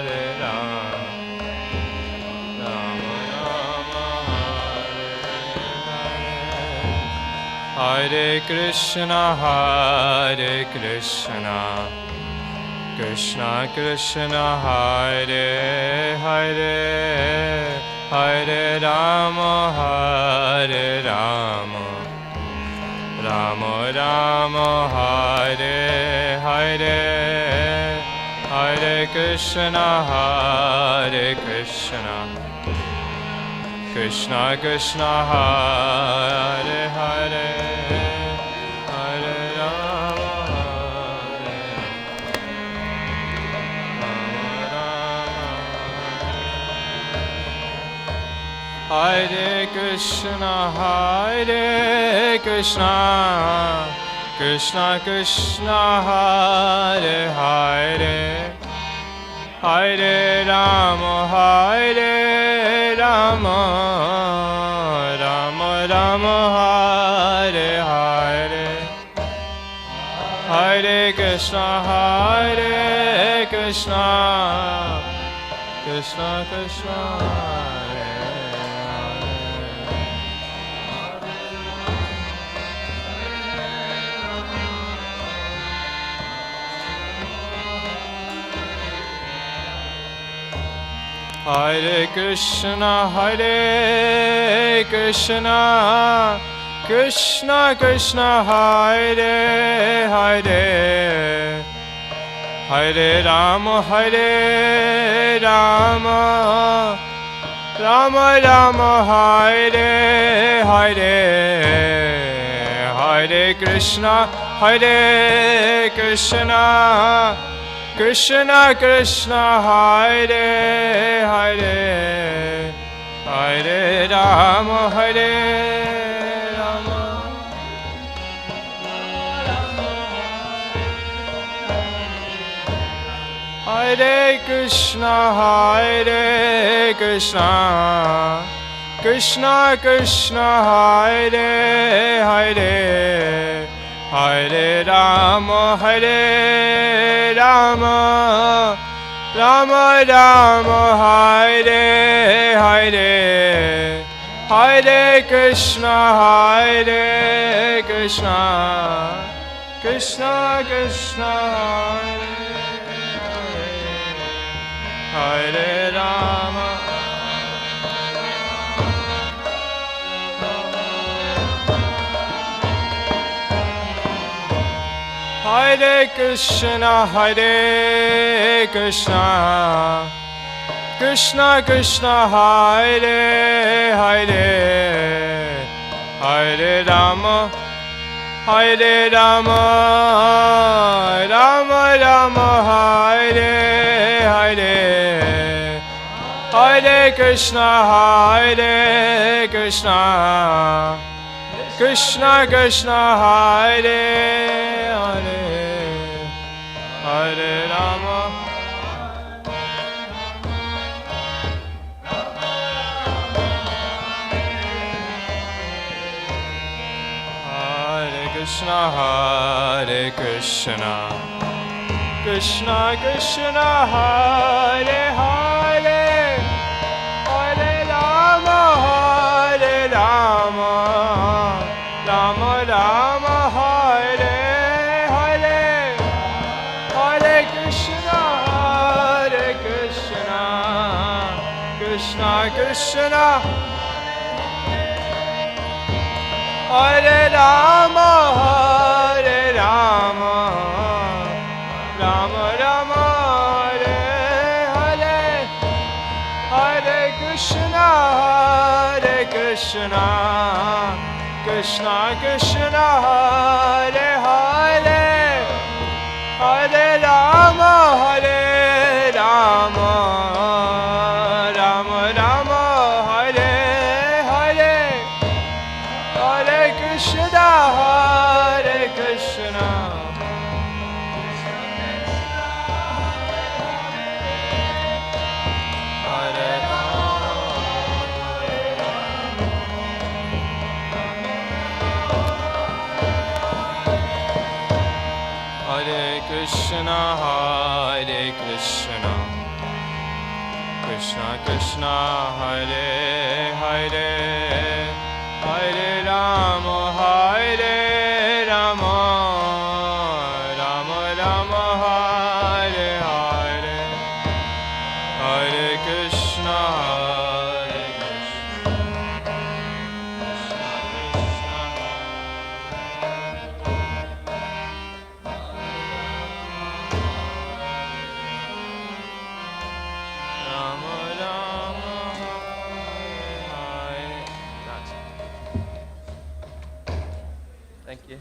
Hare Rama Rama Hare Krishna Krishna Krishna Hare Hare Hare Rama Rama Rama Hare Hare Hare Krishna Krishna Krishna Hare Hare Hare Rama Hare Krishna Krishna Krishna Hare Hare Hare Rama Rama Rama Hare Hare Hare Krishna Krishna Krishna Hare Krishna Krishna Krishna Hare Hare Hare Rama Rama Rama Hare Hare Hare Krishna Krishna Krishna Hare Hare Hare Rama Hare Krishna Krishna Krishna Hare Hare Hare Rama, Hare Rama, Rama Rama, Hare Hare, Hare Krishna, Hare Krishna, Krishna Krishna, Hare Hare Rama. Hare Krishna, Hare Krishna, Krishna Krishna, Hare Hare, Hare Rama, Hare Rama, Rama Rama, Hare Hare, Hare Krishna, Hare Krishna, Krishna Krishna, Hare Hare, Hare Rama, Hare Krishna, Hare Krishna, Krishna Krishna, Hare Hare, Hare Rama, Hare Rama, Rama Rama, Hare Hare, Hare Krishna, Hare Krishna, Krishna Krishna, Hare Rama, Hare Rama, Rama Rama, Hare Hare, Hare Krishna, Hare Krishna, Krishna Krishna, Hare Hare, Hare Rama, Hare Rama, Rama Rama, Hare Hare, Hare Krishna, Hare Krishna, Hare Hare Krishna, Hare Krishna, Krishna Krishna, Hare Hare, Hare Rama, Hare Rama, Rama Rama, Hare Hare, Hare Krishna, Hare Rama Rama, Hare Hare. Thank you.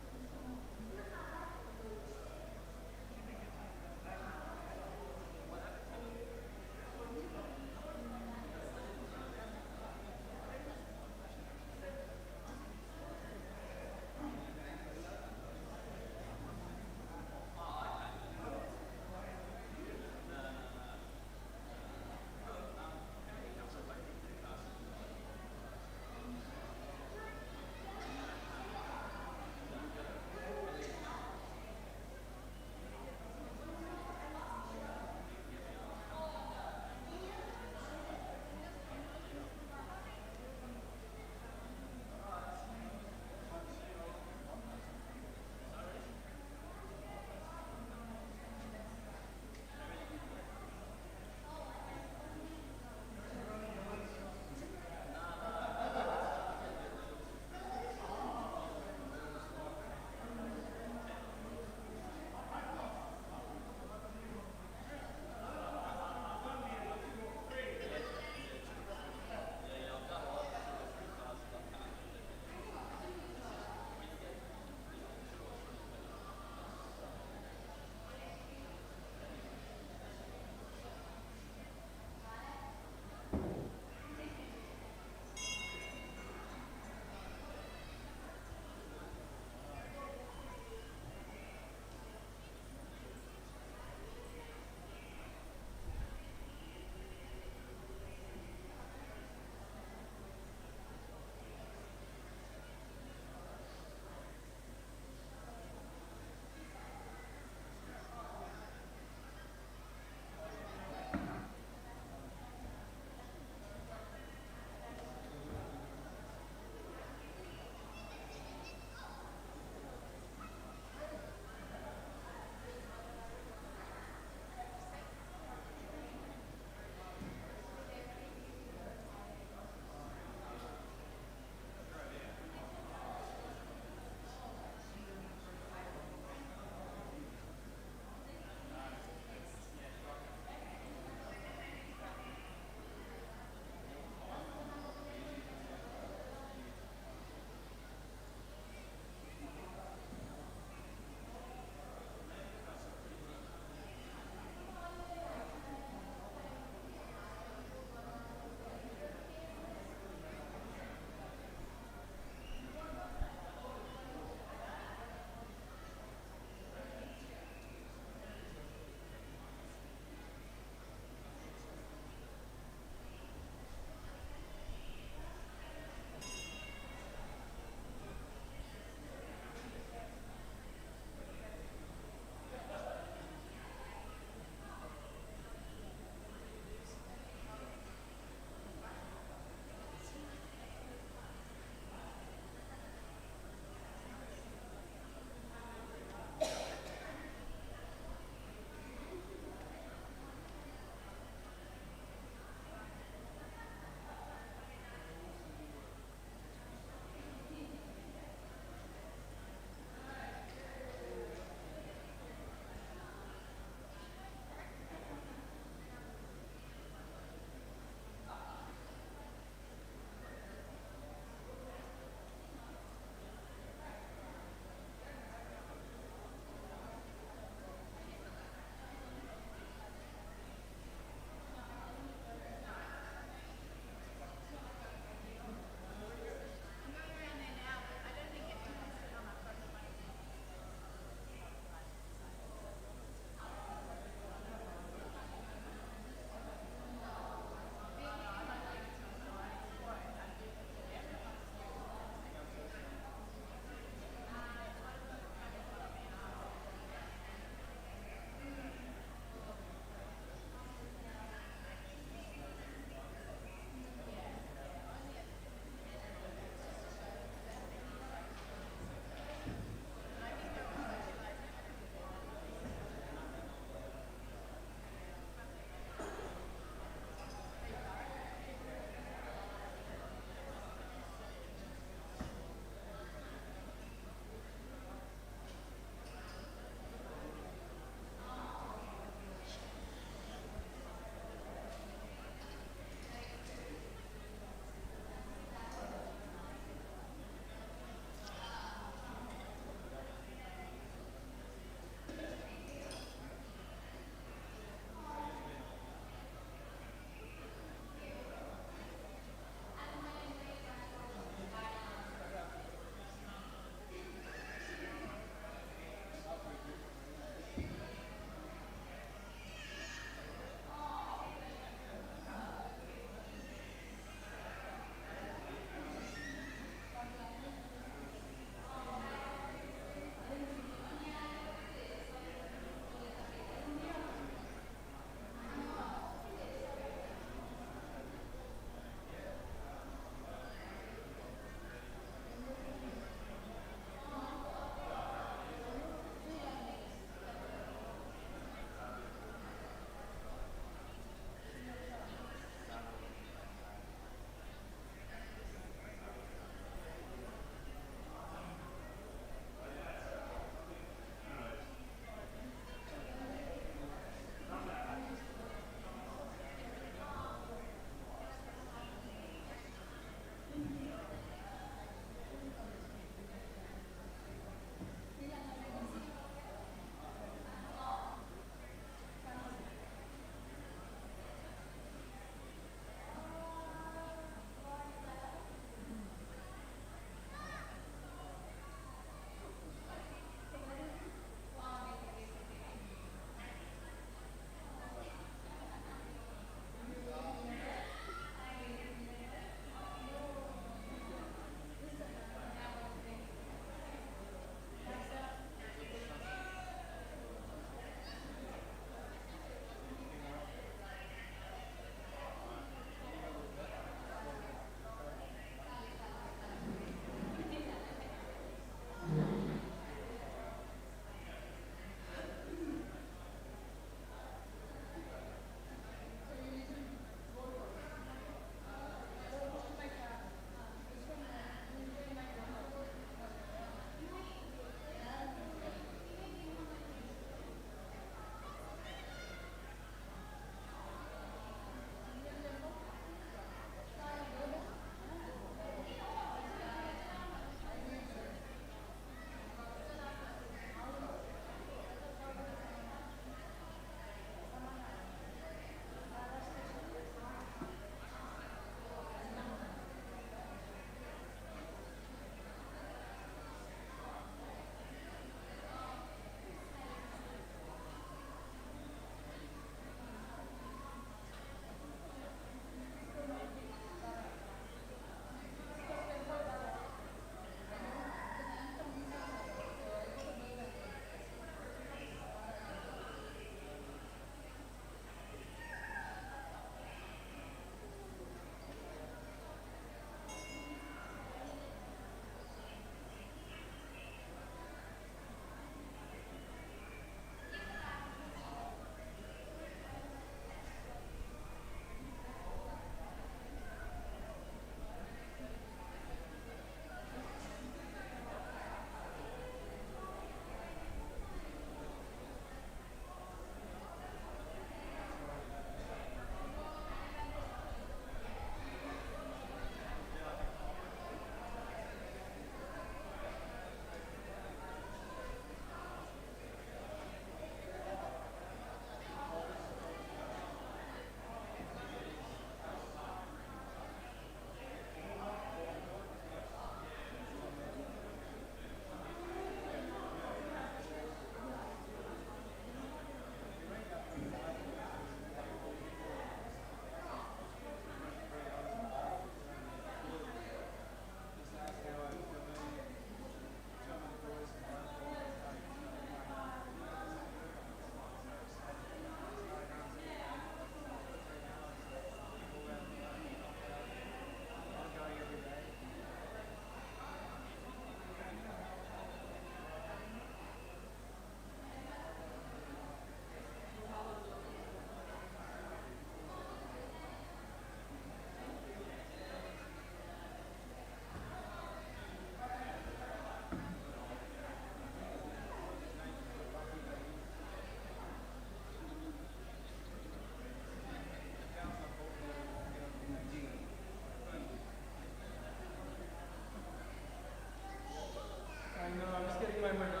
when we're not